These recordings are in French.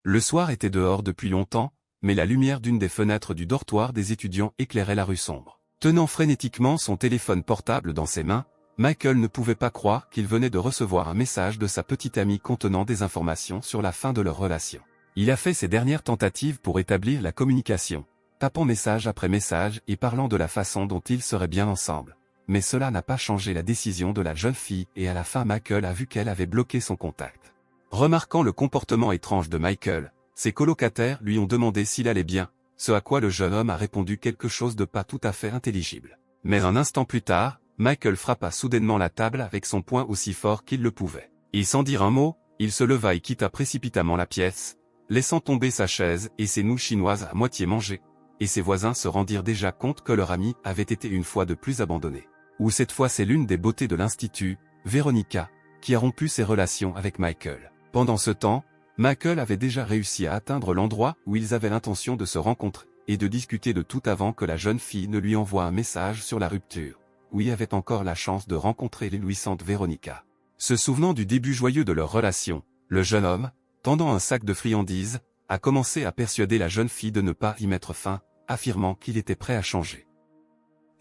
Le soir était dehors depuis longtemps, mais la lumière d'une des fenêtres du dortoir des étudiants éclairait la rue sombre. Tenant frénétiquement son téléphone portable dans ses mains, Michael ne pouvait pas croire qu'il venait de recevoir un message de sa petite amie contenant des informations sur la fin de leur relation. Il a fait ses dernières tentatives pour établir la communication, tapant message après message et parlant de la façon dont ils seraient bien ensemble. Mais cela n'a pas changé la décision de la jeune fille et à la fin Michael a vu qu'elle avait bloqué son contact. Remarquant le comportement étrange de Michael, ses colocataires lui ont demandé s'il allait bien, ce à quoi le jeune homme a répondu quelque chose de pas tout à fait intelligible. Mais un instant plus tard, Michael frappa soudainement la table avec son poing aussi fort qu'il le pouvait. Et sans dire un mot, il se leva et quitta précipitamment la pièce, laissant tomber sa chaise et ses nouilles chinoises à moitié mangées, et ses voisins se rendirent déjà compte que leur ami avait été une fois de plus abandonné. Ou cette fois c'est l'une des beautés de l'institut, Veronica, qui a rompu ses relations avec Michael. Pendant ce temps, Michael avait déjà réussi à atteindre l'endroit où ils avaient l'intention de se rencontrer, et de discuter de tout avant que la jeune fille ne lui envoie un message sur la rupture, où il avait encore la chance de rencontrer l'éblouissante Veronica. Se souvenant du début joyeux de leur relation, le jeune homme, tendant un sac de friandises, a commencé à persuader la jeune fille de ne pas y mettre fin, affirmant qu'il était prêt à changer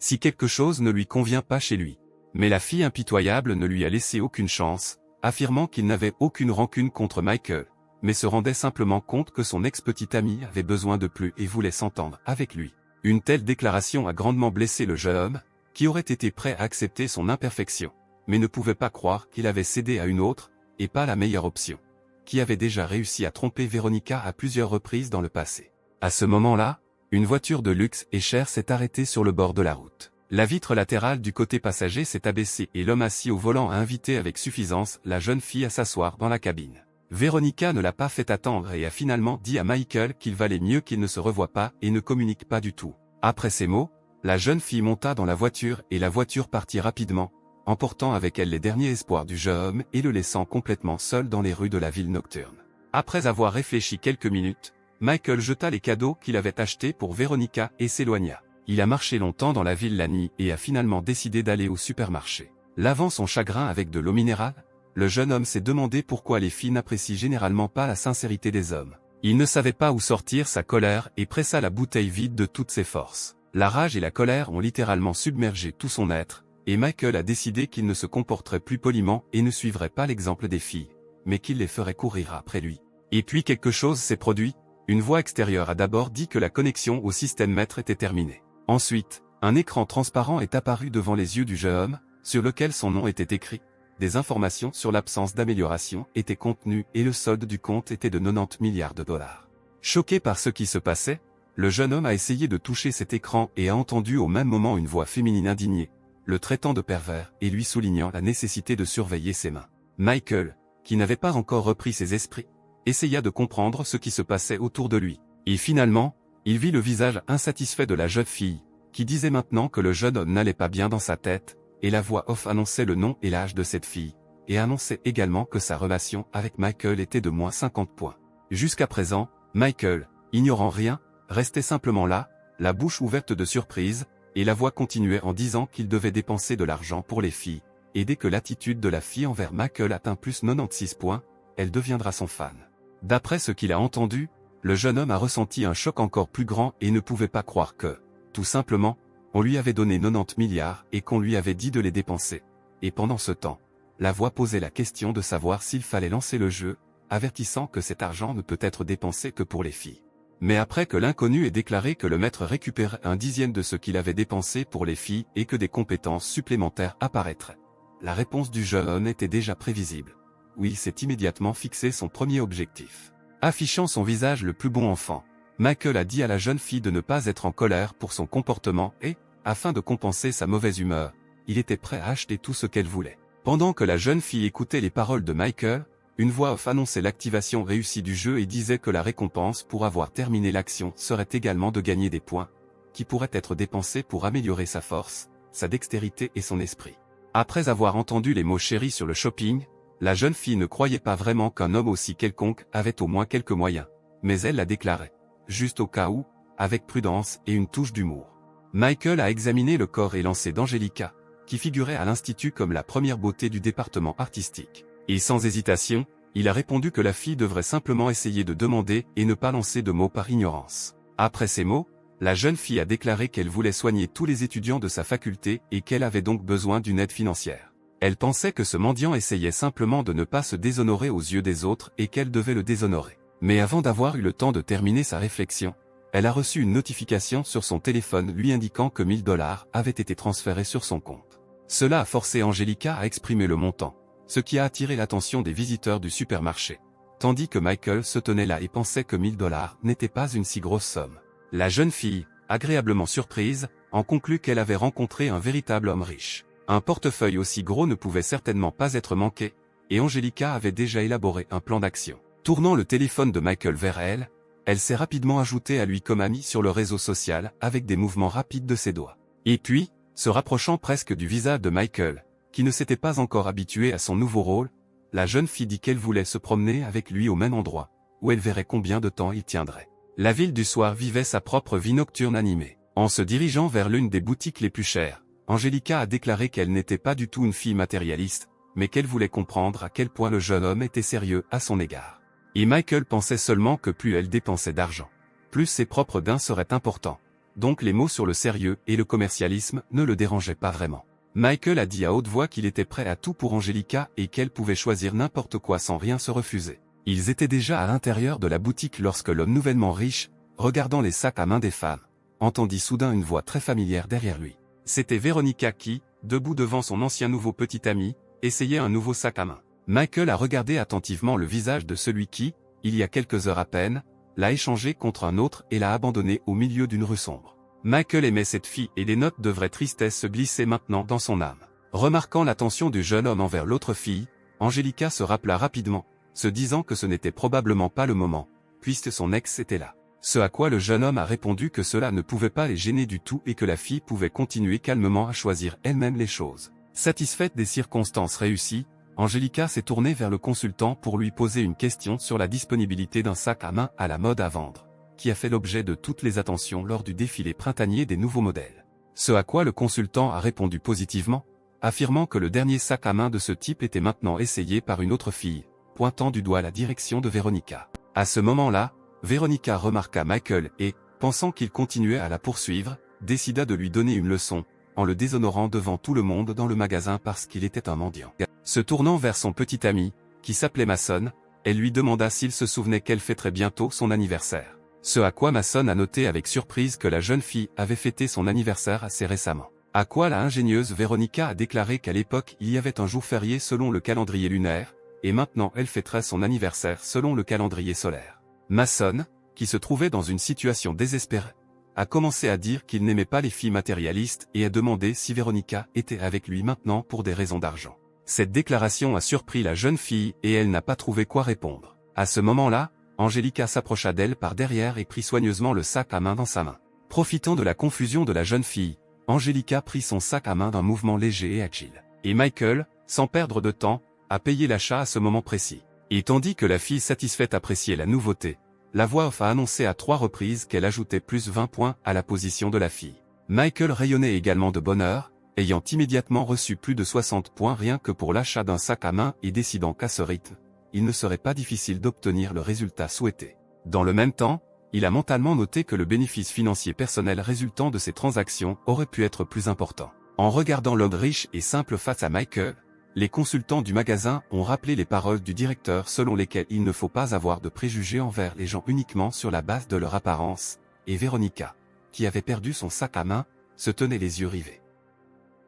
si quelque chose ne lui convient pas chez lui. Mais la fille impitoyable ne lui a laissé aucune chance, affirmant qu'il n'avait aucune rancune contre Michael, mais se rendait simplement compte que son ex-petite amie avait besoin de plus et voulait s'entendre avec lui. Une telle déclaration a grandement blessé le jeune homme, qui aurait été prêt à accepter son imperfection, mais ne pouvait pas croire qu'il avait cédé à une autre, et pas la meilleure option, qui avait déjà réussi à tromper Veronica à plusieurs reprises dans le passé. À ce moment-là, une voiture de luxe et chère s'est arrêtée sur le bord de la route. La vitre latérale du côté passager s'est abaissée et l'homme assis au volant a invité avec suffisance la jeune fille à s'asseoir dans la cabine. Veronica ne l'a pas fait attendre et a finalement dit à Michael qu'il valait mieux qu'ils ne se revoient pas et ne communiquent pas du tout. Après ces mots, la jeune fille monta dans la voiture et la voiture partit rapidement, emportant avec elle les derniers espoirs du jeune homme et le laissant complètement seul dans les rues de la ville nocturne. Après avoir réfléchi quelques minutes, Michael jeta les cadeaux qu'il avait achetés pour Veronica et s'éloigna. Il a marché longtemps dans la ville la nuit et a finalement décidé d'aller au supermarché. Lavant son chagrin avec de l'eau minérale, le jeune homme s'est demandé pourquoi les filles n'apprécient généralement pas la sincérité des hommes. Il ne savait pas où sortir sa colère et pressa la bouteille vide de toutes ses forces. La rage et la colère ont littéralement submergé tout son être, et Michael a décidé qu'il ne se comporterait plus poliment et ne suivrait pas l'exemple des filles, mais qu'il les ferait courir après lui. Et puis quelque chose s'est produit. Une voix extérieure a d'abord dit que la connexion au système maître était terminée. Ensuite, un écran transparent est apparu devant les yeux du jeune homme, sur lequel son nom était écrit. Des informations sur l'absence d'amélioration étaient contenues et le solde du compte était de 90 milliards de dollars. Choqué par ce qui se passait, le jeune homme a essayé de toucher cet écran et a entendu au même moment une voix féminine indignée, le traitant de pervers et lui soulignant la nécessité de surveiller ses mains. Michael, qui n'avait pas encore repris ses esprits, essaya de comprendre ce qui se passait autour de lui. Et finalement, il vit le visage insatisfait de la jeune fille, qui disait maintenant que le jeune homme n'allait pas bien dans sa tête, et la voix off annonçait le nom et l'âge de cette fille, et annonçait également que sa relation avec Michael était de moins 50 points. Jusqu'à présent, Michael, ignorant rien, restait simplement là, la bouche ouverte de surprise, et la voix continuait en disant qu'il devait dépenser de l'argent pour les filles, et dès que l'attitude de la fille envers Michael atteint plus 96 points, elle deviendra son fan. D'après ce qu'il a entendu, le jeune homme a ressenti un choc encore plus grand et ne pouvait pas croire que, tout simplement, on lui avait donné 90 milliards et qu'on lui avait dit de les dépenser. Et pendant ce temps, la voix posait la question de savoir s'il fallait lancer le jeu, avertissant que cet argent ne peut être dépensé que pour les filles. Mais après que l'inconnu ait déclaré que le maître récupérait un dixième de ce qu'il avait dépensé pour les filles et que des compétences supplémentaires apparaîtraient, la réponse du jeune homme était déjà prévisible. Oui, il s'est immédiatement fixé son premier objectif. Affichant son visage le plus bon enfant, Michael a dit à la jeune fille de ne pas être en colère pour son comportement et, afin de compenser sa mauvaise humeur, il était prêt à acheter tout ce qu'elle voulait. Pendant que la jeune fille écoutait les paroles de Michael, une voix off annonçait l'activation réussie du jeu et disait que la récompense pour avoir terminé l'action serait également de gagner des points, qui pourraient être dépensés pour améliorer sa force, sa dextérité et son esprit. Après avoir entendu les mots chéris sur le shopping, la jeune fille ne croyait pas vraiment qu'un homme aussi quelconque avait au moins quelques moyens, mais elle l'a déclaré, juste au cas où, avec prudence et une touche d'humour. Michael a examiné le corps élancé d'Angelica, qui figurait à l'institut comme la première beauté du département artistique. Et sans hésitation, Il a répondu que la fille devrait simplement essayer de demander et ne pas lancer de mots par ignorance. Après ces mots, la jeune fille a déclaré qu'elle voulait soigner tous les étudiants de sa faculté et qu'elle avait donc besoin d'une aide financière. Elle pensait que ce mendiant essayait simplement de ne pas se déshonorer aux yeux des autres et qu'elle devait le déshonorer. Mais avant d'avoir eu le temps de terminer sa réflexion, elle a reçu une notification sur son téléphone lui indiquant que 1000 $ avaient été transférés sur son compte. Cela a forcé Angelica à exprimer le montant, ce qui a attiré l'attention des visiteurs du supermarché. Tandis que Michael se tenait là et pensait que 1000 $ n'était pas une si grosse somme. La jeune fille, agréablement surprise, en conclut qu'elle avait rencontré un véritable homme riche. Un portefeuille aussi gros ne pouvait certainement pas être manqué, et Angelica avait déjà élaboré un plan d'action. Tournant le téléphone de Michael vers elle, elle s'est rapidement ajoutée à lui comme amie sur le réseau social avec des mouvements rapides de ses doigts. Et puis, se rapprochant presque du visage de Michael, qui ne s'était pas encore habitué à son nouveau rôle, la jeune fille dit qu'elle voulait se promener avec lui au même endroit, où elle verrait combien de temps il tiendrait. La ville du soir vivait sa propre vie nocturne animée. En se dirigeant vers l'une des boutiques les plus chères, Angelica a déclaré qu'elle n'était pas du tout une fille matérialiste, mais qu'elle voulait comprendre à quel point le jeune homme était sérieux à son égard. Et Michael pensait seulement que plus elle dépensait d'argent, plus ses propres gains seraient importants. Donc les mots sur le sérieux et le commercialisme ne le dérangeaient pas vraiment. Michael a dit à haute voix qu'il était prêt à tout pour Angelica et qu'elle pouvait choisir n'importe quoi sans rien se refuser. Ils étaient déjà à l'intérieur de la boutique lorsque l'homme nouvellement riche, regardant les sacs à main des femmes, entendit soudain une voix très familière derrière lui. C'était Véronica qui, debout devant son ancien nouveau petit ami, essayait un nouveau sac à main. Michael a regardé attentivement le visage de celui qui, il y a quelques heures à peine, l'a échangé contre un autre et l'a abandonné au milieu d'une rue sombre. Michael aimait cette fille et des notes de vraie tristesse se glissaient maintenant dans son âme. Remarquant l'attention du jeune homme envers l'autre fille, Angelica se rappela rapidement, se disant que ce n'était probablement pas le moment, puisque son ex était là. Ce à quoi le jeune homme a répondu que cela ne pouvait pas les gêner du tout et que la fille pouvait continuer calmement à choisir elle-même les choses. Satisfaite des circonstances réussies, Angelica s'est tournée vers le consultant pour lui poser une question sur la disponibilité d'un sac à main à la mode à vendre, qui a fait l'objet de toutes les attentions lors du défilé printanier des nouveaux modèles. Ce à quoi le consultant a répondu positivement, affirmant que le dernier sac à main de ce type était maintenant essayé par une autre fille, pointant du doigt la direction de Véronica. À ce moment-là, Véronica remarqua Michael et, pensant qu'il continuait à la poursuivre, décida de lui donner une leçon, en le déshonorant devant tout le monde dans le magasin parce qu'il était un mendiant. Se tournant vers son petit ami, qui s'appelait Mason, elle lui demanda s'il se souvenait qu'elle fêterait bientôt son anniversaire. Ce à quoi Mason a noté avec surprise que la jeune fille avait fêté son anniversaire assez récemment. À quoi la ingénieuse Véronica a déclaré qu'à l'époque il y avait un jour férié selon le calendrier lunaire, et maintenant elle fêterait son anniversaire selon le calendrier solaire. Mason, qui se trouvait dans une situation désespérée, a commencé à dire qu'il n'aimait pas les filles matérialistes et a demandé si Véronica était avec lui maintenant pour des raisons d'argent. Cette déclaration a surpris la jeune fille et elle n'a pas trouvé quoi répondre. À ce moment-là, Angelica s'approcha d'elle par derrière et prit soigneusement le sac à main dans sa main. Profitant de la confusion de la jeune fille, Angelica prit son sac à main d'un mouvement léger et agile. Et Michael, sans perdre de temps, a payé l'achat à ce moment précis. Et tandis que la fille satisfaite appréciait la nouveauté, la voix off a annoncé à 3 reprises qu'elle ajoutait plus 20 points à la position de la fille. Michael rayonnait également de bonheur, ayant immédiatement reçu plus de 60 points rien que pour l'achat d'un sac à main et décidant qu'à ce rythme, il ne serait pas difficile d'obtenir le résultat souhaité. Dans le même temps, il a mentalement noté que le bénéfice financier personnel résultant de ces transactions aurait pu être plus important. En regardant l'homme riche et simple face à Michael, les consultants du magasin ont rappelé les paroles du directeur selon lesquelles il ne faut pas avoir de préjugés envers les gens uniquement sur la base de leur apparence, et Véronica, qui avait perdu son sac à main, se tenait les yeux rivés.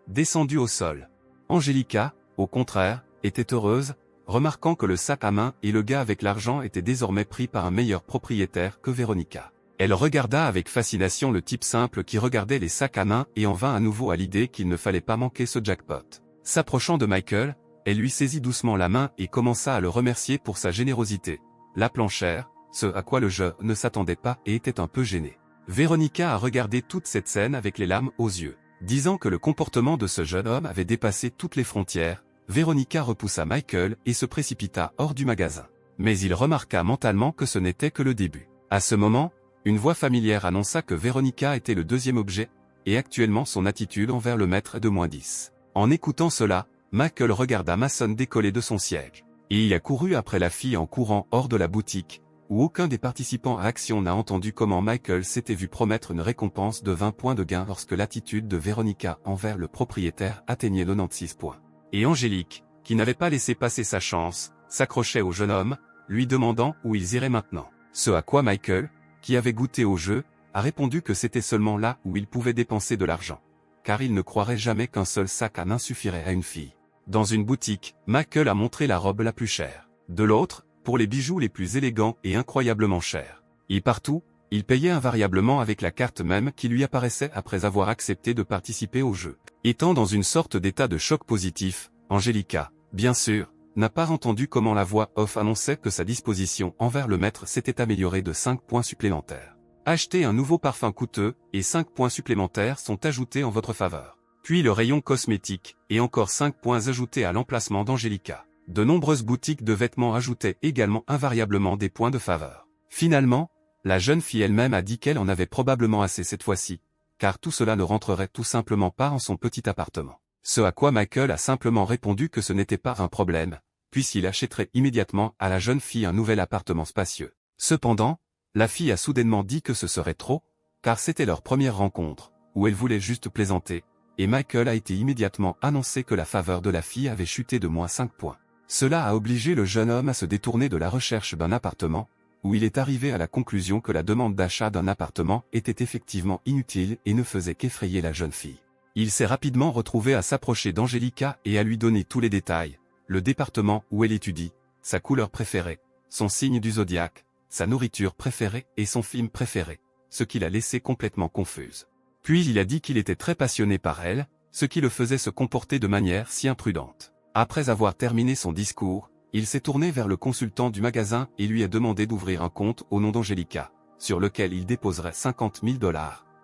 Descendue au sol, Angelica, au contraire, était heureuse, remarquant que le sac à main et le gars avec l'argent étaient désormais pris par un meilleur propriétaire que Véronica. Elle regarda avec fascination le type simple qui regardait les sacs à main et en vint à nouveau à l'idée qu'il ne fallait pas manquer ce jackpot. S'approchant de Michael, elle lui saisit doucement la main et commença à le remercier pour sa générosité, l'appelant cher, ce à quoi le jeune ne s'attendait pas et était un peu gêné. Véronica a regardé toute cette scène avec les larmes aux yeux. Disant que le comportement de ce jeune homme avait dépassé toutes les frontières, Véronica repoussa Michael et se précipita hors du magasin. Mais il remarqua mentalement que ce n'était que le début. À ce moment, une voix familière annonça que Véronica était le deuxième objet, et actuellement son attitude envers le maître est de -10. En écoutant cela, Michael regarda Mason décoller de son siège. et il a couru après la fille en courant hors de la boutique, où aucun des participants à Action n'a entendu comment Michael s'était vu promettre une récompense de 20 points de gain lorsque l'attitude de Veronica envers le propriétaire atteignait 96 points. Et Angélique, qui n'avait pas laissé passer sa chance, s'accrochait au jeune homme, lui demandant où ils iraient maintenant. Ce à quoi Michael, qui avait goûté au jeu, a répondu que c'était seulement là où il pouvait dépenser de l'argent. Car il ne croirait jamais qu'un seul sac à main suffirait à une fille. Dans une boutique, Michael a montré la robe la plus chère. De l'autre, pour les bijoux les plus élégants et incroyablement chers. Et partout, il payait invariablement avec la carte même qui lui apparaissait après avoir accepté de participer au jeu. Étant dans une sorte d'état de choc positif, Angélica, bien sûr, n'a pas entendu comment la voix off annonçait que sa disposition envers le maître s'était améliorée de 5 points supplémentaires. Achetez un nouveau parfum coûteux, et 5 points supplémentaires sont ajoutés en votre faveur. Puis le rayon cosmétique, et encore 5 points ajoutés à l'emplacement d'Angélica. De nombreuses boutiques de vêtements ajoutaient également invariablement des points de faveur. Finalement, la jeune fille elle-même a dit qu'elle en avait probablement assez cette fois-ci, car tout cela ne rentrerait tout simplement pas en son petit appartement. Ce à quoi Michael a simplement répondu que ce n'était pas un problème, puisqu'il achèterait immédiatement à la jeune fille un nouvel appartement spacieux. Cependant, la fille a soudainement dit que ce serait trop, car c'était leur première rencontre, où elle voulait juste plaisanter, et Michael a été immédiatement annoncé que la faveur de la fille avait chuté de moins 5 points. Cela a obligé le jeune homme à se détourner de la recherche d'un appartement, où il est arrivé à la conclusion que la demande d'achat d'un appartement était effectivement inutile et ne faisait qu'effrayer la jeune fille. Il s'est rapidement retrouvé à s'approcher d'Angélica et à lui donner tous les détails, le département où elle étudie, sa couleur préférée, son signe du zodiaque, sa nourriture préférée et son film préféré, ce qui l'a laissée complètement confuse. Puis il a dit qu'il était très passionné par elle, ce qui le faisait se comporter de manière si imprudente. Après avoir terminé son discours, il s'est tourné vers le consultant du magasin et lui a demandé d'ouvrir un compte au nom d'Angélica, sur lequel il déposerait 50 000 $,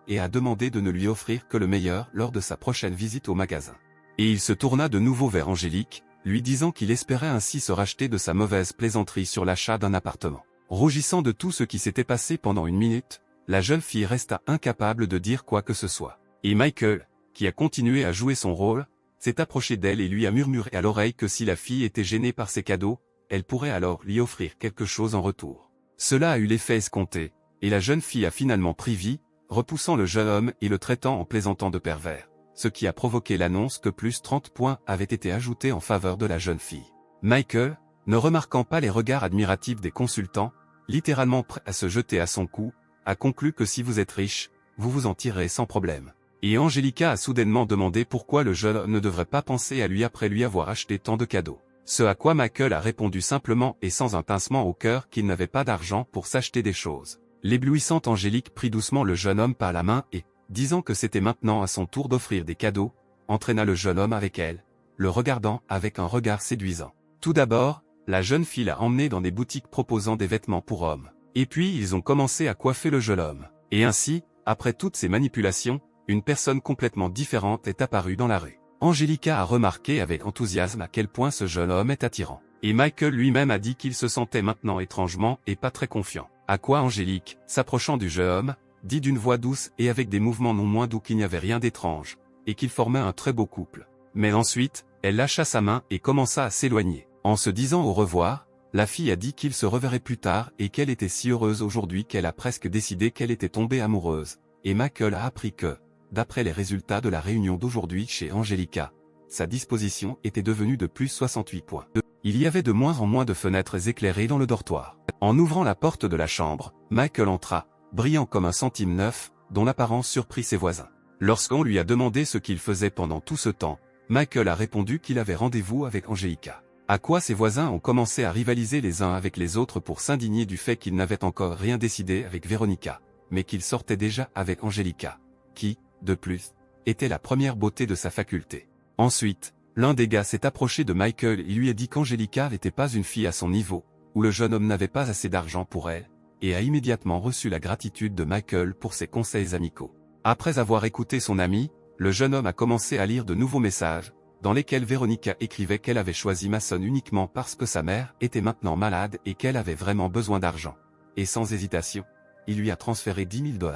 et a demandé de ne lui offrir que le meilleur lors de sa prochaine visite au magasin. Et il se tourna de nouveau vers Angélique, lui disant qu'il espérait ainsi se racheter de sa mauvaise plaisanterie sur l'achat d'un appartement. Rougissant de tout ce qui s'était passé pendant une minute, la jeune fille resta incapable de dire quoi que ce soit. Et Michael, qui a continué à jouer son rôle, s'est approché d'elle et lui a murmuré à l'oreille que si la fille était gênée par ses cadeaux, elle pourrait alors lui offrir quelque chose en retour. Cela a eu l'effet escompté, et la jeune fille a finalement pris vie, repoussant le jeune homme et le traitant en plaisantant de pervers, ce qui a provoqué l'annonce que plus 30 points avaient été ajoutés en faveur de la jeune fille. Michael, ne remarquant pas les regards admiratifs des consultants, littéralement prêt à se jeter à son cou, a conclu que si vous êtes riche, vous vous en tirerez sans problème. Et Angélica a soudainement demandé pourquoi le jeune homme ne devrait pas penser à lui après lui avoir acheté tant de cadeaux. Ce à quoi Michael a répondu simplement et sans un pincement au cœur qu'il n'avait pas d'argent pour s'acheter des choses. L'éblouissante Angélique prit doucement le jeune homme par la main et, disant que c'était maintenant à son tour d'offrir des cadeaux, entraîna le jeune homme avec elle, le regardant avec un regard séduisant. Tout d'abord, la jeune fille l'a emmené dans des boutiques proposant des vêtements pour hommes. Et puis ils ont commencé à coiffer le jeune homme. Et ainsi, après toutes ces manipulations, une personne complètement différente est apparue dans la rue. Angélica a remarqué avec enthousiasme à quel point ce jeune homme est attirant. Et Michael lui-même a dit qu'il se sentait maintenant étrangement et pas très confiant. À quoi Angélique, s'approchant du jeune homme, dit d'une voix douce et avec des mouvements non moins doux qu'il n'y avait rien d'étrange, et qu'ils formaient un très beau couple. Mais ensuite, elle lâcha sa main et commença à s'éloigner. En se disant au revoir, la fille a dit qu'il se reverrait plus tard et qu'elle était si heureuse aujourd'hui qu'elle a presque décidé qu'elle était tombée amoureuse. Et Michael a appris que, d'après les résultats de la réunion d'aujourd'hui chez Angélica, sa disposition était devenue de plus 68 points. Il y avait de moins en moins de fenêtres éclairées dans le dortoir. En ouvrant la porte de la chambre, Michael entra, brillant comme un centime neuf, dont l'apparence surprit ses voisins. Lorsqu'on lui a demandé ce qu'il faisait pendant tout ce temps, Michael a répondu qu'il avait rendez-vous avec Angélica. À quoi ses voisins ont commencé à rivaliser les uns avec les autres pour s'indigner du fait qu'ils n'avaient encore rien décidé avec Veronica, mais qu'ils sortaient déjà avec Angélica, qui, de plus, était la première beauté de sa faculté. Ensuite, l'un des gars s'est approché de Michael et lui a dit qu'Angélica n'était pas une fille à son niveau, où le jeune homme n'avait pas assez d'argent pour elle, et a immédiatement reçu la gratitude de Michael pour ses conseils amicaux. Après avoir écouté son ami, le jeune homme a commencé à lire de nouveaux messages, dans lesquels Veronica écrivait qu'elle avait choisi Mason uniquement parce que sa mère était maintenant malade et qu'elle avait vraiment besoin d'argent. Et sans hésitation, il lui a transféré 10 000 $.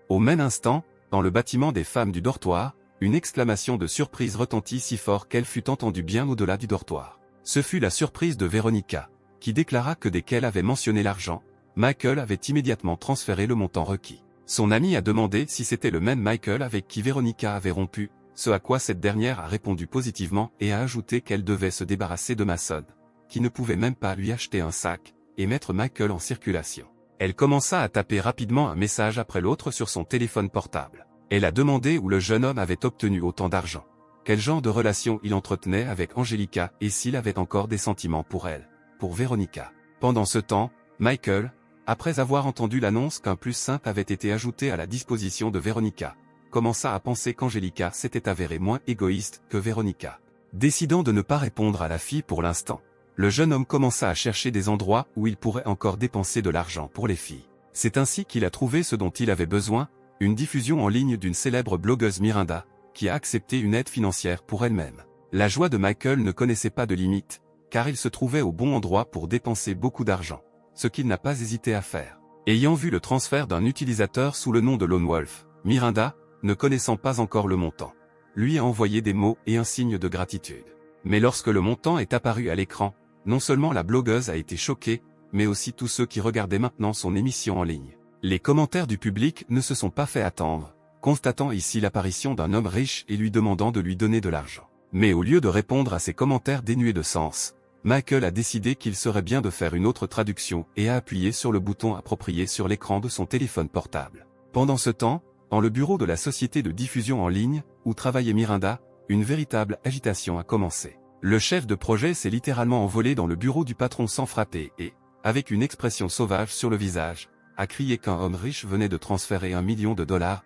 Au même instant, dans le bâtiment des femmes du dortoir, une exclamation de surprise retentit si fort qu'elle fut entendue bien au-delà du dortoir. Ce fut la surprise de Veronica, qui déclara que dès qu'elle avait mentionné l'argent, Michael avait immédiatement transféré le montant requis. Son ami a demandé si c'était le même Michael avec qui Veronica avait rompu, ce à quoi cette dernière a répondu positivement et a ajouté qu'elle devait se débarrasser de Mason, qui ne pouvait même pas lui acheter un sac, et mettre Michael en circulation. Elle commença à taper rapidement un message après l'autre sur son téléphone portable. Elle a demandé où le jeune homme avait obtenu autant d'argent, quel genre de relation il entretenait avec Angelica et s'il avait encore des sentiments pour elle, pour Veronica. Pendant ce temps, Michael, après avoir entendu l'annonce qu'un plus simple avait été ajouté à la disposition de Veronica, commença à penser qu'Angelica s'était avérée moins égoïste que Veronica. Décidant de ne pas répondre à la fille pour l'instant, le jeune homme commença à chercher des endroits où il pourrait encore dépenser de l'argent pour les filles. C'est ainsi qu'il a trouvé ce dont il avait besoin, une diffusion en ligne d'une célèbre blogueuse Miranda, qui a accepté une aide financière pour elle-même. La joie de Michael ne connaissait pas de limite, car il se trouvait au bon endroit pour dépenser beaucoup d'argent, ce qu'il n'a pas hésité à faire. Ayant vu le transfert d'un utilisateur sous le nom de Lone Wolf, Miranda, ne connaissant pas encore le montant, lui a envoyé des mots et un signe de gratitude. Mais lorsque le montant est apparu à l'écran, non seulement la blogueuse a été choquée, mais aussi tous ceux qui regardaient maintenant son émission en ligne. Les commentaires du public ne se sont pas fait attendre, constatant ici l'apparition d'un homme riche et lui demandant de lui donner de l'argent. Mais au lieu de répondre à ces commentaires dénués de sens, Michael a décidé qu'il serait bien de faire une autre traduction et a appuyé sur le bouton approprié sur l'écran de son téléphone portable. Pendant ce temps, dans le bureau de la société de diffusion en ligne, où travaillait Miranda, une véritable agitation a commencé. Le chef de projet s'est littéralement envolé dans le bureau du patron sans frapper et, avec une expression sauvage sur le visage, a crié qu'un homme riche venait de transférer $1 million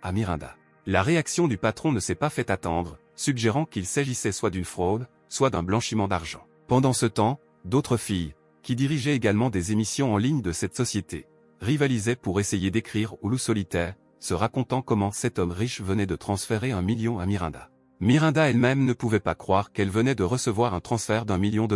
à Miranda. La réaction du patron ne s'est pas fait attendre, suggérant qu'il s'agissait soit d'une fraude, soit d'un blanchiment d'argent. Pendant ce temps, d'autres filles, qui dirigeaient également des émissions en ligne de cette société, rivalisaient pour essayer d'écrire au loup solitaire, se racontant comment cet homme riche venait de transférer $1 million à Miranda. Miranda elle-même ne pouvait pas croire qu'elle venait de recevoir un transfert d'$1 million.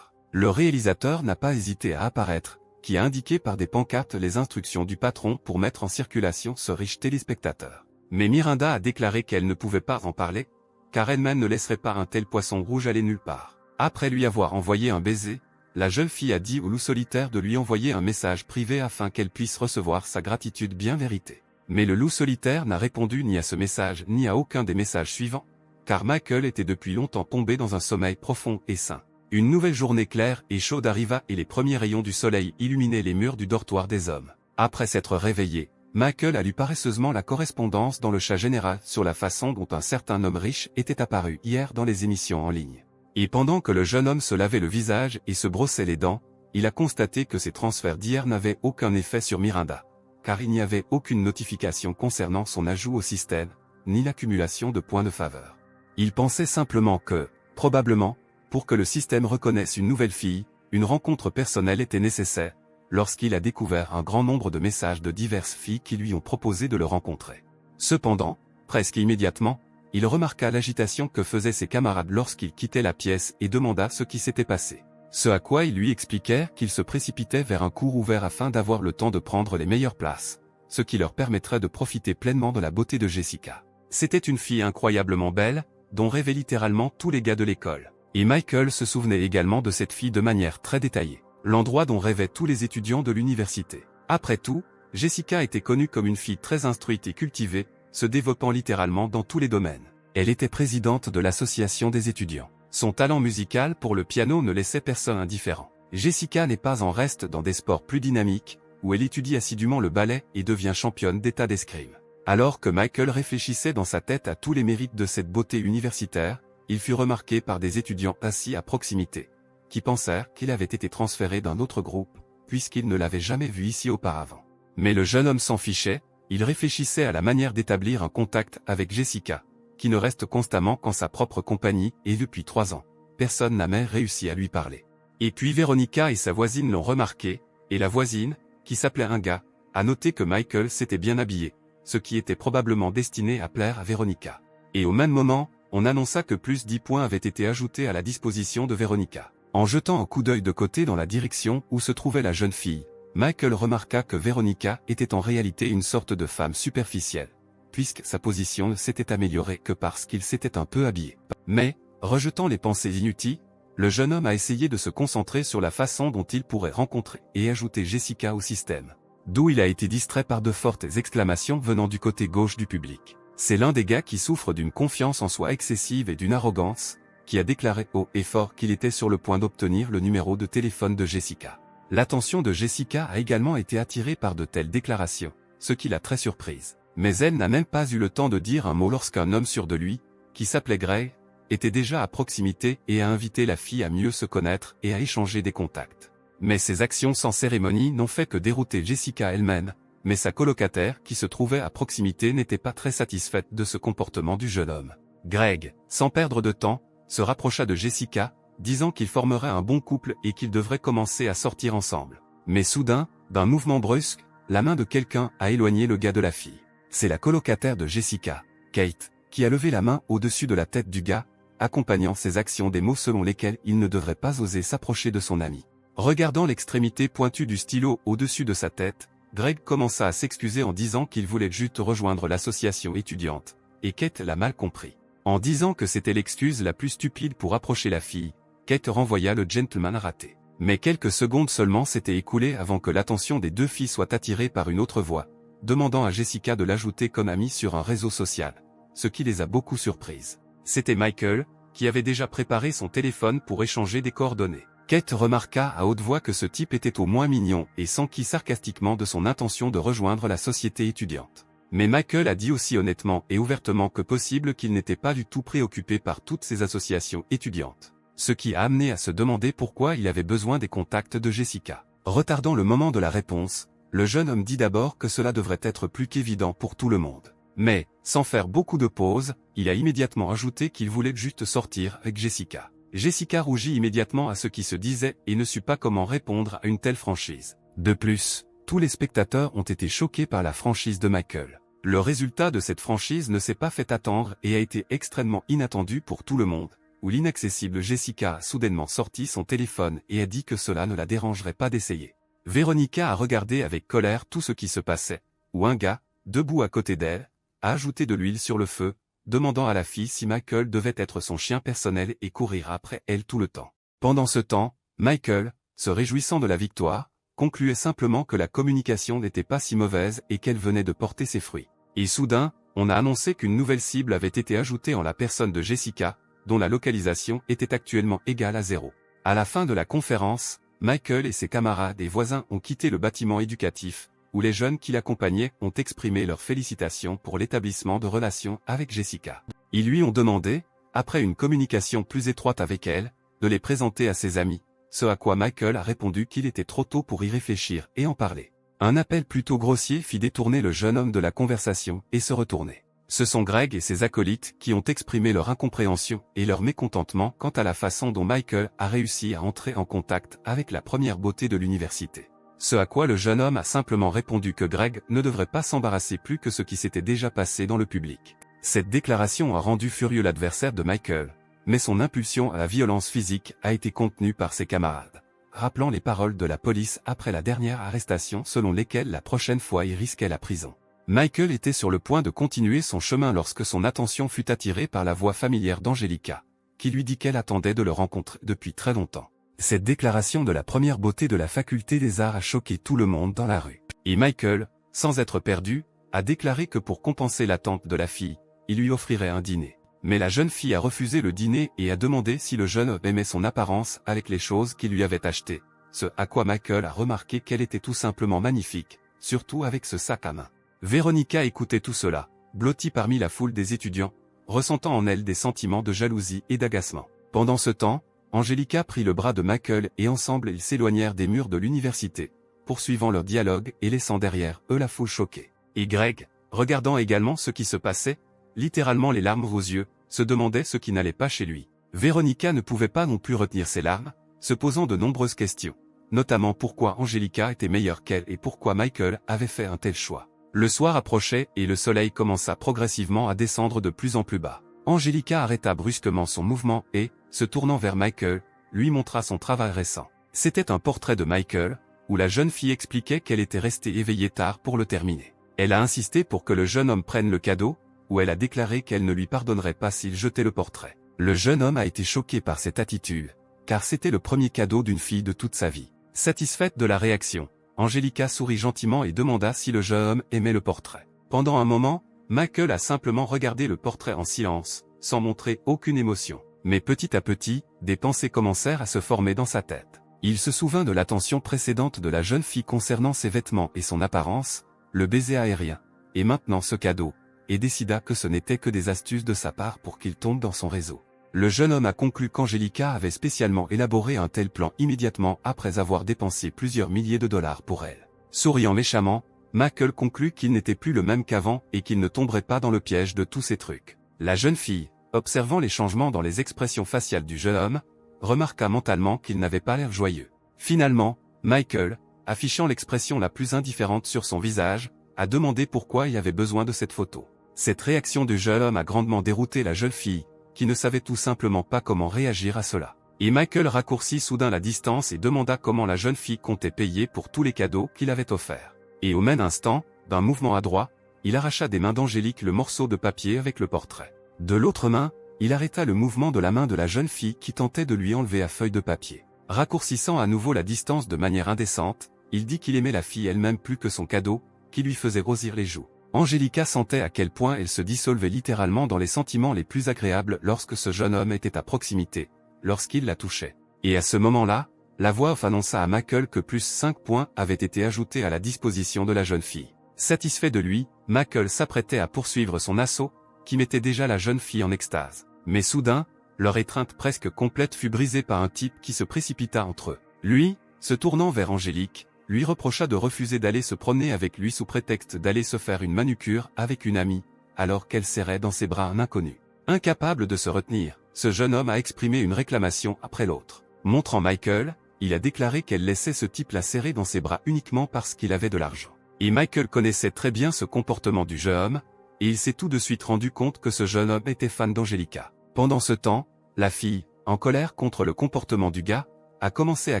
Le réalisateur n'a pas hésité à apparaître, qui a indiqué par des pancartes les instructions du patron pour mettre en circulation ce riche téléspectateur. Mais Miranda a déclaré qu'elle ne pouvait pas en parler, car elle-même ne laisserait pas un tel poisson rouge aller nulle part. Après lui avoir envoyé un baiser, la jeune fille a dit au loup solitaire de lui envoyer un message privé afin qu'elle puisse recevoir sa gratitude bien méritée. Mais le loup solitaire n'a répondu ni à ce message ni à aucun des messages suivants, car Michael était depuis longtemps tombé dans un sommeil profond et sain. Une nouvelle journée claire et chaude arriva et les premiers rayons du soleil illuminaient les murs du dortoir des hommes. Après s'être réveillé, Michael a lu paresseusement la correspondance dans le chat général sur la façon dont un certain homme riche était apparu hier dans les émissions en ligne. Et pendant que le jeune homme se lavait le visage et se brossait les dents, il a constaté que ces transferts d'hier n'avaient aucun effet sur Miranda, car il n'y avait aucune notification concernant son ajout au système, ni l'accumulation de points de faveur. Il pensait simplement que, probablement, pour que le système reconnaisse une nouvelle fille, une rencontre personnelle était nécessaire, lorsqu'il a découvert un grand nombre de messages de diverses filles qui lui ont proposé de le rencontrer. Cependant, presque immédiatement, il remarqua l'agitation que faisaient ses camarades lorsqu'il quittait la pièce et demanda ce qui s'était passé. Ce à quoi ils lui expliquèrent qu'ils se précipitaient vers un cours ouvert afin d'avoir le temps de prendre les meilleures places, ce qui leur permettrait de profiter pleinement de la beauté de Jessica. C'était une fille incroyablement belle, dont rêvaient littéralement tous les gars de l'école. Et Michael se souvenait également de cette fille de manière très détaillée, l'endroit dont rêvaient tous les étudiants de l'université. Après tout, Jessica était connue comme une fille très instruite et cultivée, se développant littéralement dans tous les domaines. Elle était présidente de l'association des étudiants. Son talent musical pour le piano ne laissait personne indifférent. Jessica n'est pas en reste dans des sports plus dynamiques, où elle étudie assidûment le ballet et devient championne d'état d'escrime. Alors que Michael réfléchissait dans sa tête à tous les mérites de cette beauté universitaire, il fut remarqué par des étudiants assis à proximité, qui pensèrent qu'il avait été transféré d'un autre groupe, puisqu'ils ne l'avaient jamais vu ici auparavant. Mais le jeune homme s'en fichait, il réfléchissait à la manière d'établir un contact avec Jessica, qui ne reste constamment qu'en sa propre compagnie et depuis 3 ans, personne n'a même réussi à lui parler. Et puis Veronica et sa voisine l'ont remarqué, et la voisine, qui s'appelait Inga, a noté que Michael s'était bien habillé, ce qui était probablement destiné à plaire à Veronica. Et au même moment, on annonça que plus 10 points avaient été ajoutés à la disposition de Veronica. En jetant un coup d'œil de côté dans la direction où se trouvait la jeune fille, Michael remarqua que Veronica était en réalité une sorte de femme superficielle, puisque sa position ne s'était améliorée que parce qu'il s'était un peu habillé. Mais, rejetant les pensées inutiles, le jeune homme a essayé de se concentrer sur la façon dont il pourrait rencontrer et ajouter Jessica au système. D'où il a été distrait par de fortes exclamations venant du côté gauche du public. C'est l'un des gars qui souffre d'une confiance en soi excessive et d'une arrogance, qui a déclaré haut et fort qu'il était sur le point d'obtenir le numéro de téléphone de Jessica. L'attention de Jessica a également été attirée par de telles déclarations, ce qui l'a très surprise. Mais elle n'a même pas eu le temps de dire un mot lorsqu'un homme sûr de lui, qui s'appelait Greg, était déjà à proximité et a invité la fille à mieux se connaître et à échanger des contacts. Mais ces actions sans cérémonie n'ont fait que dérouter Jessica elle-même, mais sa colocataire qui se trouvait à proximité n'était pas très satisfaite de ce comportement du jeune homme. Greg, sans perdre de temps, se rapprocha de Jessica, disant qu'ils formeraient un bon couple et qu'ils devraient commencer à sortir ensemble. Mais soudain, d'un mouvement brusque, la main de quelqu'un a éloigné le gars de la fille. C'est la colocataire de Jessica, Kate, qui a levé la main au-dessus de la tête du gars, accompagnant ses actions des mots selon lesquels il ne devrait pas oser s'approcher de son ami. Regardant l'extrémité pointue du stylo au-dessus de sa tête, Greg commença à s'excuser en disant qu'il voulait juste rejoindre l'association étudiante, et Kate l'a mal compris. En disant que c'était l'excuse la plus stupide pour approcher la fille, Kate renvoya le gentleman raté. Mais quelques secondes seulement s'étaient écoulées avant que l'attention des deux filles soit attirée par une autre voix, demandant à Jessica de l'ajouter comme amie sur un réseau social, ce qui les a beaucoup surprises. C'était Michael, qui avait déjà préparé son téléphone pour échanger des coordonnées. Kate remarqua à haute voix que ce type était au moins mignon et s'enquit sarcastiquement de son intention de rejoindre la société étudiante. Mais Michael a dit aussi honnêtement et ouvertement que possible qu'il n'était pas du tout préoccupé par toutes ces associations étudiantes. Ce qui a amené à se demander pourquoi il avait besoin des contacts de Jessica. Retardant le moment de la réponse, le jeune homme dit d'abord que cela devrait être plus qu'évident pour tout le monde. Mais, sans faire beaucoup de pauses, il a immédiatement ajouté qu'il voulait juste sortir avec Jessica. Jessica rougit immédiatement à ce qui se disait et ne sut pas comment répondre à une telle franchise. De plus, tous les spectateurs ont été choqués par la franchise de Michael. Le résultat de cette franchise ne s'est pas fait attendre et a été extrêmement inattendu pour tout le monde, où l'inaccessible Jessica a soudainement sorti son téléphone et a dit que cela ne la dérangerait pas d'essayer. Veronica a regardé avec colère tout ce qui se passait, où un gars, debout à côté d'elle, a ajouté de l'huile sur le feu, demandant à la fille si Michael devait être son chien personnel et courir après elle tout le temps. Pendant ce temps, Michael, se réjouissant de la victoire, concluait simplement que la communication n'était pas si mauvaise et qu'elle venait de porter ses fruits. Et soudain, on a annoncé qu'une nouvelle cible avait été ajoutée en la personne de Jessica, dont la localisation était actuellement égale à 0. À la fin de la conférence, Michael et ses camarades et voisins ont quitté le bâtiment éducatif, où les jeunes qui l'accompagnaient ont exprimé leurs félicitations pour l'établissement de relations avec Jessica. Ils lui ont demandé, après une communication plus étroite avec elle, de les présenter à ses amis, ce à quoi Michael a répondu qu'il était trop tôt pour y réfléchir et en parler. Un appel plutôt grossier fit détourner le jeune homme de la conversation et se retourner. Ce sont Greg et ses acolytes qui ont exprimé leur incompréhension et leur mécontentement quant à la façon dont Michael a réussi à entrer en contact avec la première beauté de l'université. Ce à quoi le jeune homme a simplement répondu que Greg ne devrait pas s'embarrasser plus que ce qui s'était déjà passé dans le public. Cette déclaration a rendu furieux l'adversaire de Michael, mais son impulsion à la violence physique a été contenue par ses camarades, rappelant les paroles de la police après la dernière arrestation selon lesquelles la prochaine fois il risquait la prison. Michael était sur le point de continuer son chemin lorsque son attention fut attirée par la voix familière d'Angelica, qui lui dit qu'elle attendait de le rencontrer depuis très longtemps. Cette déclaration de la première beauté de la faculté des arts a choqué tout le monde dans la rue. Et Michael, sans être perdu, a déclaré que pour compenser l'attente de la fille, il lui offrirait un dîner. Mais la jeune fille a refusé le dîner et a demandé si le jeune homme aimait son apparence avec les choses qu'il lui avait achetées, ce à quoi Michael a remarqué qu'elle était tout simplement magnifique, surtout avec ce sac à main. Veronica écoutait tout cela, blottie parmi la foule des étudiants, ressentant en elle des sentiments de jalousie et d'agacement. Pendant ce temps, Angelica prit le bras de Michael et ensemble ils s'éloignèrent des murs de l'université, poursuivant leur dialogue et laissant derrière eux la foule choquée. Et Greg, regardant également ce qui se passait, littéralement les larmes aux yeux, se demandait ce qui n'allait pas chez lui. Veronica ne pouvait pas non plus retenir ses larmes, se posant de nombreuses questions, notamment pourquoi Angelica était meilleure qu'elle et pourquoi Michael avait fait un tel choix. Le soir approchait et le soleil commença progressivement à descendre de plus en plus bas. Angelica arrêta brusquement son mouvement et, se tournant vers Michael, lui montra son travail récent. C'était un portrait de Michael, où la jeune fille expliquait qu'elle était restée éveillée tard pour le terminer. Elle a insisté pour que le jeune homme prenne le cadeau, où elle a déclaré qu'elle ne lui pardonnerait pas s'il jetait le portrait. Le jeune homme a été choqué par cette attitude, car c'était le premier cadeau d'une fille de toute sa vie. Satisfaite de la réaction, Angelica sourit gentiment et demanda si le jeune homme aimait le portrait. Pendant un moment, Michael a simplement regardé le portrait en silence, sans montrer aucune émotion. Mais petit à petit, des pensées commencèrent à se former dans sa tête. Il se souvint de l'attention précédente de la jeune fille concernant ses vêtements et son apparence, le baiser aérien, et maintenant ce cadeau, et décida que ce n'était que des astuces de sa part pour qu'il tombe dans son réseau. Le jeune homme a conclu qu'Angelica avait spécialement élaboré un tel plan immédiatement après avoir dépensé plusieurs milliers de dollars pour elle. Souriant méchamment, Michael conclut qu'il n'était plus le même qu'avant et qu'il ne tomberait pas dans le piège de tous ces trucs. La jeune fille, observant les changements dans les expressions faciales du jeune homme, remarqua mentalement qu'il n'avait pas l'air joyeux. Finalement, Michael, affichant l'expression la plus indifférente sur son visage, a demandé pourquoi il avait besoin de cette photo. Cette réaction du jeune homme a grandement dérouté la jeune fille, qui ne savait tout simplement pas comment réagir à cela. Et Michael raccourcit soudain la distance et demanda comment la jeune fille comptait payer pour tous les cadeaux qu'il avait offerts. Et au même instant, d'un mouvement adroit, il arracha des mains d'Angélique le morceau de papier avec le portrait. De l'autre main, il arrêta le mouvement de la main de la jeune fille qui tentait de lui enlever la feuille de papier. Raccourcissant à nouveau la distance de manière indécente, il dit qu'il aimait la fille elle-même plus que son cadeau, qui lui faisait rosir les joues. Angelica sentait à quel point elle se dissolvait littéralement dans les sentiments les plus agréables lorsque ce jeune homme était à proximité, lorsqu'il la touchait. Et à ce moment-là, la voix off annonça à Michael que plus 5 points avaient été ajoutés à la disposition de la jeune fille. Satisfait de lui, Michael s'apprêtait à poursuivre son assaut, qui mettait déjà la jeune fille en extase. Mais soudain, leur étreinte presque complète fut brisée par un type qui se précipita entre eux. Lui, se tournant vers Angélique, lui reprocha de refuser d'aller se promener avec lui sous prétexte d'aller se faire une manucure avec une amie, alors qu'elle serrait dans ses bras un inconnu. Incapable de se retenir, ce jeune homme a exprimé une réclamation après l'autre. Montrant Michael, il a déclaré qu'elle laissait ce type la serrer dans ses bras uniquement parce qu'il avait de l'argent. Et Michael connaissait très bien ce comportement du jeune homme, et il s'est tout de suite rendu compte que ce jeune homme était fan d'Angelica. Pendant ce temps, la fille, en colère contre le comportement du gars, a commencé à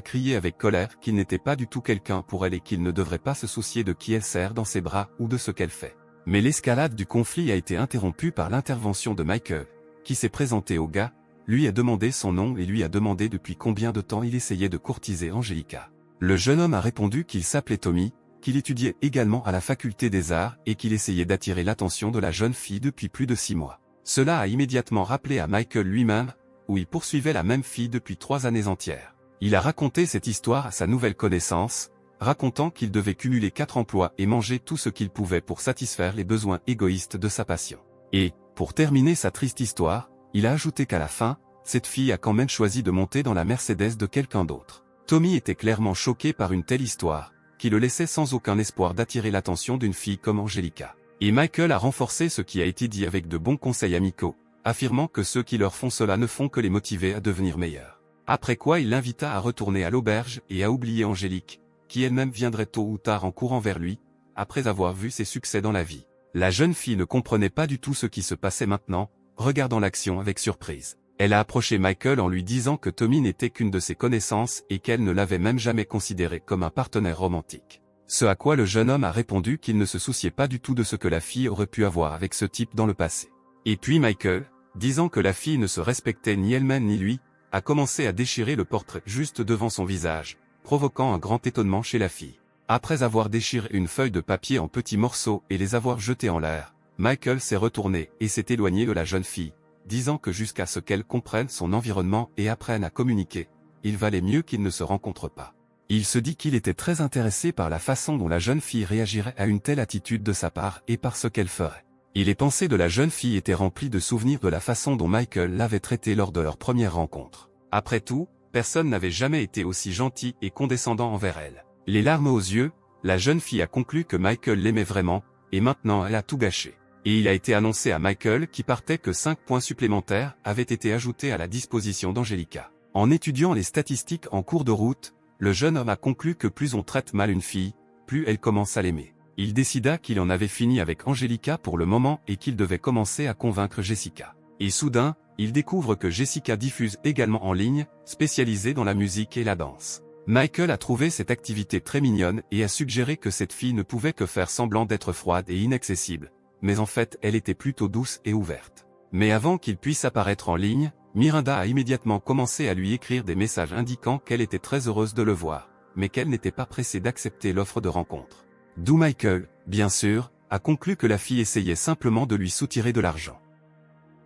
crier avec colère qu'il n'était pas du tout quelqu'un pour elle et qu'il ne devrait pas se soucier de qui elle serre dans ses bras ou de ce qu'elle fait. Mais l'escalade du conflit a été interrompue par l'intervention de Michael, qui s'est présenté au gars, lui a demandé son nom et lui a demandé depuis combien de temps il essayait de courtiser Angelica. Le jeune homme a répondu qu'il s'appelait Tommy, qu'il étudiait également à la faculté des arts et qu'il essayait d'attirer l'attention de la jeune fille depuis plus de 6 mois. Cela a immédiatement rappelé à Michael lui-même, où il poursuivait la même fille depuis 3 années entières. Il a raconté cette histoire à sa nouvelle connaissance, racontant qu'il devait cumuler 4 emplois et manger tout ce qu'il pouvait pour satisfaire les besoins égoïstes de sa passion. Et, pour terminer sa triste histoire, il a ajouté qu'à la fin, cette fille a quand même choisi de monter dans la Mercedes de quelqu'un d'autre. Tommy était clairement choqué par une telle histoire, qui le laissait sans aucun espoir d'attirer l'attention d'une fille comme Angelica. Et Michael a renforcé ce qui a été dit avec de bons conseils amicaux, affirmant que ceux qui leur font cela ne font que les motiver à devenir meilleurs. Après quoi il l'invita à retourner à l'auberge et à oublier Angélique, qui elle-même viendrait tôt ou tard en courant vers lui, après avoir vu ses succès dans la vie. La jeune fille ne comprenait pas du tout ce qui se passait maintenant, regardant l'action avec surprise. Elle a approché Michael en lui disant que Tommy n'était qu'une de ses connaissances et qu'elle ne l'avait même jamais considéré comme un partenaire romantique. Ce à quoi le jeune homme a répondu qu'il ne se souciait pas du tout de ce que la fille aurait pu avoir avec ce type dans le passé. Et puis Michael, disant que la fille ne se respectait ni elle-même ni lui, a commencé à déchirer le portrait juste devant son visage, provoquant un grand étonnement chez la fille. Après avoir déchiré une feuille de papier en petits morceaux et les avoir jetés en l'air, Michael s'est retourné et s'est éloigné de la jeune fille, disant que jusqu'à ce qu'elle comprenne son environnement et apprenne à communiquer, il valait mieux qu'ils ne se rencontrent pas. Il se dit qu'il était très intéressé par la façon dont la jeune fille réagirait à une telle attitude de sa part et par ce qu'elle ferait. Et les pensées de la jeune fille étaient remplies de souvenirs de la façon dont Michael l'avait traitée lors de leur première rencontre. Après tout, personne n'avait jamais été aussi gentil et condescendant envers elle. Les larmes aux yeux, la jeune fille a conclu que Michael l'aimait vraiment, et maintenant elle a tout gâché. Et il a été annoncé à Michael qui partait que 5 points supplémentaires avaient été ajoutés à la disposition d'Angelica. En étudiant les statistiques en cours de route, le jeune homme a conclu que plus on traite mal une fille, plus elle commence à l'aimer. Il décida qu'il en avait fini avec Angelica pour le moment et qu'il devait commencer à convaincre Jessica. Et soudain, il découvre que Jessica diffuse également en ligne, spécialisée dans la musique et la danse. Michael a trouvé cette activité très mignonne et a suggéré que cette fille ne pouvait que faire semblant d'être froide et inaccessible, mais en fait elle était plutôt douce et ouverte. Mais avant qu'il puisse apparaître en ligne, Miranda a immédiatement commencé à lui écrire des messages indiquant qu'elle était très heureuse de le voir, mais qu'elle n'était pas pressée d'accepter l'offre de rencontre. D'où Michael, bien sûr, a conclu que la fille essayait simplement de lui soutirer de l'argent.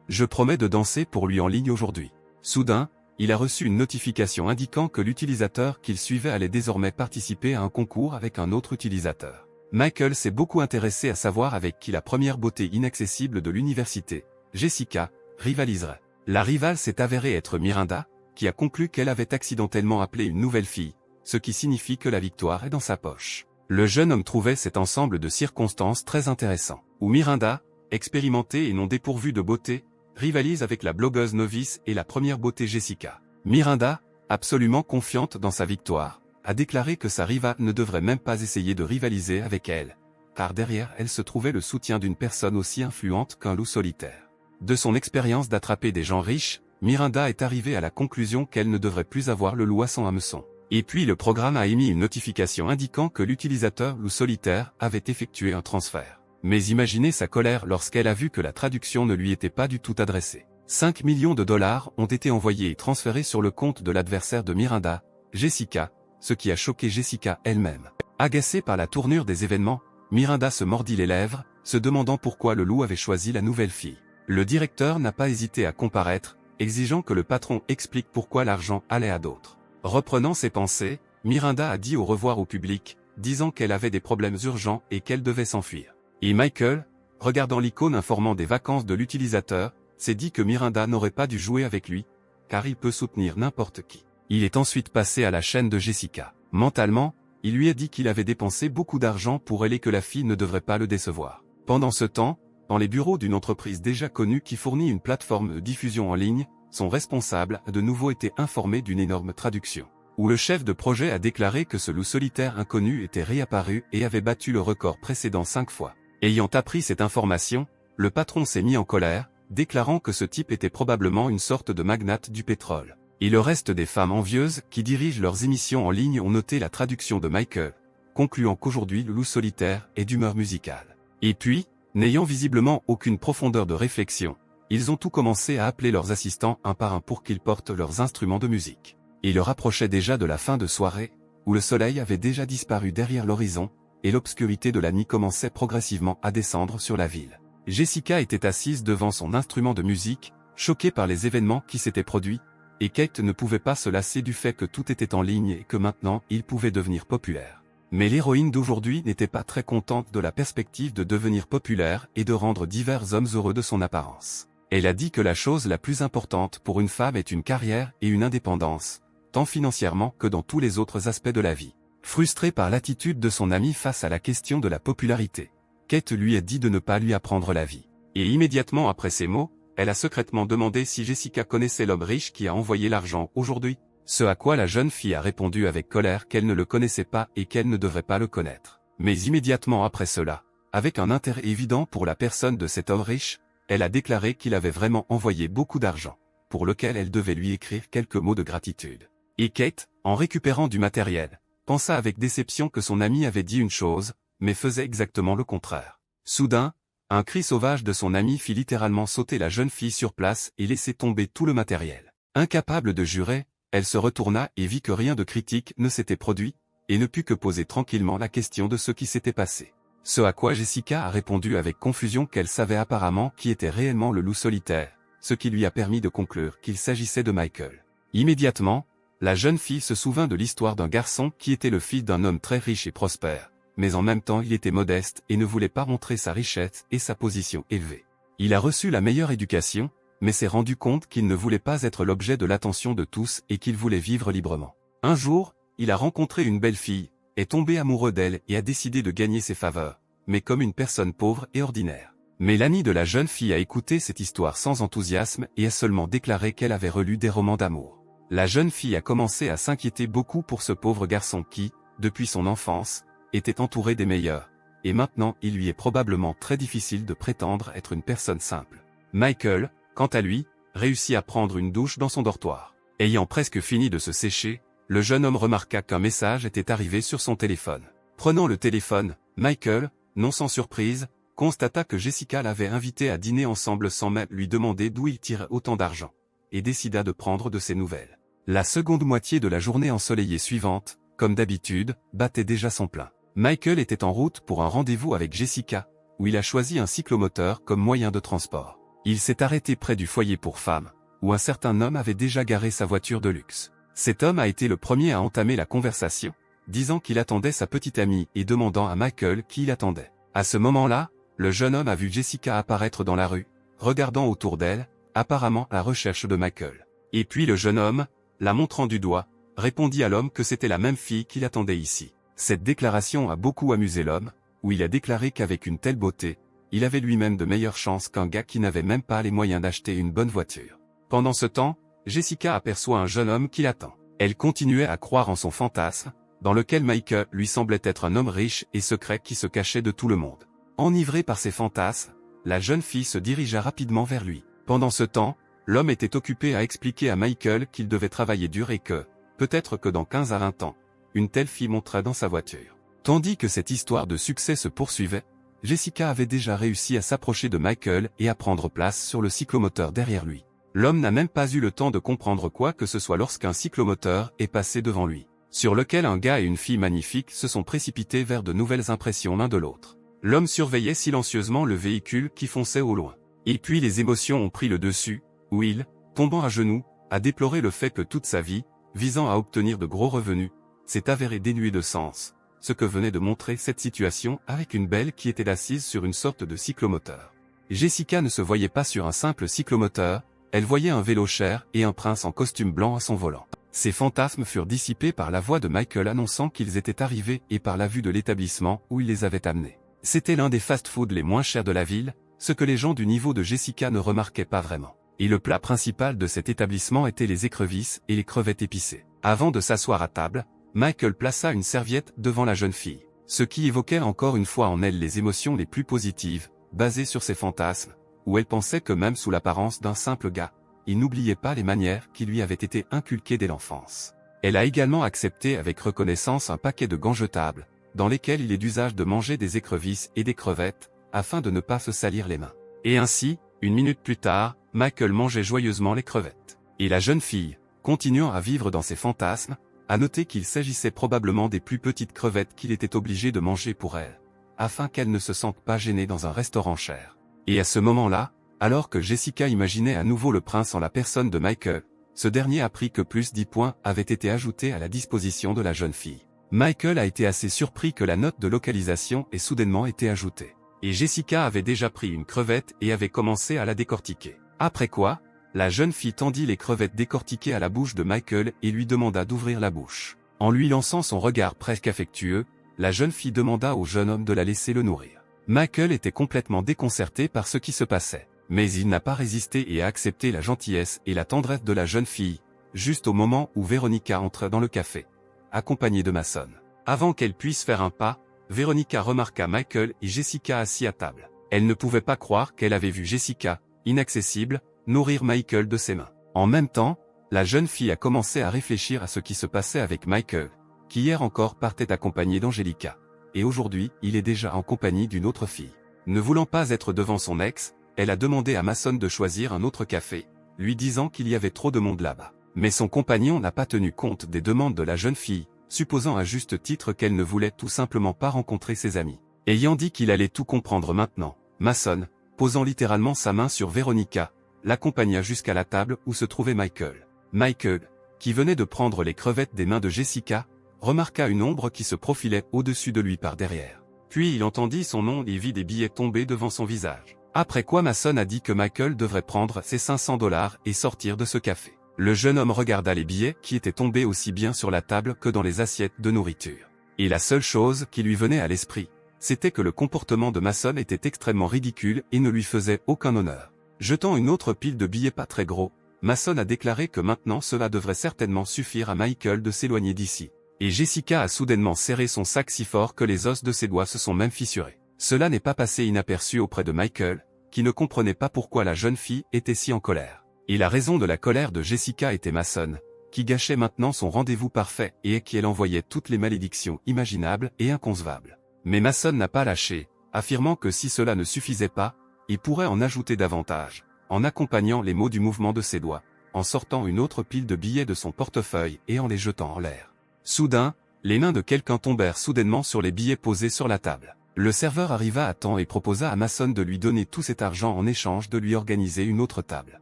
Je promets de danser pour lui en ligne aujourd'hui. Soudain, il a reçu une notification indiquant que l'utilisateur qu'il suivait allait désormais participer à un concours avec un autre utilisateur. Michael s'est beaucoup intéressé à savoir avec qui la première beauté inaccessible de l'université, Jessica, rivaliserait. La rivale s'est avérée être Miranda, qui a conclu qu'elle avait accidentellement appelé une nouvelle fille, ce qui signifie que la victoire est dans sa poche. Le jeune homme trouvait cet ensemble de circonstances très intéressant, où Miranda, expérimentée et non dépourvue de beauté, rivalise avec la blogueuse novice et la première beauté Jessica. Miranda, absolument confiante dans sa victoire, a déclaré que sa rivale ne devrait même pas essayer de rivaliser avec elle, car derrière elle se trouvait le soutien d'une personne aussi influente qu'un loup solitaire. De son expérience d'attraper des gens riches, Miranda est arrivée à la conclusion qu'elle ne devrait plus avoir le loup à son hameçon. Et puis le programme a émis une notification indiquant que l'utilisateur loup solitaire avait effectué un transfert. Mais imaginez sa colère lorsqu'elle a vu que la traduction ne lui était pas du tout adressée. 5 millions de dollars ont été envoyés et transférés sur le compte de l'adversaire de Miranda, Jessica, ce qui a choqué Jessica elle-même. Agacée par la tournure des événements, Miranda se mordit les lèvres, se demandant pourquoi le loup avait choisi la nouvelle fille. Le directeur n'a pas hésité à comparaître, exigeant que le patron explique pourquoi l'argent allait à d'autres. Reprenant ses pensées, Miranda a dit au revoir au public, disant qu'elle avait des problèmes urgents et qu'elle devait s'enfuir. Et Michael, regardant l'icône informant des vacances de l'utilisateur, s'est dit que Miranda n'aurait pas dû jouer avec lui, car il peut soutenir n'importe qui. Il est ensuite passé à la chaîne de Jessica. Mentalement, il lui a dit qu'il avait dépensé beaucoup d'argent pour elle et que la fille ne devrait pas le décevoir. Pendant ce temps, dans les bureaux d'une entreprise déjà connue qui fournit une plateforme de diffusion en ligne, son responsable a de nouveau été informé d'une énorme traduction, où le chef de projet a déclaré que ce loup solitaire inconnu était réapparu et avait battu le record précédent 5 fois. Ayant appris cette information, le patron s'est mis en colère, déclarant que ce type était probablement une sorte de magnate du pétrole. Et le reste des femmes envieuses qui dirigent leurs émissions en ligne ont noté la traduction de Michael, concluant qu'aujourd'hui le loup solitaire est d'humeur musicale. Et puis, n'ayant visiblement aucune profondeur de réflexion, ils ont tout commencé à appeler leurs assistants un par un pour qu'ils portent leurs instruments de musique. Il leur approchait déjà de la fin de soirée, où le soleil avait déjà disparu derrière l'horizon, et l'obscurité de la nuit commençait progressivement à descendre sur la ville. Jessica était assise devant son instrument de musique, choquée par les événements qui s'étaient produits, et Kate ne pouvait pas se lasser du fait que tout était en ligne et que maintenant il pouvait devenir populaire. Mais l'héroïne d'aujourd'hui n'était pas très contente de la perspective de devenir populaire et de rendre divers hommes heureux de son apparence. Elle a dit que la chose la plus importante pour une femme est une carrière et une indépendance, tant financièrement que dans tous les autres aspects de la vie. Frustrée par l'attitude de son ami face à la question de la popularité, Kate lui a dit de ne pas lui apprendre la vie. Et immédiatement après ces mots, elle a secrètement demandé si Jessica connaissait l'homme riche qui a envoyé l'argent aujourd'hui, ce à quoi la jeune fille a répondu avec colère qu'elle ne le connaissait pas et qu'elle ne devrait pas le connaître. Mais immédiatement après cela, avec un intérêt évident pour la personne de cet homme riche, elle a déclaré qu'il avait vraiment envoyé beaucoup d'argent, pour lequel elle devait lui écrire quelques mots de gratitude. Et Kate, en récupérant du matériel, pensa avec déception que son ami avait dit une chose, mais faisait exactement le contraire. Soudain, un cri sauvage de son ami fit littéralement sauter la jeune fille sur place et laisser tomber tout le matériel. Incapable de jurer, elle se retourna et vit que rien de critique ne s'était produit, et ne put que poser tranquillement la question de ce qui s'était passé. Ce à quoi Jessica a répondu avec confusion qu'elle savait apparemment qui était réellement le loup solitaire, ce qui lui a permis de conclure qu'il s'agissait de Michael. Immédiatement, la jeune fille se souvint de l'histoire d'un garçon qui était le fils d'un homme très riche et prospère, mais en même temps il était modeste et ne voulait pas montrer sa richesse et sa position élevée. Il a reçu la meilleure éducation, mais s'est rendu compte qu'il ne voulait pas être l'objet de l'attention de tous et qu'il voulait vivre librement. Un jour, il a rencontré une belle fille, est tombé amoureux d'elle et a décidé de gagner ses faveurs, mais comme une personne pauvre et ordinaire. Mais l'ami de la jeune fille a écouté cette histoire sans enthousiasme et a seulement déclaré qu'elle avait relu des romans d'amour. La jeune fille a commencé à s'inquiéter beaucoup pour ce pauvre garçon qui, depuis son enfance, était entouré des meilleurs, et maintenant il lui est probablement très difficile de prétendre être une personne simple. Michael, quant à lui, réussit à prendre une douche dans son dortoir. Ayant presque fini de se sécher, le jeune homme remarqua qu'un message était arrivé sur son téléphone. Prenant le téléphone, Michael, non sans surprise, constata que Jessica l'avait invité à dîner ensemble sans même lui demander d'où il tirait autant d'argent. et décida de prendre de ses nouvelles. La seconde moitié de la journée ensoleillée suivante, comme d'habitude, battait déjà son plein. Michael était en route pour un rendez-vous avec Jessica, où il a choisi un cyclomoteur comme moyen de transport. Il s'est arrêté près du foyer pour femmes, où un certain homme avait déjà garé sa voiture de luxe. Cet homme a été le premier à entamer la conversation, disant qu'il attendait sa petite amie et demandant à Michael qui il attendait. À ce moment-là, le jeune homme a vu Jessica apparaître dans la rue, regardant autour d'elle, apparemment à la recherche de Michael. Et puis le jeune homme, la montrant du doigt, répondit à l'homme que c'était la même fille qu'il attendait ici. Cette déclaration a beaucoup amusé l'homme, où il a déclaré qu'avec une telle beauté, il avait lui-même de meilleures chances qu'un gars qui n'avait même pas les moyens d'acheter une bonne voiture. Pendant ce temps, Jessica aperçoit un jeune homme qui l'attend. Elle continuait à croire en son fantasme, dans lequel Michael lui semblait être un homme riche et secret qui se cachait de tout le monde. Enivrée par ses fantasmes, la jeune fille se dirigea rapidement vers lui. Pendant ce temps, l'homme était occupé à expliquer à Michael qu'il devait travailler dur et que, peut-être que dans 15 à 20 ans, une telle fille monterait dans sa voiture. Tandis que cette histoire de succès se poursuivait, Jessica avait déjà réussi à s'approcher de Michael et à prendre place sur le cyclomoteur derrière lui. L'homme n'a même pas eu le temps de comprendre quoi que ce soit lorsqu'un cyclomoteur est passé devant lui, sur lequel un gars et une fille magnifiques se sont précipités vers de nouvelles impressions l'un de l'autre. L'homme surveillait silencieusement le véhicule qui fonçait au loin. Et puis les émotions ont pris le dessus, où il, tombant à genoux, a déploré le fait que toute sa vie, visant à obtenir de gros revenus, s'est avérée dénuée de sens, ce que venait de montrer cette situation avec une belle qui était assise sur une sorte de cyclomoteur. Jessica ne se voyait pas sur un simple cyclomoteur, elle voyait un vélo cher et un prince en costume blanc à son volant. Ses fantasmes furent dissipés par la voix de Michael annonçant qu'ils étaient arrivés et par la vue de l'établissement où il les avait amenés. C'était l'un des fast-foods les moins chers de la ville, ce que les gens du niveau de Jessica ne remarquaient pas vraiment. Et le plat principal de cet établissement était les écrevisses et les crevettes épicées. Avant de s'asseoir à table, Michael plaça une serviette devant la jeune fille, ce qui évoquait encore une fois en elle les émotions les plus positives, basées sur ses fantasmes, où elle pensait que même sous l'apparence d'un simple gars, il n'oubliait pas les manières qui lui avaient été inculquées dès l'enfance. Elle a également accepté avec reconnaissance un paquet de gants jetables, dans lesquels il est d'usage de manger des écrevisses et des crevettes, afin de ne pas se salir les mains. Et ainsi, une minute plus tard, Michael mangeait joyeusement les crevettes. Et la jeune fille, continuant à vivre dans ses fantasmes, a noté qu'il s'agissait probablement des plus petites crevettes qu'il était obligé de manger pour elle, afin qu'elle ne se sente pas gênée dans un restaurant cher. Et à ce moment-là, alors que Jessica imaginait à nouveau le prince en la personne de Michael, ce dernier apprit que plus 10 points avaient été ajoutés à la disposition de la jeune fille. Michael a été assez surpris que la note de localisation ait soudainement été ajoutée. Et Jessica avait déjà pris une crevette et avait commencé à la décortiquer. Après quoi, la jeune fille tendit les crevettes décortiquées à la bouche de Michael et lui demanda d'ouvrir la bouche. En lui lançant son regard presque affectueux, la jeune fille demanda au jeune homme de la laisser le nourrir. Michael était complètement déconcerté par ce qui se passait. Mais il n'a pas résisté et a accepté la gentillesse et la tendresse de la jeune fille, juste au moment où Véronica entre dans le café, accompagnée de Mason. Avant qu'elle puisse faire un pas, Véronica remarqua Michael et Jessica assis à table. Elle ne pouvait pas croire qu'elle avait vu Jessica, inaccessible, nourrir Michael de ses mains. En même temps, la jeune fille a commencé à réfléchir à ce qui se passait avec Michael, qui hier encore partait accompagné d'Angelica. Et aujourd'hui, il est déjà en compagnie d'une autre fille. Ne voulant pas être devant son ex, elle a demandé à Mason de choisir un autre café, lui disant qu'il y avait trop de monde là-bas. Mais son compagnon n'a pas tenu compte des demandes de la jeune fille, supposant à juste titre qu'elle ne voulait tout simplement pas rencontrer ses amis. Ayant dit qu'il allait tout comprendre maintenant, Mason, posant littéralement sa main sur Véronica, l'accompagna jusqu'à la table où se trouvait Michael. Michael, qui venait de prendre les crevettes des mains de Jessica, remarqua une ombre qui se profilait au-dessus de lui par derrière. Puis il entendit son nom et vit des billets tomber devant son visage. Après quoi Mason a dit que Michael devrait prendre ses $500 et sortir de ce café. Le jeune homme regarda les billets qui étaient tombés aussi bien sur la table que dans les assiettes de nourriture. Et la seule chose qui lui venait à l'esprit, c'était que le comportement de Mason était extrêmement ridicule et ne lui faisait aucun honneur. Jetant une autre pile de billets pas très gros, Mason a déclaré que maintenant cela devrait certainement suffire à Michael de s'éloigner d'ici. Et Jessica a soudainement serré son sac si fort que les os de ses doigts se sont même fissurés. Cela n'est pas passé inaperçu auprès de Michael, qui ne comprenait pas pourquoi la jeune fille était si en colère. Et la raison de la colère de Jessica était Mason, qui gâchait maintenant son rendez-vous parfait et à qui elle envoyait toutes les malédictions imaginables et inconcevables. Mais Mason n'a pas lâché, affirmant que si cela ne suffisait pas, il pourrait en ajouter davantage, en accompagnant les mots du mouvement de ses doigts, en sortant une autre pile de billets de son portefeuille et en les jetant en l'air. Soudain, les mains de quelqu'un tombèrent soudainement sur les billets posés sur la table. Le serveur arriva à temps et proposa à Mason de lui donner tout cet argent en échange de lui organiser une autre table.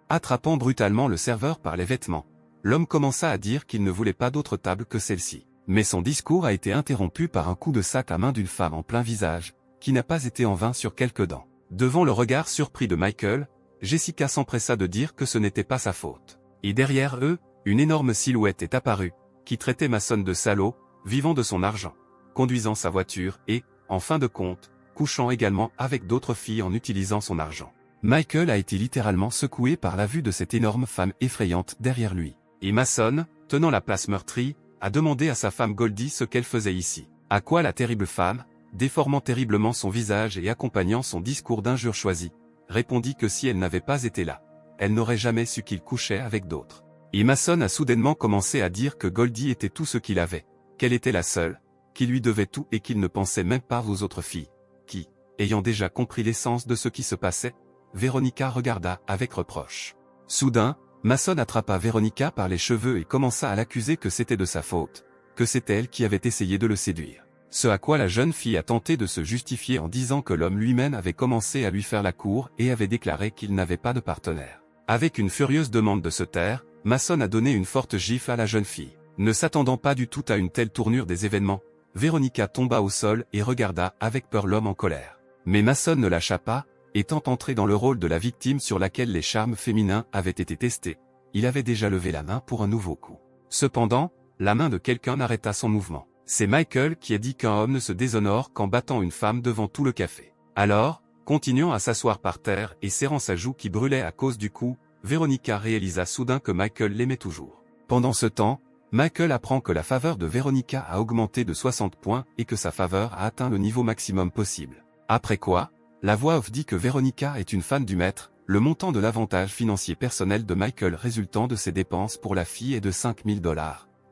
Attrapant brutalement le serveur par les vêtements, l'homme commença à dire qu'il ne voulait pas d'autre table que celle-ci. Mais son discours a été interrompu par un coup de sac à main d'une femme en plein visage, qui n'a pas été en vain sur quelques dents. Devant le regard surpris de Michael, Jessica s'empressa de dire que ce n'était pas sa faute. Et derrière eux, une énorme silhouette est apparue, qui traitait Mason de salaud, vivant de son argent, conduisant sa voiture et, en fin de compte, couchant également avec d'autres filles en utilisant son argent. Michael a été littéralement secoué par la vue de cette énorme femme effrayante derrière lui. Et Mason, tenant la place meurtrie, a demandé à sa femme Goldie ce qu'elle faisait ici. À quoi la terrible femme, déformant terriblement son visage et accompagnant son discours d'injures choisies, répondit que si elle n'avait pas été là, elle n'aurait jamais su qu'il couchait avec d'autres. Et Mason a soudainement commencé à dire que Goldie était tout ce qu'il avait, qu'elle était la seule, qui lui devait tout et qu'il ne pensait même pas aux autres filles, qui, ayant déjà compris l'essence de ce qui se passait, Veronica regarda avec reproche. Soudain, Mason attrapa Veronica par les cheveux et commença à l'accuser que c'était de sa faute, que c'était elle qui avait essayé de le séduire. Ce à quoi la jeune fille a tenté de se justifier en disant que l'homme lui-même avait commencé à lui faire la cour et avait déclaré qu'il n'avait pas de partenaire. Avec une furieuse demande de se taire, Mason a donné une forte gifle à la jeune fille. Ne s'attendant pas du tout à une telle tournure des événements, Veronica tomba au sol et regarda avec peur l'homme en colère. Mais Mason ne lâcha pas, étant entré dans le rôle de la victime sur laquelle les charmes féminins avaient été testés. Il avait déjà levé la main pour un nouveau coup. Cependant, la main de quelqu'un arrêta son mouvement. C'est Michael qui a dit qu'un homme ne se déshonore qu'en battant une femme devant tout le café. Alors, continuant à s'asseoir par terre et serrant sa joue qui brûlait à cause du coup, Veronica réalisa soudain que Michael l'aimait toujours. Pendant ce temps, Michael apprend que la faveur de Veronica a augmenté de 60 points et que sa faveur a atteint le niveau maximum possible. Après quoi, la voix off dit que Veronica est une fan du maître, le montant de l'avantage financier personnel de Michael résultant de ses dépenses pour la fille est de 5 000 $,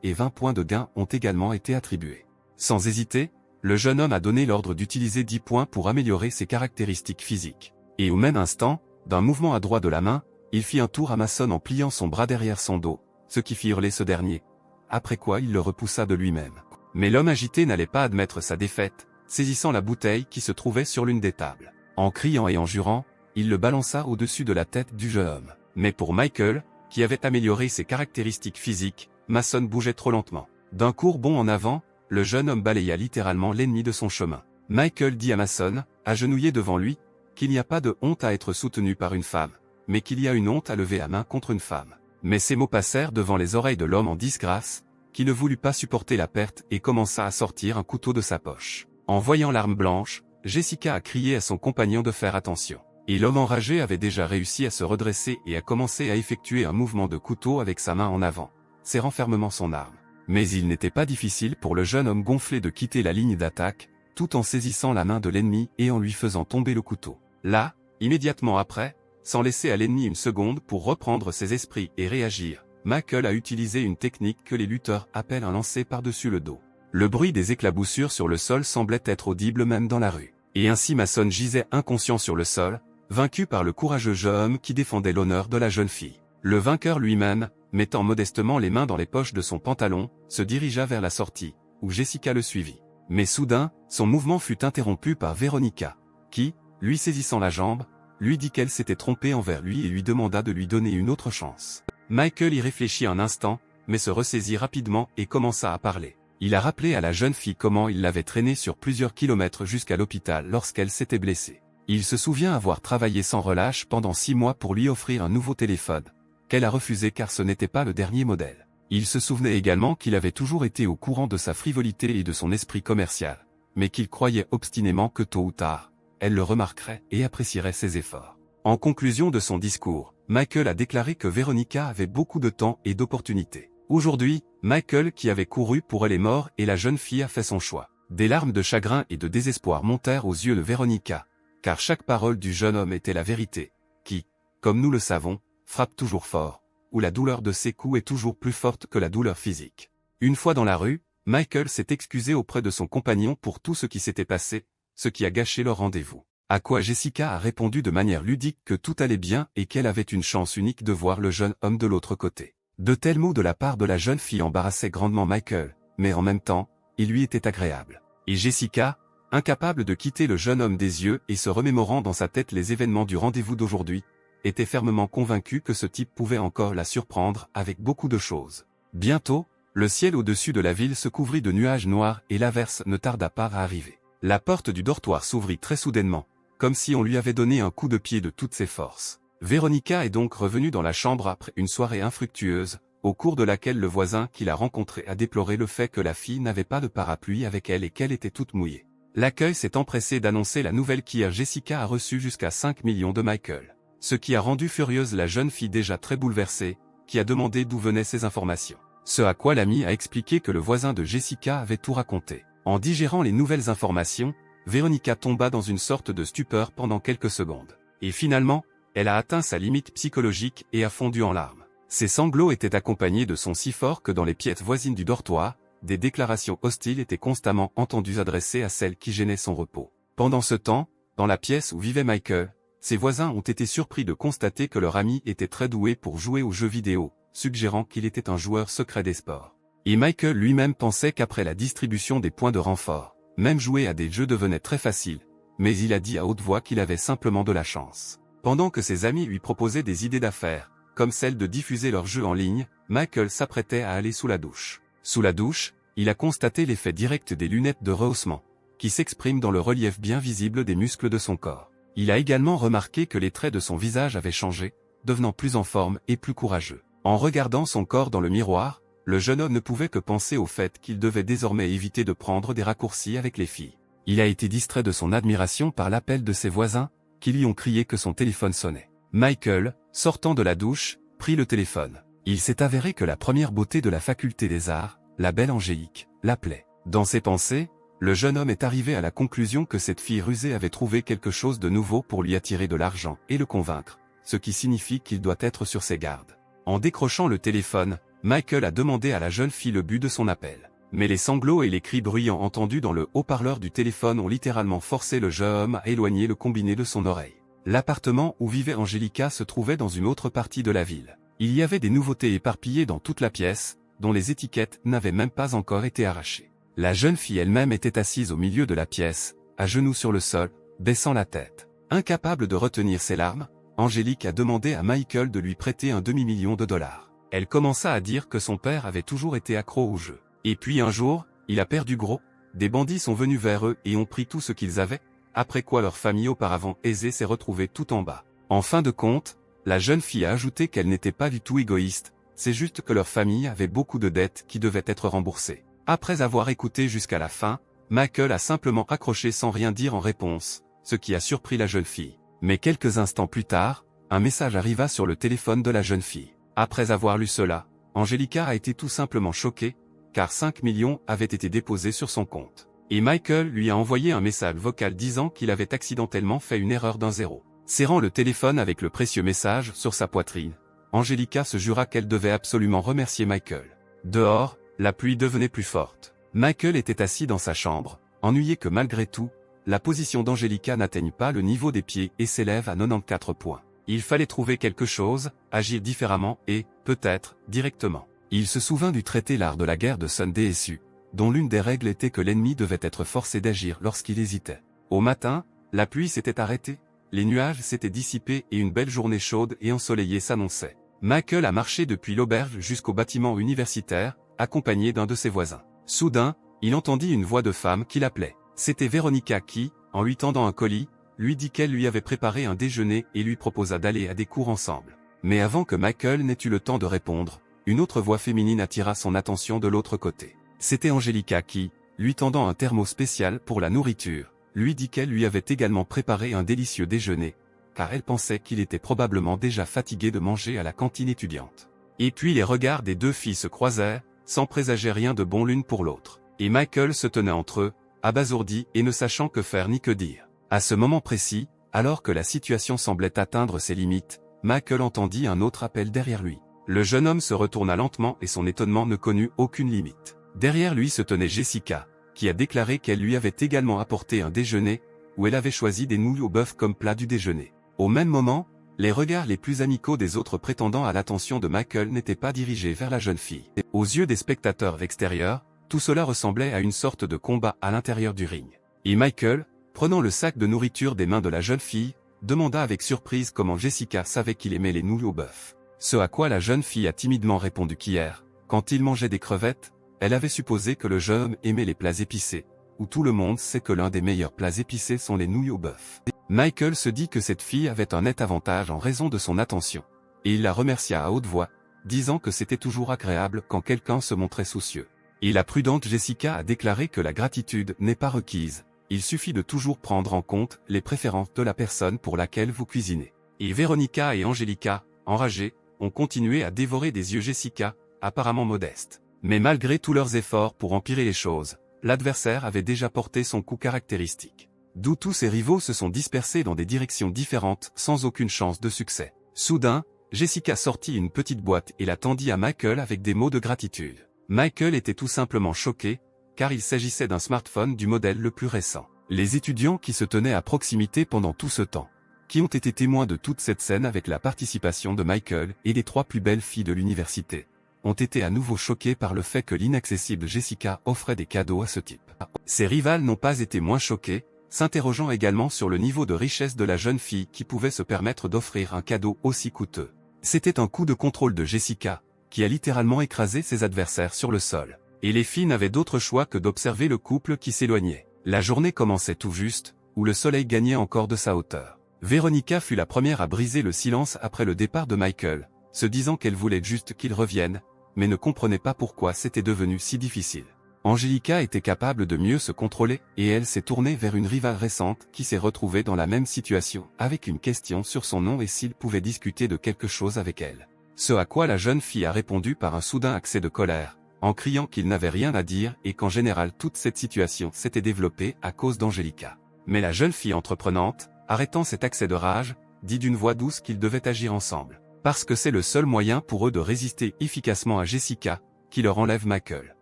et 20 points de gain ont également été attribués. Sans hésiter, le jeune homme a donné l'ordre d'utiliser 10 points pour améliorer ses caractéristiques physiques. Et au même instant, d'un mouvement à droite de la main, il fit un tour à Mason en pliant son bras derrière son dos, ce qui fit hurler ce dernier. Après quoi il le repoussa de lui-même. Mais l'homme agité n'allait pas admettre sa défaite, saisissant la bouteille qui se trouvait sur l'une des tables. En criant et en jurant, il le balança au-dessus de la tête du jeune homme. Mais pour Michael, qui avait amélioré ses caractéristiques physiques, Mason bougeait trop lentement. D'un court bond en avant, le jeune homme balaya littéralement l'ennemi de son chemin. Michael dit à Mason, agenouillé devant lui, qu'il n'y a pas de honte à être soutenu par une femme, mais qu'il y a une honte à lever la main contre une femme. Mais ces mots passèrent devant les oreilles de l'homme en disgrâce, qui ne voulut pas supporter la perte et commença à sortir un couteau de sa poche. En voyant l'arme blanche, Jessica a crié à son compagnon de faire attention. Et l'homme enragé avait déjà réussi à se redresser et a commencé à effectuer un mouvement de couteau avec sa main en avant, serrant fermement son arme. Mais il n'était pas difficile pour le jeune homme gonflé de quitter la ligne d'attaque, tout en saisissant la main de l'ennemi et en lui faisant tomber le couteau. Là, immédiatement après, sans laisser à l'ennemi une seconde pour reprendre ses esprits et réagir, Michael a utilisé une technique que les lutteurs appellent un lancer par-dessus le dos. Le bruit des éclaboussures sur le sol semblait être audible même dans la rue. Et ainsi Mason gisait inconscient sur le sol, vaincu par le courageux jeune homme qui défendait l'honneur de la jeune fille. Le vainqueur lui-même, mettant modestement les mains dans les poches de son pantalon, se dirigea vers la sortie, où Jessica le suivit. Mais soudain, son mouvement fut interrompu par Veronica, qui, lui saisissant la jambe, lui dit qu'elle s'était trompée envers lui et lui demanda de lui donner une autre chance. Michael y réfléchit un instant, mais se ressaisit rapidement et commença à parler. Il a rappelé à la jeune fille comment il l'avait traînée sur plusieurs kilomètres jusqu'à l'hôpital lorsqu'elle s'était blessée. Il se souvient avoir travaillé sans relâche pendant 6 mois pour lui offrir un nouveau téléphone, qu'elle a refusé car ce n'était pas le dernier modèle. Il se souvenait également qu'il avait toujours été au courant de sa frivolité et de son esprit commercial, mais qu'il croyait obstinément que tôt ou tard, elle le remarquerait et apprécierait ses efforts. En conclusion de son discours, Michael a déclaré que Veronica avait beaucoup de temps et d'opportunités. Aujourd'hui, Michael qui avait couru pour elle est mort et la jeune fille a fait son choix. Des larmes de chagrin et de désespoir montèrent aux yeux de Veronica, car chaque parole du jeune homme était la vérité, qui, comme nous le savons, frappe toujours fort, où la douleur de ses coups est toujours plus forte que la douleur physique. Une fois dans la rue, Michael s'est excusé auprès de son compagnon pour tout ce qui s'était passé, ce qui a gâché leur rendez-vous. À quoi Jessica a répondu de manière ludique que tout allait bien et qu'elle avait une chance unique de voir le jeune homme de l'autre côté. De tels mots de la part de la jeune fille embarrassaient grandement Michael, mais en même temps, ils lui étaient agréables. Et Jessica, incapable de quitter le jeune homme des yeux et se remémorant dans sa tête les événements du rendez-vous d'aujourd'hui, était fermement convaincue que ce type pouvait encore la surprendre avec beaucoup de choses. Bientôt, le ciel au-dessus de la ville se couvrit de nuages noirs et l'averse ne tarda pas à arriver. La porte du dortoir s'ouvrit très soudainement, comme si on lui avait donné un coup de pied de toutes ses forces. Véronica est donc revenue dans la chambre après une soirée infructueuse, au cours de laquelle le voisin qui l'a rencontré a déploré le fait que la fille n'avait pas de parapluie avec elle et qu'elle était toute mouillée. L'accueil s'est empressé d'annoncer la nouvelle qu'hier Jessica a reçu jusqu'à 5 millions de Michael. Ce qui a rendu furieuse la jeune fille déjà très bouleversée, qui a demandé d'où venaient ces informations. Ce à quoi l'ami a expliqué que le voisin de Jessica avait tout raconté. En digérant les nouvelles informations, Véronica tomba dans une sorte de stupeur pendant quelques secondes. Et finalement, elle a atteint sa limite psychologique et a fondu en larmes. Ses sanglots étaient accompagnés de sons si forts que dans les pièces voisines du dortoir, des déclarations hostiles étaient constamment entendues adressées à celle qui gênait son repos. Pendant ce temps, dans la pièce où vivait Michael, ses voisins ont été surpris de constater que leur ami était très doué pour jouer aux jeux vidéo, suggérant qu'il était un joueur secret des sports. Et Michael lui-même pensait qu'après la distribution des points de renfort, même jouer à des jeux devenait très facile, mais il a dit à haute voix qu'il avait simplement de la chance. Pendant que ses amis lui proposaient des idées d'affaires, comme celle de diffuser leurs jeux en ligne, Michael s'apprêtait à aller sous la douche. Sous la douche, il a constaté l'effet direct des lunettes de rehaussement, qui s'expriment dans le relief bien visible des muscles de son corps. Il a également remarqué que les traits de son visage avaient changé, devenant plus en forme et plus courageux. En regardant son corps dans le miroir, le jeune homme ne pouvait que penser au fait qu'il devait désormais éviter de prendre des raccourcis avec les filles. Il a été distrait de son admiration par l'appel de ses voisins, qui lui ont crié que son téléphone sonnait. Michael, sortant de la douche, prit le téléphone. Il s'est avéré que la première beauté de la faculté des arts, la belle Angélique, l'appelait. Dans ses pensées, le jeune homme est arrivé à la conclusion que cette fille rusée avait trouvé quelque chose de nouveau pour lui attirer de l'argent et le convaincre, ce qui signifie qu'il doit être sur ses gardes. En décrochant le téléphone, Michael a demandé à la jeune fille le but de son appel. Mais les sanglots et les cris bruyants entendus dans le haut-parleur du téléphone ont littéralement forcé le jeune homme à éloigner le combiné de son oreille. L'appartement où vivait Angelica se trouvait dans une autre partie de la ville. Il y avait des nouveautés éparpillées dans toute la pièce, dont les étiquettes n'avaient même pas encore été arrachées. La jeune fille elle-même était assise au milieu de la pièce, à genoux sur le sol, baissant la tête. Incapable de retenir ses larmes, Angélique a demandé à Michael de lui prêter un demi-million de dollars. Elle commença à dire que son père avait toujours été accro au jeu. Et puis un jour, il a perdu gros, des bandits sont venus vers eux et ont pris tout ce qu'ils avaient, après quoi leur famille auparavant aisée s'est retrouvée tout en bas. En fin de compte, la jeune fille a ajouté qu'elle n'était pas du tout égoïste, c'est juste que leur famille avait beaucoup de dettes qui devaient être remboursées. Après avoir écouté jusqu'à la fin, Michael a simplement accroché sans rien dire en réponse, ce qui a surpris la jeune fille. Mais quelques instants plus tard, un message arriva sur le téléphone de la jeune fille. Après avoir lu cela, Angelica a été tout simplement choquée, car 5 millions avaient été déposés sur son compte. Et Michael lui a envoyé un message vocal disant qu'il avait accidentellement fait une erreur d'un zéro. Serrant le téléphone avec le précieux message sur sa poitrine, Angelica se jura qu'elle devait absolument remercier Michael. Dehors, la pluie devenait plus forte. Michael était assis dans sa chambre, ennuyé que malgré tout, la position d'Angelica n'atteigne pas le niveau des pieds et s'élève à 94 points. Il fallait trouver quelque chose, agir différemment et, peut-être, directement. Il se souvint du traité L'art de la guerre de Sun Tzu, dont l'une des règles était que l'ennemi devait être forcé d'agir lorsqu'il hésitait. Au matin, la pluie s'était arrêtée, les nuages s'étaient dissipés et une belle journée chaude et ensoleillée s'annonçait. Michael a marché depuis l'auberge jusqu'au bâtiment universitaire, accompagné d'un de ses voisins. Soudain, il entendit une voix de femme qui l'appelait. C'était Véronica qui, en lui tendant un colis, lui dit qu'elle lui avait préparé un déjeuner et lui proposa d'aller à des cours ensemble. Mais avant que Michael n'ait eu le temps de répondre, une autre voix féminine attira son attention de l'autre côté. C'était Angelica qui, lui tendant un thermos spécial pour la nourriture, lui dit qu'elle lui avait également préparé un délicieux déjeuner, car elle pensait qu'il était probablement déjà fatigué de manger à la cantine étudiante. Et puis les regards des deux filles se croisèrent, sans présager rien de bon l'une pour l'autre. Et Michael se tenait entre eux, abasourdi et ne sachant que faire ni que dire. À ce moment précis, alors que la situation semblait atteindre ses limites, Michael entendit un autre appel derrière lui. Le jeune homme se retourna lentement et son étonnement ne connut aucune limite. Derrière lui se tenait Jessica, qui a déclaré qu'elle lui avait également apporté un déjeuner, où elle avait choisi des nouilles au bœuf comme plat du déjeuner. Au même moment, les regards les plus amicaux des autres prétendants à l'attention de Michael n'étaient pas dirigés vers la jeune fille. Aux yeux des spectateurs extérieurs, tout cela ressemblait à une sorte de combat à l'intérieur du ring. Et Michael, prenant le sac de nourriture des mains de la jeune fille, demanda avec surprise comment Jessica savait qu'il aimait les nouilles au bœuf. Ce à quoi la jeune fille a timidement répondu qu'hier, quand il mangeait des crevettes, elle avait supposé que le jeune homme aimait les plats épicés, où tout le monde sait que l'un des meilleurs plats épicés sont les nouilles au bœuf. Michael se dit que cette fille avait un net avantage en raison de son attention, et il la remercia à haute voix, disant que c'était toujours agréable quand quelqu'un se montrait soucieux. Et la prudente Jessica a déclaré que la gratitude n'est pas requise, il suffit de toujours prendre en compte les préférences de la personne pour laquelle vous cuisinez. Et Veronica et Angelica, enragées, ont continué à dévorer des yeux Jessica, apparemment modeste. Mais malgré tous leurs efforts pour empirer les choses, l'adversaire avait déjà porté son coup caractéristique. D'où tous ses rivaux se sont dispersés dans des directions différentes sans aucune chance de succès. Soudain, Jessica sortit une petite boîte et la tendit à Michael avec des mots de gratitude. Michael était tout simplement choqué, car il s'agissait d'un smartphone du modèle le plus récent. Les étudiants qui se tenaient à proximité pendant tout ce temps, qui ont été témoins de toute cette scène avec la participation de Michael et des 3 plus belles filles de l'université, ont été à nouveau choqués par le fait que l'inaccessible Jessica offrait des cadeaux à ce type. Ses rivales n'ont pas été moins choqués, s'interrogeant également sur le niveau de richesse de la jeune fille qui pouvait se permettre d'offrir un cadeau aussi coûteux. C'était un coup de contrôle de Jessica, qui a littéralement écrasé ses adversaires sur le sol. Et les filles n'avaient d'autre choix que d'observer le couple qui s'éloignait. La journée commençait tout juste, où le soleil gagnait encore de sa hauteur. Veronica fut la première à briser le silence après le départ de Michael, se disant qu'elle voulait juste qu'il revienne, mais ne comprenait pas pourquoi c'était devenu si difficile. Angelica était capable de mieux se contrôler, et elle s'est tournée vers une rivale récente qui s'est retrouvée dans la même situation, avec une question sur son nom et s'il pouvait discuter de quelque chose avec elle. Ce à quoi la jeune fille a répondu par un soudain accès de colère, en criant qu'il n'avait rien à dire et qu'en général toute cette situation s'était développée à cause d'Angelica. Mais la jeune fille entreprenante, arrêtant cet accès de rage, dit d'une voix douce qu'ils devaient agir ensemble, parce que c'est le seul moyen pour eux de résister efficacement à Jessica, qui leur enlève Michael.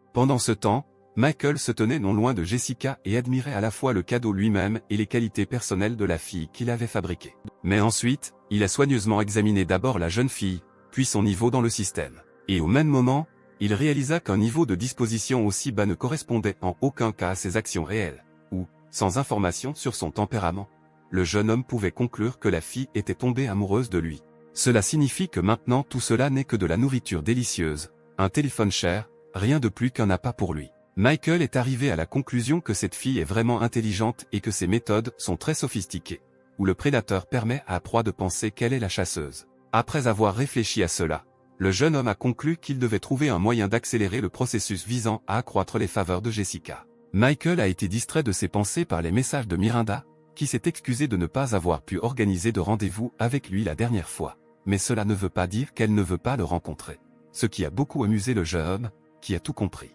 Pendant ce temps, Michael se tenait non loin de Jessica et admirait à la fois le cadeau lui-même et les qualités personnelles de la fille qu'il avait fabriquée. Mais ensuite, il a soigneusement examiné d'abord la jeune fille, puis son niveau dans le système. Et au même moment, il réalisa qu'un niveau de disposition aussi bas ne correspondait en aucun cas à ses actions réelles, ou, sans information sur son tempérament, le jeune homme pouvait conclure que la fille était tombée amoureuse de lui. Cela signifie que maintenant tout cela n'est que de la nourriture délicieuse, un téléphone cher, rien de plus qu'un appât pour lui. Michael est arrivé à la conclusion que cette fille est vraiment intelligente et que ses méthodes sont très sophistiquées, où le prédateur permet à la proie de penser qu'elle est la chasseuse. Après avoir réfléchi à cela, le jeune homme a conclu qu'il devait trouver un moyen d'accélérer le processus visant à accroître les faveurs de Jessica. Michael a été distrait de ses pensées par les messages de Miranda, qui s'est excusée de ne pas avoir pu organiser de rendez-vous avec lui la dernière fois. Mais cela ne veut pas dire qu'elle ne veut pas le rencontrer. Ce qui a beaucoup amusé le jeune homme, qui a tout compris.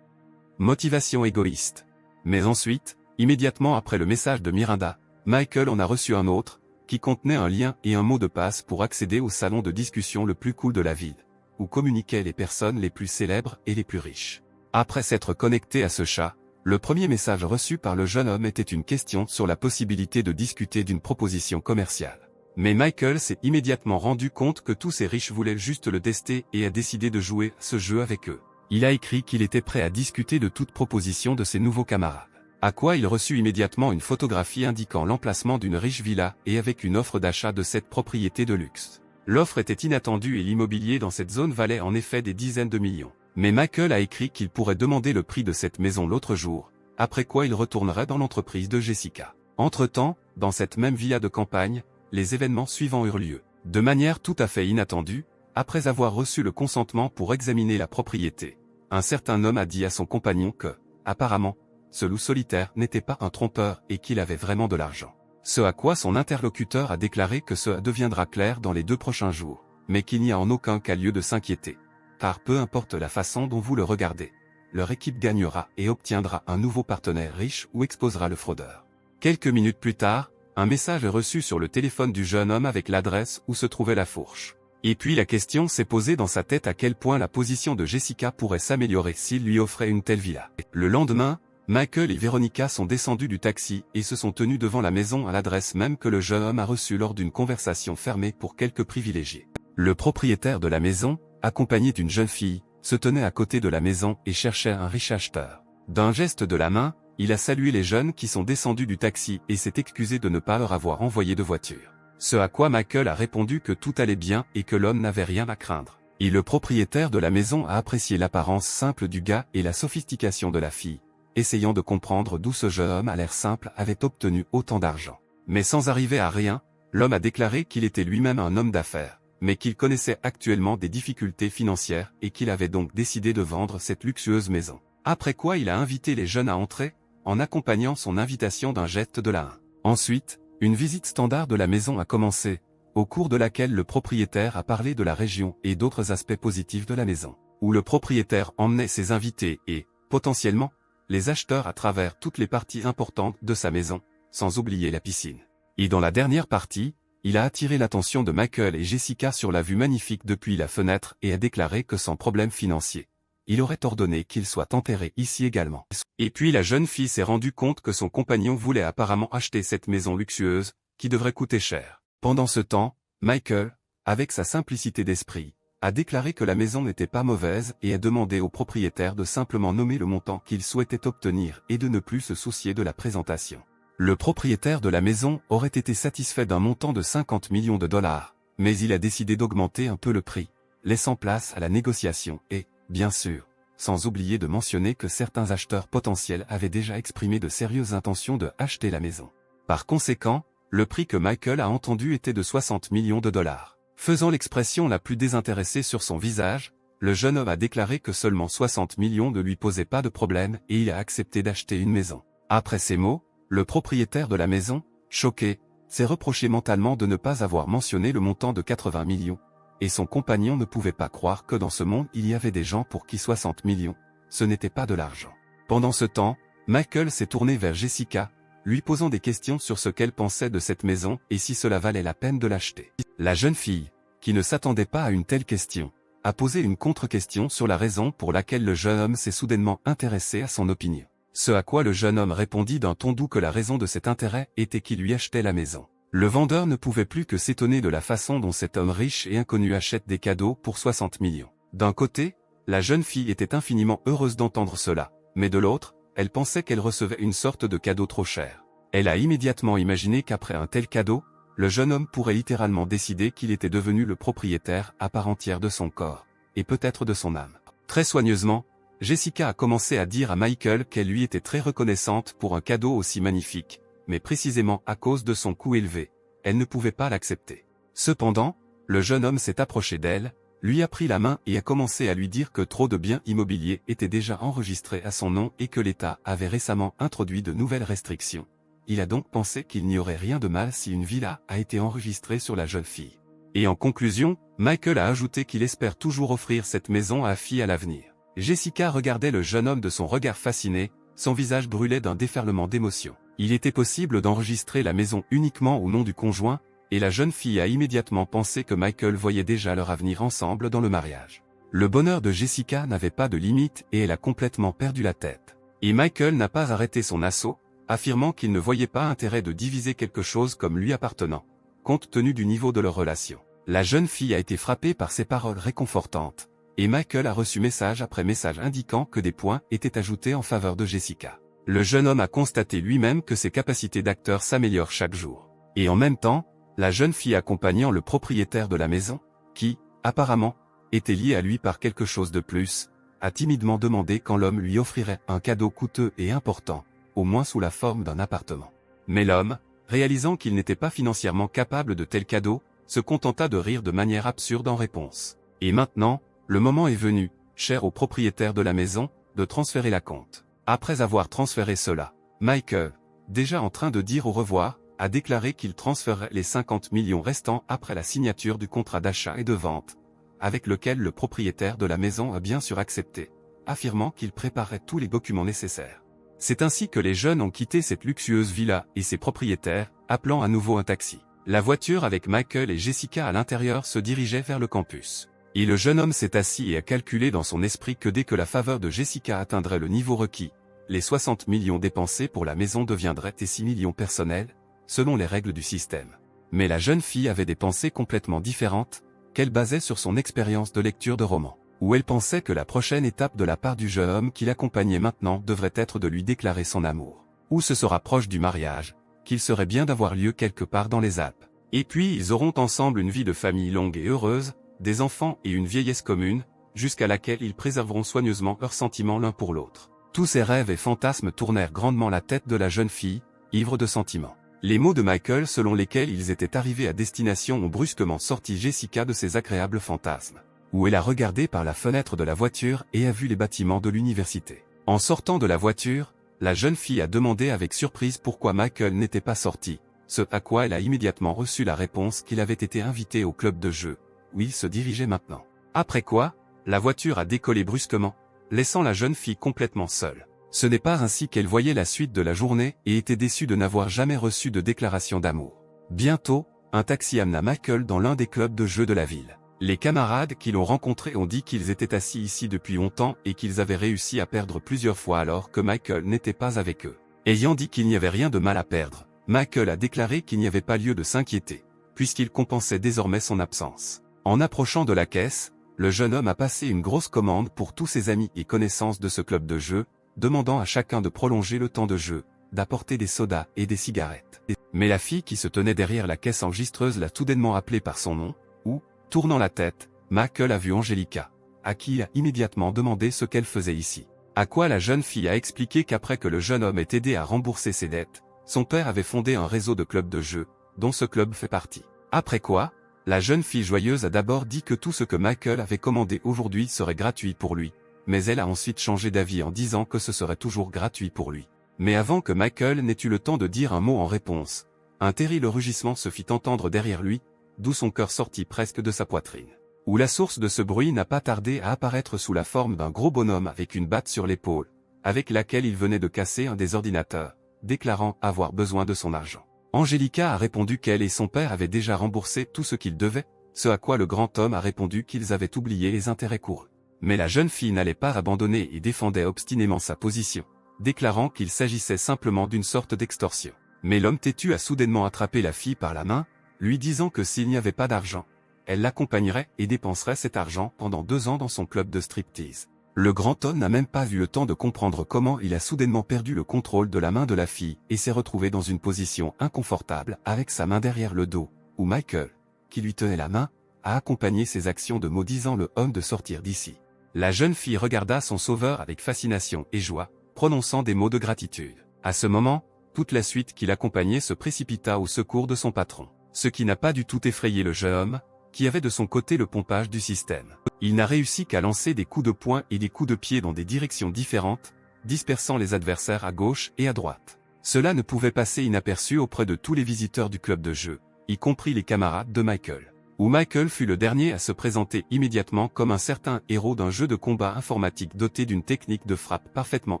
Motivation égoïste. Mais ensuite, immédiatement après le message de Miranda, Michael en a reçu un autre, qui contenait un lien et un mot de passe pour accéder au salon de discussion le plus cool de la ville, où communiquaient les personnes les plus célèbres et les plus riches. Après s'être connecté à ce chat, le premier message reçu par le jeune homme était une question sur la possibilité de discuter d'une proposition commerciale. Mais Michael s'est immédiatement rendu compte que tous ces riches voulaient juste le tester et a décidé de jouer ce jeu avec eux. Il a écrit qu'il était prêt à discuter de toute proposition de ses nouveaux camarades. À quoi il reçut immédiatement une photographie indiquant l'emplacement d'une riche villa et avec une offre d'achat de cette propriété de luxe. L'offre était inattendue et l'immobilier dans cette zone valait en effet des dizaines de millions. Mais Michael a écrit qu'il pourrait demander le prix de cette maison l'autre jour, après quoi il retournerait dans l'entreprise de Jessica. Entre-temps, dans cette même villa de campagne, les événements suivants eurent lieu. De manière tout à fait inattendue, après avoir reçu le consentement pour examiner la propriété, un certain homme a dit à son compagnon que, apparemment, ce loup solitaire n'était pas un trompeur et qu'il avait vraiment de l'argent. Ce à quoi son interlocuteur a déclaré que cela deviendra clair dans les 2 prochains jours, mais qu'il n'y a en aucun cas lieu de s'inquiéter. Car peu importe la façon dont vous le regardez, leur équipe gagnera et obtiendra un nouveau partenaire riche ou exposera le fraudeur. Quelques minutes plus tard, un message est reçu sur le téléphone du jeune homme avec l'adresse où se trouvait la fourche. Et puis la question s'est posée dans sa tête à quel point la position de Jessica pourrait s'améliorer s'il lui offrait une telle villa. Le lendemain, Michael et Veronica sont descendus du taxi et se sont tenus devant la maison à l'adresse même que le jeune homme a reçue lors d'une conversation fermée pour quelques privilégiés. Le propriétaire de la maison, accompagné d'une jeune fille, se tenait à côté de la maison et cherchait un riche acheteur. D'un geste de la main, il a salué les jeunes qui sont descendus du taxi et s'est excusé de ne pas leur avoir envoyé de voiture. Ce à quoi Michael a répondu que tout allait bien et que l'homme n'avait rien à craindre. Et le propriétaire de la maison a apprécié l'apparence simple du gars et la sophistication de la fille, essayant de comprendre d'où ce jeune homme à l'air simple avait obtenu autant d'argent. Mais sans arriver à rien, l'homme a déclaré qu'il était lui-même un homme d'affaires, mais qu'il connaissait actuellement des difficultés financières et qu'il avait donc décidé de vendre cette luxueuse maison. Après quoi il a invité les jeunes à entrer, en accompagnant son invitation d'un geste de la main. Ensuite, une visite standard de la maison a commencé, au cours de laquelle le propriétaire a parlé de la région et d'autres aspects positifs de la maison, où le propriétaire emmenait ses invités et, potentiellement, les acheteurs à travers toutes les parties importantes de sa maison, sans oublier la piscine. Et dans la dernière partie, il a attiré l'attention de Michael et Jessica sur la vue magnifique depuis la fenêtre et a déclaré que sans problème financier, il aurait ordonné qu'ils soient enterrés ici également. Et puis la jeune fille s'est rendue compte que son compagnon voulait apparemment acheter cette maison luxueuse, qui devrait coûter cher. Pendant ce temps, Michael, avec sa simplicité d'esprit, a déclaré que la maison n'était pas mauvaise et a demandé au propriétaire de simplement nommer le montant qu'il souhaitait obtenir et de ne plus se soucier de la présentation. Le propriétaire de la maison aurait été satisfait d'un montant de 50 millions de dollars, mais il a décidé d'augmenter un peu le prix, laissant place à la négociation et, bien sûr, sans oublier de mentionner que certains acheteurs potentiels avaient déjà exprimé de sérieuses intentions de acheter la maison. Par conséquent, le prix que Michael a entendu était de 60 millions de dollars. Faisant l'expression la plus désintéressée sur son visage, le jeune homme a déclaré que seulement 60 millions ne lui posaient pas de problème et il a accepté d'acheter une maison. Après ces mots, le propriétaire de la maison, choqué, s'est reproché mentalement de ne pas avoir mentionné le montant de 80 millions. Et son compagnon ne pouvait pas croire que dans ce monde il y avait des gens pour qui 60 millions, ce n'était pas de l'argent. Pendant ce temps, Michael s'est tourné vers Jessica, lui posant des questions sur ce qu'elle pensait de cette maison et si cela valait la peine de l'acheter. La jeune fille, qui ne s'attendait pas à une telle question, a posé une contre-question sur la raison pour laquelle le jeune homme s'est soudainement intéressé à son opinion. Ce à quoi le jeune homme répondit d'un ton doux que la raison de cet intérêt était qu'il lui achetait la maison. Le vendeur ne pouvait plus que s'étonner de la façon dont cet homme riche et inconnu achète des cadeaux pour 60 millions. D'un côté, la jeune fille était infiniment heureuse d'entendre cela, mais de l'autre, elle pensait qu'elle recevait une sorte de cadeau trop cher. Elle a immédiatement imaginé qu'après un tel cadeau, le jeune homme pourrait littéralement décider qu'il était devenu le propriétaire à part entière de son corps, et peut-être de son âme. Très soigneusement, Jessica a commencé à dire à Michael qu'elle lui était très reconnaissante pour un cadeau aussi magnifique, mais précisément à cause de son coût élevé, elle ne pouvait pas l'accepter. Cependant, le jeune homme s'est approché d'elle, lui a pris la main et a commencé à lui dire que trop de biens immobiliers étaient déjà enregistrés à son nom et que l'État avait récemment introduit de nouvelles restrictions. Il a donc pensé qu'il n'y aurait rien de mal si une villa a été enregistrée sur la jeune fille. Et en conclusion, Michael a ajouté qu'il espère toujours offrir cette maison à la fille à l'avenir. Jessica regardait le jeune homme de son regard fasciné, son visage brûlait d'un déferlement d'émotion. Il était possible d'enregistrer la maison uniquement au nom du conjoint, et la jeune fille a immédiatement pensé que Michael voyait déjà leur avenir ensemble dans le mariage. Le bonheur de Jessica n'avait pas de limite et elle a complètement perdu la tête. Et Michael n'a pas arrêté son assaut, affirmant qu'il ne voyait pas intérêt de diviser quelque chose comme lui appartenant, compte tenu du niveau de leur relation. La jeune fille a été frappée par ces paroles réconfortantes, et Michael a reçu message après message indiquant que des points étaient ajoutés en faveur de Jessica. Le jeune homme a constaté lui-même que ses capacités d'acteur s'améliorent chaque jour. Et en même temps, la jeune fille accompagnant le propriétaire de la maison, qui, apparemment, était lié à lui par quelque chose de plus, a timidement demandé quand l'homme lui offrirait un cadeau coûteux et important, au moins sous la forme d'un appartement. Mais l'homme, réalisant qu'il n'était pas financièrement capable de tels cadeaux, se contenta de rire de manière absurde en réponse. Et maintenant, le moment est venu, cher au propriétaire de la maison, de transférer la compte. Après avoir transféré cela, Michael, déjà en train de dire au revoir, a déclaré qu'il transférerait les 50 millions restants après la signature du contrat d'achat et de vente, avec lequel le propriétaire de la maison a bien sûr accepté, affirmant qu'il préparait tous les documents nécessaires. C'est ainsi que les jeunes ont quitté cette luxueuse villa et ses propriétaires, appelant à nouveau un taxi. La voiture avec Michael et Jessica à l'intérieur se dirigeait vers le campus. Et le jeune homme s'est assis et a calculé dans son esprit que dès que la faveur de Jessica atteindrait le niveau requis, les 60 millions dépensés pour la maison deviendraient 6 millions personnels, selon les règles du système. Mais la jeune fille avait des pensées complètement différentes, qu'elle basait sur son expérience de lecture de romans, où elle pensait que la prochaine étape de la part du jeune homme qui l'accompagnait maintenant devrait être de lui déclarer son amour, ou ce sera proche du mariage, qu'il serait bien d'avoir lieu quelque part dans les Alpes. Et puis ils auront ensemble une vie de famille longue et heureuse, des enfants et une vieillesse commune, jusqu'à laquelle ils préserveront soigneusement leurs sentiments l'un pour l'autre. Tous ces rêves et fantasmes tournèrent grandement la tête de la jeune fille, ivre de sentiments. Les mots de Michael selon lesquels ils étaient arrivés à destination ont brusquement sorti Jessica de ses agréables fantasmes, où elle a regardé par la fenêtre de la voiture et a vu les bâtiments de l'université. En sortant de la voiture, la jeune fille a demandé avec surprise pourquoi Michael n'était pas sorti, ce à quoi elle a immédiatement reçu la réponse qu'il avait été invité au club de jeu, où il se dirigeait maintenant. Après quoi, la voiture a décollé brusquement, laissant la jeune fille complètement seule. Ce n'est pas ainsi qu'elle voyait la suite de la journée et était déçue de n'avoir jamais reçu de déclaration d'amour. Bientôt, un taxi amena Michael dans l'un des clubs de jeu de la ville. Les camarades qui l'ont rencontré ont dit qu'ils étaient assis ici depuis longtemps et qu'ils avaient réussi à perdre plusieurs fois alors que Michael n'était pas avec eux. Ayant dit qu'il n'y avait rien de mal à perdre, Michael a déclaré qu'il n'y avait pas lieu de s'inquiéter, puisqu'il compensait désormais son absence. En approchant de la caisse, le jeune homme a passé une grosse commande pour tous ses amis et connaissances de ce club de jeu, demandant à chacun de prolonger le temps de jeu, d'apporter des sodas et des cigarettes. Mais la fille qui se tenait derrière la caisse enregistreuse l'a soudainement appelé par son nom, où, tournant la tête, Michael a vu Angelica, à qui il a immédiatement demandé ce qu'elle faisait ici. À quoi la jeune fille a expliqué qu'après que le jeune homme ait aidé à rembourser ses dettes, son père avait fondé un réseau de clubs de jeu, dont ce club fait partie. Après quoi, la jeune fille joyeuse a d'abord dit que tout ce que Michael avait commandé aujourd'hui serait gratuit pour lui, mais elle a ensuite changé d'avis en disant que ce serait toujours gratuit pour lui. Mais avant que Michael n'ait eu le temps de dire un mot en réponse, un terrible rugissement se fit entendre derrière lui, d'où son cœur sortit presque de sa poitrine. Où la source de ce bruit n'a pas tardé à apparaître sous la forme d'un gros bonhomme avec une batte sur l'épaule, avec laquelle il venait de casser un des ordinateurs, déclarant avoir besoin de son argent. Angelica a répondu qu'elle et son père avaient déjà remboursé tout ce qu'ils devaient, ce à quoi le grand homme a répondu qu'ils avaient oublié les intérêts courus. Mais la jeune fille n'allait pas abandonner et défendait obstinément sa position, déclarant qu'il s'agissait simplement d'une sorte d'extorsion. Mais l'homme têtu a soudainement attrapé la fille par la main, lui disant que s'il n'y avait pas d'argent, elle l'accompagnerait et dépenserait cet argent pendant 2 ans dans son club de striptease. Le grand homme n'a même pas eu le temps de comprendre comment il a soudainement perdu le contrôle de la main de la fille et s'est retrouvé dans une position inconfortable avec sa main derrière le dos, où Michael, qui lui tenait la main, a accompagné ses actions de mots disant le homme de sortir d'ici. La jeune fille regarda son sauveur avec fascination et joie, prononçant des mots de gratitude. À ce moment, toute la suite qui l'accompagnait se précipita au secours de son patron, ce qui n'a pas du tout effrayé le jeune homme, qui avait de son côté le pompage du système. Il n'a réussi qu'à lancer des coups de poing et des coups de pied dans des directions différentes, dispersant les adversaires à gauche et à droite. Cela ne pouvait passer inaperçu auprès de tous les visiteurs du club de jeu, y compris les camarades de Michael. Où Michael fut le dernier à se présenter immédiatement comme un certain héros d'un jeu de combat informatique doté d'une technique de frappe parfaitement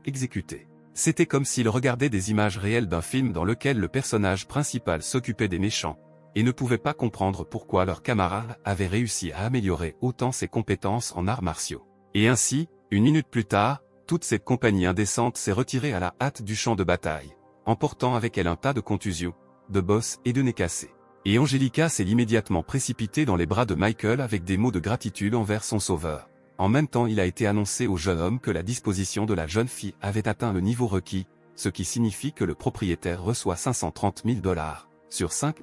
exécutée. C'était comme s'il regardait des images réelles d'un film dans lequel le personnage principal s'occupait des méchants, et ne pouvait pas comprendre pourquoi leur camarade avait réussi à améliorer autant ses compétences en arts martiaux. Et ainsi, 1 minute plus tard, toute cette compagnie indécente s'est retirée à la hâte du champ de bataille, emportant avec elle un tas de contusions, de bosses et de nez cassés. Et Angelica s'est immédiatement précipitée dans les bras de Michael avec des mots de gratitude envers son sauveur. En même temps, il a été annoncé au jeune homme que la disposition de la jeune fille avait atteint le niveau requis, ce qui signifie que le propriétaire reçoit 530 000 $ sur 5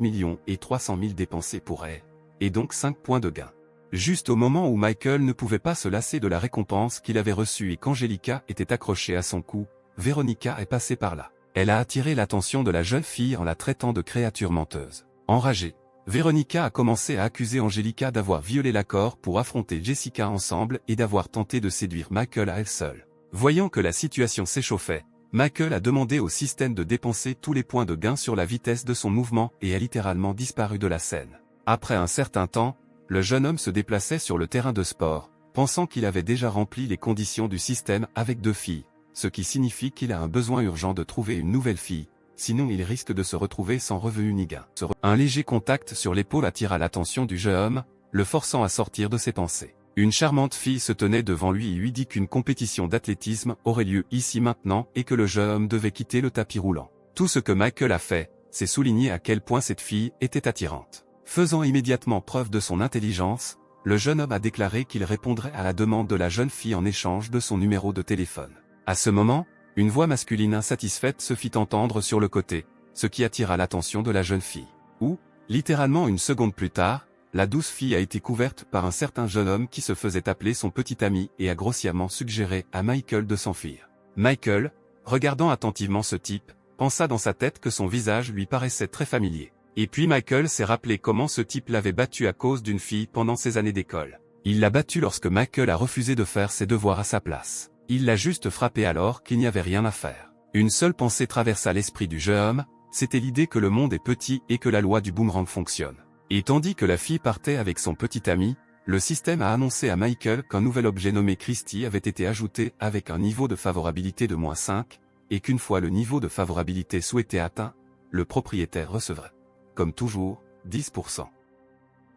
300 000 dépensés pour elle, et donc 5 points de gain. Juste au moment où Michael ne pouvait pas se lasser de la récompense qu'il avait reçue et qu'Angelica était accrochée à son cou, Véronica est passée par là. Elle a attiré l'attention de la jeune fille en la traitant de créature menteuse. Enragée, Véronica a commencé à accuser Angelica d'avoir violé l'accord pour affronter Jessica ensemble et d'avoir tenté de séduire Michael à elle seule. Voyant que la situation s'échauffait, Michael a demandé au système de dépenser tous les points de gain sur la vitesse de son mouvement et a littéralement disparu de la scène. Après un certain temps, le jeune homme se déplaçait sur le terrain de sport, pensant qu'il avait déjà rempli les conditions du système avec 2 filles, ce qui signifie qu'il a un besoin urgent de trouver une nouvelle fille, sinon il risque de se retrouver sans revenu ni gain. Un léger contact sur l'épaule attira l'attention du jeune homme, le forçant à sortir de ses pensées. Une charmante fille se tenait devant lui et lui dit qu'une compétition d'athlétisme aurait lieu ici maintenant et que le jeune homme devait quitter le tapis roulant. Tout ce que Michael a fait, c'est souligner à quel point cette fille était attirante. Faisant immédiatement preuve de son intelligence, le jeune homme a déclaré qu'il répondrait à la demande de la jeune fille en échange de son numéro de téléphone. À ce moment, une voix masculine insatisfaite se fit entendre sur le côté, ce qui attira l'attention de la jeune fille. Ou, littéralement une seconde plus tard, la douce fille a été couverte par un certain jeune homme qui se faisait appeler son petit ami et a grossièrement suggéré à Michael de s'enfuir. Michael, regardant attentivement ce type, pensa dans sa tête que son visage lui paraissait très familier. Et puis Michael s'est rappelé comment ce type l'avait battu à cause d'une fille pendant ses années d'école. Il l'a battu lorsque Michael a refusé de faire ses devoirs à sa place. Il l'a juste frappé alors qu'il n'y avait rien à faire. Une seule pensée traversa l'esprit du jeune homme, c'était l'idée que le monde est petit et que la loi du boomerang fonctionne. Et tandis que la fille partait avec son petit ami, le système a annoncé à Michael qu'un nouvel objet nommé Christy avait été ajouté avec un niveau de favorabilité de -5, et qu'une fois le niveau de favorabilité souhaité atteint, le propriétaire recevrait, comme toujours, 10%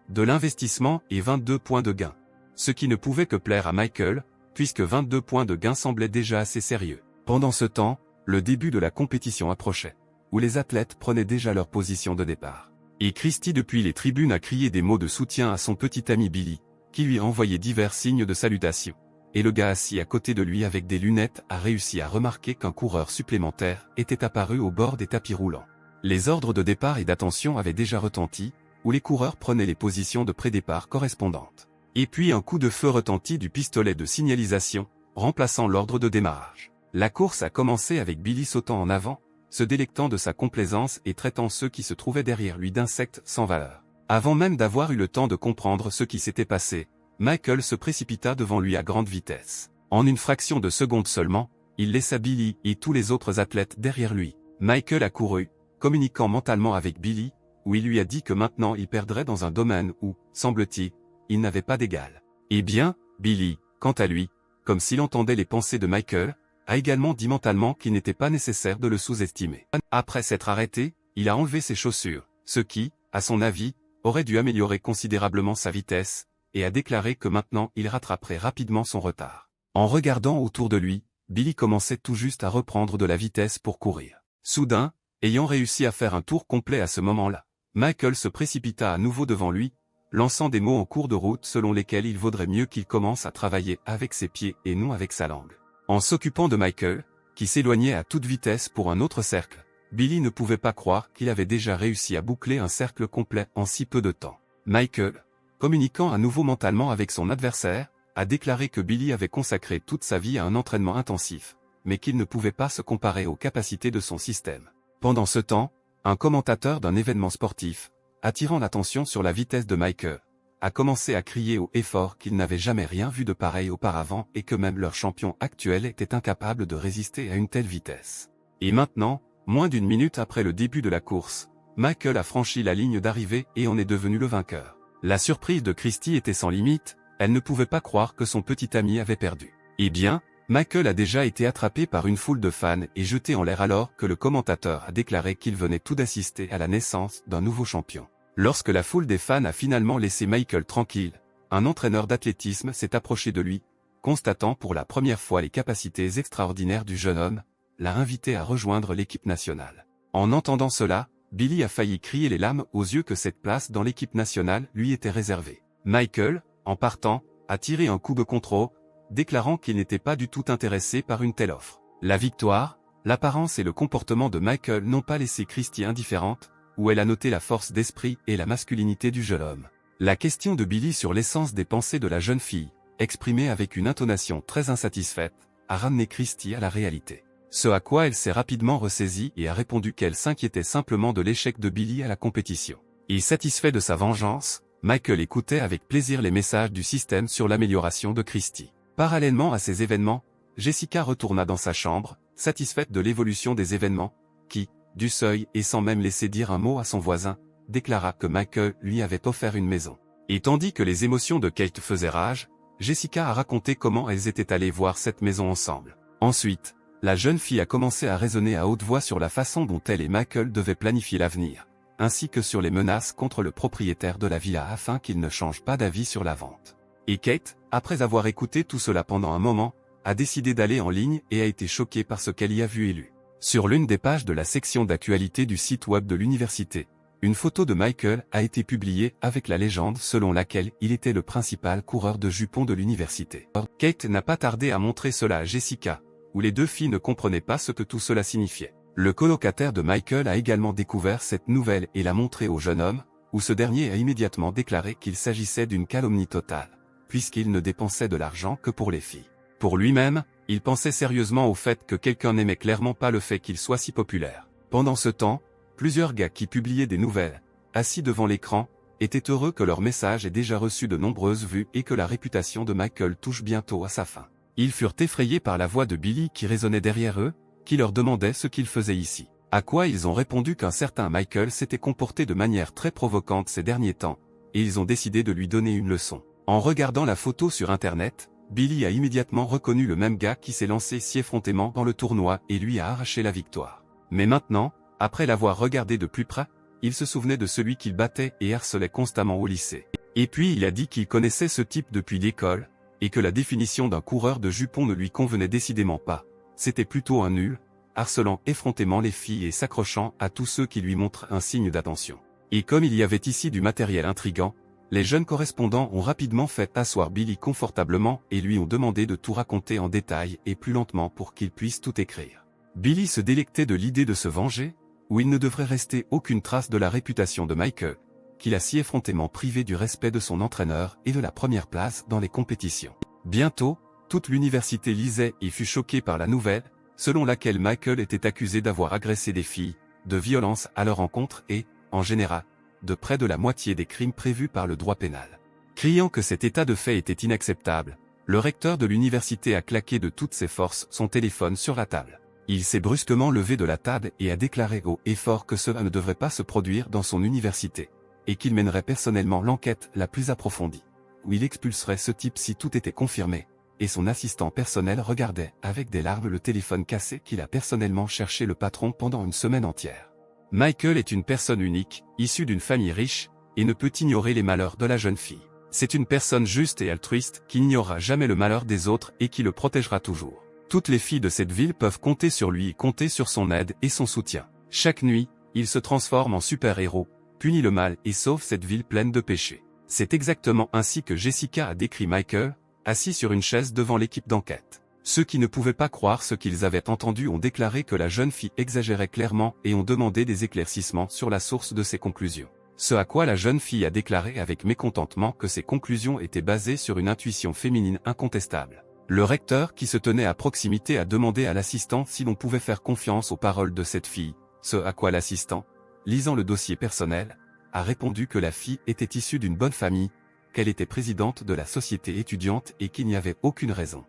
de l'investissement et 22 points de gain. Ce qui ne pouvait que plaire à Michael, puisque 22 points de gain semblaient déjà assez sérieux. Pendant ce temps, le début de la compétition approchait, où les athlètes prenaient déjà leur position de départ. Et Christy depuis les tribunes a crié des mots de soutien à son petit ami Billy, qui lui a envoyé divers signes de salutation. Et le gars assis à côté de lui avec des lunettes a réussi à remarquer qu'un coureur supplémentaire était apparu au bord des tapis roulants. Les ordres de départ et d'attention avaient déjà retenti, où les coureurs prenaient les positions de pré-départ correspondantes. Et puis un coup de feu retentit du pistolet de signalisation, remplaçant l'ordre de démarrage. La course a commencé avec Billy sautant en avant, se délectant de sa complaisance et traitant ceux qui se trouvaient derrière lui d'insectes sans valeur. Avant même d'avoir eu le temps de comprendre ce qui s'était passé, Michael se précipita devant lui à grande vitesse. En une fraction de seconde seulement, il laissa Billy et tous les autres athlètes derrière lui. Michael a couru, communiquant mentalement avec Billy, où il lui a dit que maintenant il perdrait dans un domaine où, semble-t-il, il n'avait pas d'égal. Eh bien, Billy, quant à lui, comme s'il entendait les pensées de Michael, a également dit mentalement qu'il n'était pas nécessaire de le sous-estimer. Après s'être arrêté, il a enlevé ses chaussures, ce qui, à son avis, aurait dû améliorer considérablement sa vitesse, et a déclaré que maintenant il rattraperait rapidement son retard. En regardant autour de lui, Billy commençait tout juste à reprendre de la vitesse pour courir. Soudain, ayant réussi à faire un tour complet à ce moment-là, Michael se précipita à nouveau devant lui, lançant des mots en cours de route selon lesquels il vaudrait mieux qu'il commence à travailler avec ses pieds et non avec sa langue. En s'occupant de Michael, qui s'éloignait à toute vitesse pour un autre cercle, Billy ne pouvait pas croire qu'il avait déjà réussi à boucler un cercle complet en si peu de temps. Michael, communiquant à nouveau mentalement avec son adversaire, a déclaré que Billy avait consacré toute sa vie à un entraînement intensif, mais qu'il ne pouvait pas se comparer aux capacités de son système. Pendant ce temps, un commentateur d'un événement sportif, attirant l'attention sur la vitesse de Michael, a commencé à crier haut et fort qu'il n'avait jamais rien vu de pareil auparavant et que même leur champion actuel était incapable de résister à une telle vitesse. Et maintenant, moins d'une minute après le début de la course, Michael a franchi la ligne d'arrivée et en est devenu le vainqueur. La surprise de Christy était sans limite, elle ne pouvait pas croire que son petit ami avait perdu. Eh bien, Michael a déjà été attrapé par une foule de fans et jeté en l'air alors que le commentateur a déclaré qu'il venait tout d'assister à la naissance d'un nouveau champion. Lorsque la foule des fans a finalement laissé Michael tranquille, un entraîneur d'athlétisme s'est approché de lui, constatant pour la première fois les capacités extraordinaires du jeune homme, l'a invité à rejoindre l'équipe nationale. En entendant cela, Billy a failli crier les larmes aux yeux que cette place dans l'équipe nationale lui était réservée. Michael, en partant, a tiré un coup de contrôle, déclarant qu'il n'était pas du tout intéressé par une telle offre. La victoire, l'apparence et le comportement de Michael n'ont pas laissé Christy indifférente, où elle a noté la force d'esprit et la masculinité du jeune homme. La question de Billy sur l'essence des pensées de la jeune fille, exprimée avec une intonation très insatisfaite, a ramené Christy à la réalité. Ce à quoi elle s'est rapidement ressaisie et a répondu qu'elle s'inquiétait simplement de l'échec de Billy à la compétition. Et satisfait de sa vengeance, Michael écoutait avec plaisir les messages du système sur l'amélioration de Christy. Parallèlement à ces événements, Jessica retourna dans sa chambre, satisfaite de l'évolution des événements, qui, du seuil et sans même laisser dire un mot à son voisin, déclara que Michael lui avait offert une maison. Et tandis que les émotions de Kate faisaient rage, Jessica a raconté comment elles étaient allées voir cette maison ensemble. Ensuite, la jeune fille a commencé à raisonner à haute voix sur la façon dont elle et Michael devaient planifier l'avenir, ainsi que sur les menaces contre le propriétaire de la villa afin qu'il ne change pas d'avis sur la vente. Et Kate, après avoir écouté tout cela pendant un moment, a décidé d'aller en ligne et a été choquée par ce qu'elle y a vu et lu. Sur l'une des pages de la section d'actualité du site web de l'université, une photo de Michael a été publiée avec la légende selon laquelle il était le principal coureur de jupons de l'université. Kate n'a pas tardé à montrer cela à Jessica, où les deux filles ne comprenaient pas ce que tout cela signifiait. Le colocataire de Michael a également découvert cette nouvelle et l'a montrée au jeune homme, où ce dernier a immédiatement déclaré qu'il s'agissait d'une calomnie totale, puisqu'il ne dépensait de l'argent que pour les filles. Pour lui-même, il pensait sérieusement au fait que quelqu'un n'aimait clairement pas le fait qu'il soit si populaire. Pendant ce temps, plusieurs gars qui publiaient des nouvelles, assis devant l'écran, étaient heureux que leur message ait déjà reçu de nombreuses vues et que la réputation de Michael touche bientôt à sa fin. Ils furent effrayés par la voix de Billy qui résonnait derrière eux, qui leur demandait ce qu'il faisait ici. À quoi ils ont répondu qu'un certain Michael s'était comporté de manière très provocante ces derniers temps, et ils ont décidé de lui donner une leçon. En regardant la photo sur internet, Billy a immédiatement reconnu le même gars qui s'est lancé si effrontément dans le tournoi et lui a arraché la victoire. Mais maintenant, après l'avoir regardé de plus près, il se souvenait de celui qu'il battait et harcelait constamment au lycée. Et puis il a dit qu'il connaissait ce type depuis l'école, et que la définition d'un coureur de jupons ne lui convenait décidément pas. C'était plutôt un nul, harcelant effrontément les filles et s'accrochant à tous ceux qui lui montrent un signe d'attention. Et comme il y avait ici du matériel intrigant, les jeunes correspondants ont rapidement fait asseoir Billy confortablement et lui ont demandé de tout raconter en détail et plus lentement pour qu'il puisse tout écrire. Billy se délectait de l'idée de se venger, où il ne devrait rester aucune trace de la réputation de Michael, qu'il a si effrontément privé du respect de son entraîneur et de la première place dans les compétitions. Bientôt, toute l'université lisait et fut choquée par la nouvelle, selon laquelle Michael était accusé d'avoir agressé des filles, de violence à leur encontre et, en général, de près de la moitié des crimes prévus par le droit pénal. Criant que cet état de fait était inacceptable, le recteur de l'université a claqué de toutes ses forces son téléphone sur la table. Il s'est brusquement levé de la table et a déclaré haut et fort que cela ne devrait pas se produire dans son université, et qu'il mènerait personnellement l'enquête la plus approfondie, où il expulserait ce type si tout était confirmé, et son assistant personnel regardait avec des larmes le téléphone cassé qu'il a personnellement cherché le patron pendant une semaine entière. Michael est une personne unique, issue d'une famille riche, et ne peut ignorer les malheurs de la jeune fille. C'est une personne juste et altruiste qui n'ignorera jamais le malheur des autres et qui le protégera toujours. Toutes les filles de cette ville peuvent compter sur lui et compter sur son aide et son soutien. Chaque nuit, il se transforme en super-héros, punit le mal et sauve cette ville pleine de péchés. C'est exactement ainsi que Jessica a décrit Michael, assis sur une chaise devant l'équipe d'enquête. Ceux qui ne pouvaient pas croire ce qu'ils avaient entendu ont déclaré que la jeune fille exagérait clairement et ont demandé des éclaircissements sur la source de ses conclusions. Ce à quoi la jeune fille a déclaré avec mécontentement que ses conclusions étaient basées sur une intuition féminine incontestable. Le recteur qui se tenait à proximité a demandé à l'assistant si l'on pouvait faire confiance aux paroles de cette fille, ce à quoi l'assistant, lisant le dossier personnel, a répondu que la fille était issue d'une bonne famille, qu'elle était présidente de la société étudiante et qu'il n'y avait aucune raison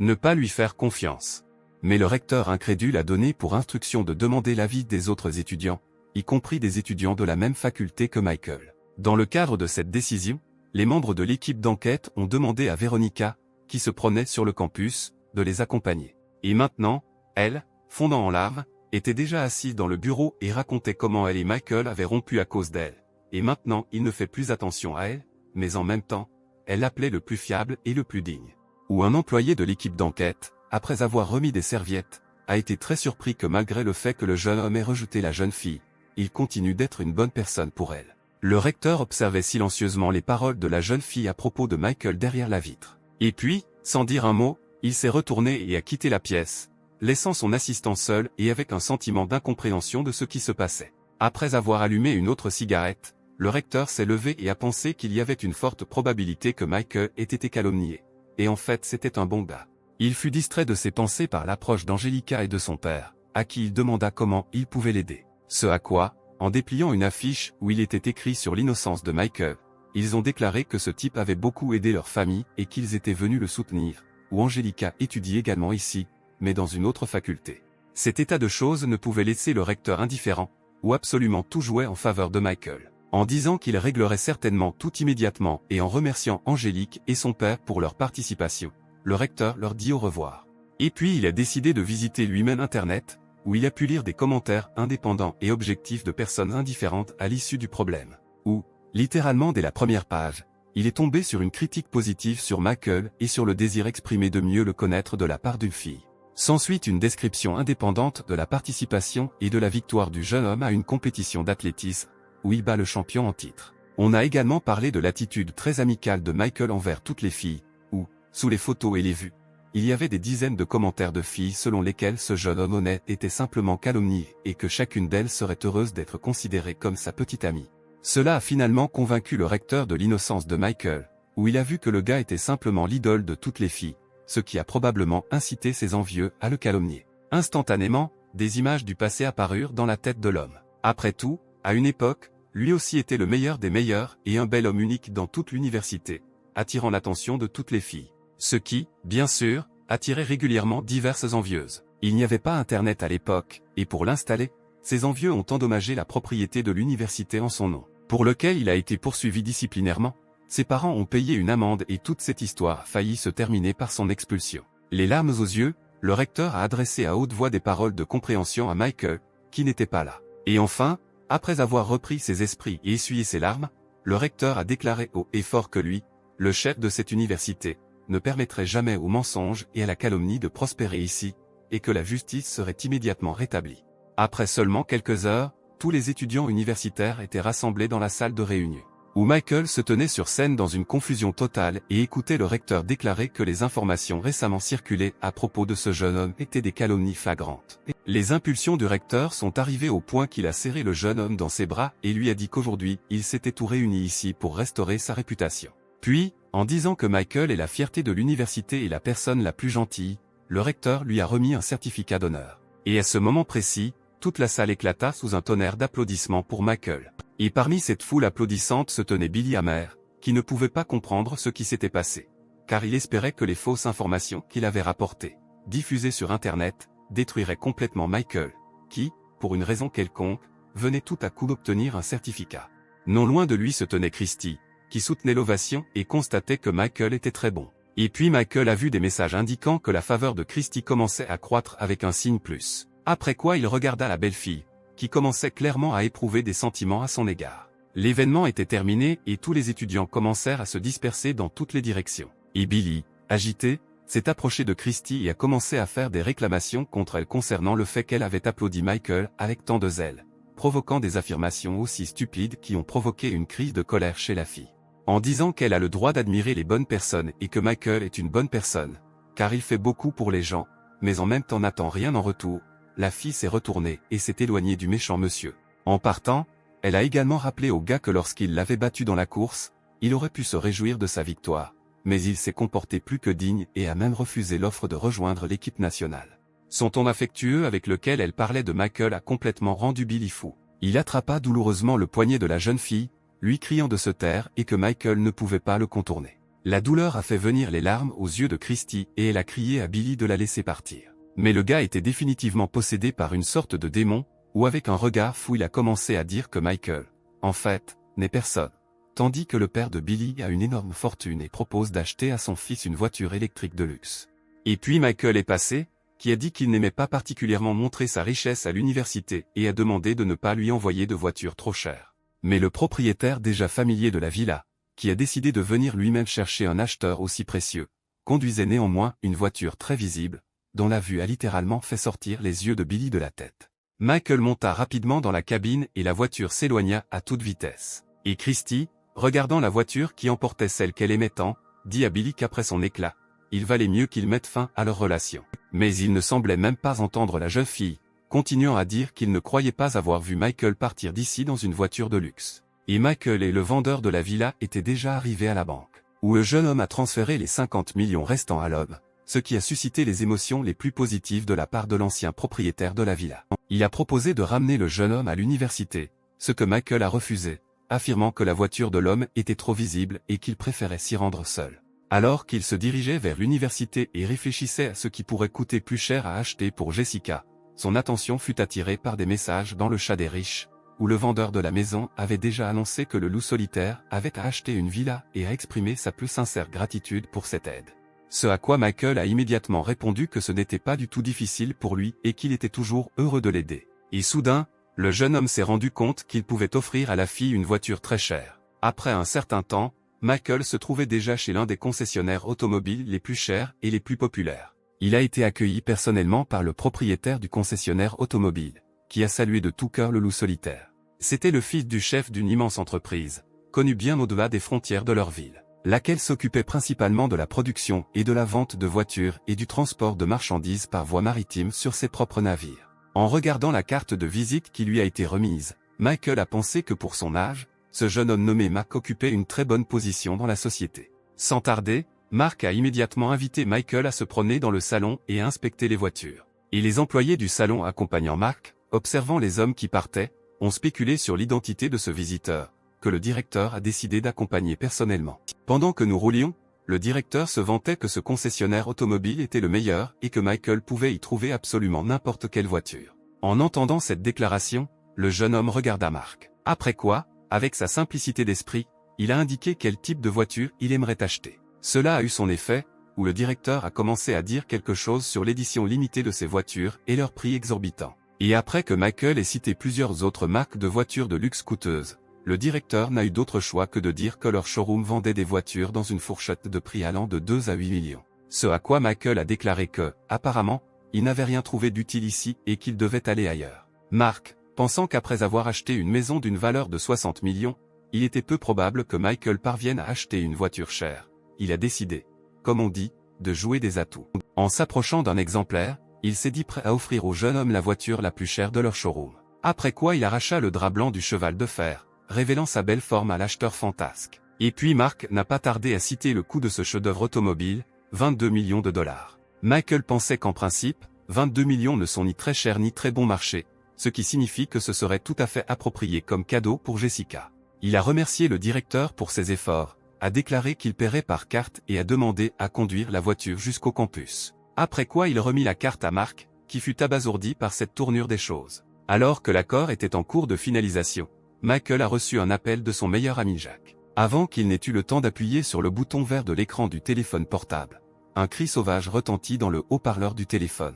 ne pas lui faire confiance. Mais le recteur incrédule a donné pour instruction de demander l'avis des autres étudiants, y compris des étudiants de la même faculté que Michael. Dans le cadre de cette décision, les membres de l'équipe d'enquête ont demandé à Veronica, qui se promenait sur le campus, de les accompagner. Et maintenant, elle, fondant en larmes, était déjà assise dans le bureau et racontait comment elle et Michael avaient rompu à cause d'elle. Et maintenant il ne fait plus attention à elle, mais en même temps, elle l'appelait le plus fiable et le plus digne. Où un employé de l'équipe d'enquête, après avoir remis des serviettes, a été très surpris que malgré le fait que le jeune homme ait rejeté la jeune fille, il continue d'être une bonne personne pour elle. Le recteur observait silencieusement les paroles de la jeune fille à propos de Michael derrière la vitre. Et puis, sans dire un mot, il s'est retourné et a quitté la pièce, laissant son assistant seul et avec un sentiment d'incompréhension de ce qui se passait. Après avoir allumé une autre cigarette, le recteur s'est levé et a pensé qu'il y avait une forte probabilité que Michael ait été calomnié. Et en fait c'était un bon gars. Il fut distrait de ses pensées par l'approche d'Angelica et de son père, à qui il demanda comment il pouvait l'aider. Ce à quoi, en dépliant une affiche où il était écrit sur l'innocence de Michael, ils ont déclaré que ce type avait beaucoup aidé leur famille et qu'ils étaient venus le soutenir, où Angelica étudie également ici, mais dans une autre faculté. Cet état de choses ne pouvait laisser le recteur indifférent, où absolument tout jouait en faveur de Michael. En disant qu'il réglerait certainement tout immédiatement et en remerciant Angélique et son père pour leur participation, le recteur leur dit au revoir. Et puis il a décidé de visiter lui-même Internet, où il a pu lire des commentaires indépendants et objectifs de personnes indifférentes à l'issue du problème. Où, littéralement dès la première page, Il est tombé sur une critique positive sur Michael et sur le désir exprimé de mieux le connaître de la part d'une fille. S'ensuit une description indépendante de la participation et de la victoire du jeune homme à une compétition d'athlétisme, où il bat le champion en titre. On a également parlé de l'attitude très amicale de Michael envers toutes les filles, où, sous les photos et les vues, il y avait des dizaines de commentaires de filles selon lesquels ce jeune homme honnête était simplement calomnié et que chacune d'elles serait heureuse d'être considérée comme sa petite amie. Cela a finalement convaincu le recteur de l'innocence de Michael, où il a vu que le gars était simplement l'idole de toutes les filles, ce qui a probablement incité ses envieux à le calomnier. Instantanément, des images du passé apparurent dans la tête de l'homme. Après tout, à une époque, lui aussi était le meilleur des meilleurs et un bel homme unique dans toute l'université, attirant l'attention de toutes les filles. Ce qui, bien sûr, attirait régulièrement diverses envieuses. Il n'y avait pas Internet à l'époque, et pour l'installer, ces envieux ont endommagé la propriété de l'université en son nom, pour lequel il a été poursuivi disciplinairement. Ses parents ont payé une amende et toute cette histoire a failli se terminer par son expulsion. Les larmes aux yeux, le recteur a adressé à haute voix des paroles de compréhension à Michael, qui n'était pas là. Et enfin, après avoir repris ses esprits et essuyé ses larmes, le recteur a déclaré haut et fort que lui, le chef de cette université, ne permettrait jamais au mensonge et à la calomnie de prospérer ici, et que la justice serait immédiatement rétablie. Après seulement quelques heures, tous les étudiants universitaires étaient rassemblés dans la salle de réunion, où Michael se tenait sur scène dans une confusion totale et écoutait le recteur déclarer que les informations récemment circulées à propos de ce jeune homme étaient des calomnies flagrantes. Les impulsions du recteur sont arrivées au point qu'il a serré le jeune homme dans ses bras et lui a dit qu'aujourd'hui, il s'était tout réuni ici pour restaurer sa réputation. Puis, en disant que Michael est la fierté de l'université et la personne la plus gentille, le recteur lui a remis un certificat d'honneur. Et à ce moment précis, toute la salle éclata sous un tonnerre d'applaudissements pour Michael. Et parmi cette foule applaudissante se tenait Billy Hammer, qui ne pouvait pas comprendre ce qui s'était passé. Car il espérait que les fausses informations qu'il avait rapportées, diffusées sur Internet, détruiraient complètement Michael, qui, pour une raison quelconque, venait tout à coup d'obtenir un certificat. Non loin de lui se tenait Christy, qui soutenait l'ovation et constatait que Michael était très bon. Et puis Michael a vu des messages indiquant que la faveur de Christy commençait à croître avec un signe plus. Après quoi il regarda la belle fille, qui commençait clairement à éprouver des sentiments à son égard. L'événement était terminé et tous les étudiants commencèrent à se disperser dans toutes les directions. Et Billy, agité, s'est approché de Christy et a commencé à faire des réclamations contre elle concernant le fait qu'elle avait applaudi Michael avec tant de zèle, provoquant des affirmations aussi stupides qui ont provoqué une crise de colère chez la fille. En disant qu'elle a le droit d'admirer les bonnes personnes et que Michael est une bonne personne, car il fait beaucoup pour les gens, mais en même temps n'attend rien en retour, la fille s'est retournée et s'est éloignée du méchant monsieur. En partant, elle a également rappelé au gars que lorsqu'il l'avait battu dans la course, il aurait pu se réjouir de sa victoire, mais il s'est comporté plus que digne et a même refusé l'offre de rejoindre l'équipe nationale. Son ton affectueux avec lequel elle parlait de Michael a complètement rendu Billy fou. Il attrapa douloureusement le poignet de la jeune fille, lui criant de se taire et que Michael ne pouvait pas le contourner. La douleur a fait venir les larmes aux yeux de Christy et elle a crié à Billy de la laisser partir. Mais le gars était définitivement possédé par une sorte de démon, où avec un regard fou il a commencé à dire que Michael, en fait, n'est personne. Tandis que le père de Billy a une énorme fortune et propose d'acheter à son fils une voiture électrique de luxe. Et puis Michael est passé, qui a dit qu'il n'aimait pas particulièrement montrer sa richesse à l'université et a demandé de ne pas lui envoyer de voiture trop chère. Mais le propriétaire déjà familier de la villa, qui a décidé de venir lui-même chercher un acheteur aussi précieux, conduisait néanmoins une voiture très visible, dont la vue a littéralement fait sortir les yeux de Billy de la tête. Michael monta rapidement dans la cabine et la voiture s'éloigna à toute vitesse. Et Christy, regardant la voiture qui emportait celle qu'elle aimait tant, dit à Billy qu'après son éclat, il valait mieux qu'ils mettent fin à leur relation. Mais il ne semblait même pas entendre la jeune fille, continuant à dire qu'il ne croyait pas avoir vu Michael partir d'ici dans une voiture de luxe. Et Michael et le vendeur de la villa étaient déjà arrivés à la banque, où le jeune homme a transféré les 50 millions restants à l'homme, ce qui a suscité les émotions les plus positives de la part de l'ancien propriétaire de la villa. Il a proposé de ramener le jeune homme à l'université, ce que Michael a refusé, affirmant que la voiture de l'homme était trop visible et qu'il préférait s'y rendre seul. Alors qu'il se dirigeait vers l'université et réfléchissait à ce qui pourrait coûter plus cher à acheter pour Jessica, son attention fut attirée par des messages dans le chat des riches, où le vendeur de la maison avait déjà annoncé que le loup solitaire avait acheté une villa et a exprimé sa plus sincère gratitude pour cette aide. Ce à quoi Michael a immédiatement répondu que ce n'était pas du tout difficile pour lui et qu'il était toujours heureux de l'aider. Et soudain, le jeune homme s'est rendu compte qu'il pouvait offrir à la fille une voiture très chère. Après un certain temps, Michael se trouvait déjà chez l'un des concessionnaires automobiles les plus chers et les plus populaires. Il a été accueilli personnellement par le propriétaire du concessionnaire automobile, qui a salué de tout cœur le loup solitaire. C'était le fils du chef d'une immense entreprise, connue bien au-delà des frontières de leur ville, laquelle s'occupait principalement de la production et de la vente de voitures et du transport de marchandises par voie maritime sur ses propres navires. En regardant la carte de visite qui lui a été remise, Michael a pensé que pour son âge, ce jeune homme nommé Mark occupait une très bonne position dans la société. Sans tarder, Mark a immédiatement invité Michael à se promener dans le salon et à inspecter les voitures. Et les employés du salon accompagnant Mark, observant les hommes qui partaient, ont spéculé sur l'identité de ce visiteur, que le directeur a décidé d'accompagner personnellement. Pendant que nous roulions, le directeur se vantait que ce concessionnaire automobile était le meilleur et que Michael pouvait y trouver absolument n'importe quelle voiture. En entendant cette déclaration, le jeune homme regarda Mark. Après quoi, avec sa simplicité d'esprit, il a indiqué quel type de voiture il aimerait acheter. Cela a eu son effet, où le directeur a commencé à dire quelque chose sur l'édition limitée de ces voitures et leur prix exorbitant. Et après que Michael ait cité plusieurs autres marques de voitures de luxe coûteuses, le directeur n'a eu d'autre choix que de dire que leur showroom vendait des voitures dans une fourchette de prix allant de 2 à 8 millions. Ce à quoi Michael a déclaré que, apparemment, il n'avait rien trouvé d'utile ici et qu'il devait aller ailleurs. Mark, pensant qu'après avoir acheté une maison d'une valeur de 60 millions, il était peu probable que Michael parvienne à acheter une voiture chère, il a décidé, comme on dit, de jouer des atouts. En s'approchant d'un exemplaire, il s'est dit prêt à offrir au jeune homme la voiture la plus chère de leur showroom. Après quoi il arracha le drap blanc du cheval de fer, révélant sa belle forme à l'acheteur fantasque. Et puis Mark n'a pas tardé à citer le coût de ce chef-d'œuvre automobile, 22 millions de dollars. Michael pensait qu'en principe, 22 millions ne sont ni très chers ni très bon marché, ce qui signifie que ce serait tout à fait approprié comme cadeau pour Jessica. Il a remercié le directeur pour ses efforts, a déclaré qu'il paierait par carte et a demandé à conduire la voiture jusqu'au campus. Après quoi il remit la carte à Mark, qui fut abasourdi par cette tournure des choses. Alors que l'accord était en cours de finalisation, Michael a reçu un appel de son meilleur ami Jack. Avant qu'il n'ait eu le temps d'appuyer sur le bouton vert de l'écran du téléphone portable, un cri sauvage retentit dans le haut-parleur du téléphone,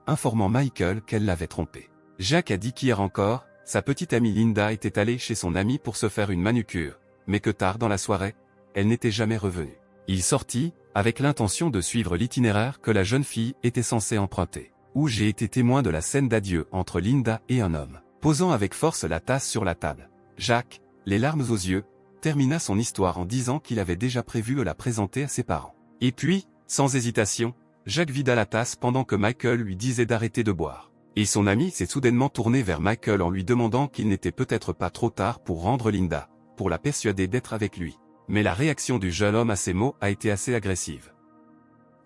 informant Michael qu'elle l'avait trompé. Jack a dit qu'hier encore, sa petite amie Linda était allée chez son ami pour se faire une manucure, mais que tard dans la soirée, elle n'était jamais revenue. Il sortit, avec l'intention de suivre l'itinéraire que la jeune fille était censée emprunter. Où j'ai été témoin de la scène d'adieu entre Linda et un homme. Posant avec force la tasse sur la table, Jack, les larmes aux yeux, termina son histoire en disant qu'il avait déjà prévu de la présenter à ses parents. Et puis, sans hésitation, Jack vida la tasse pendant que Michael lui disait d'arrêter de boire. Et son ami s'est soudainement tourné vers Michael en lui demandant qu'il n'était peut-être pas trop tard pour rendre Linda, pour la persuader d'être avec lui. Mais la réaction du jeune homme à ces mots a été assez agressive.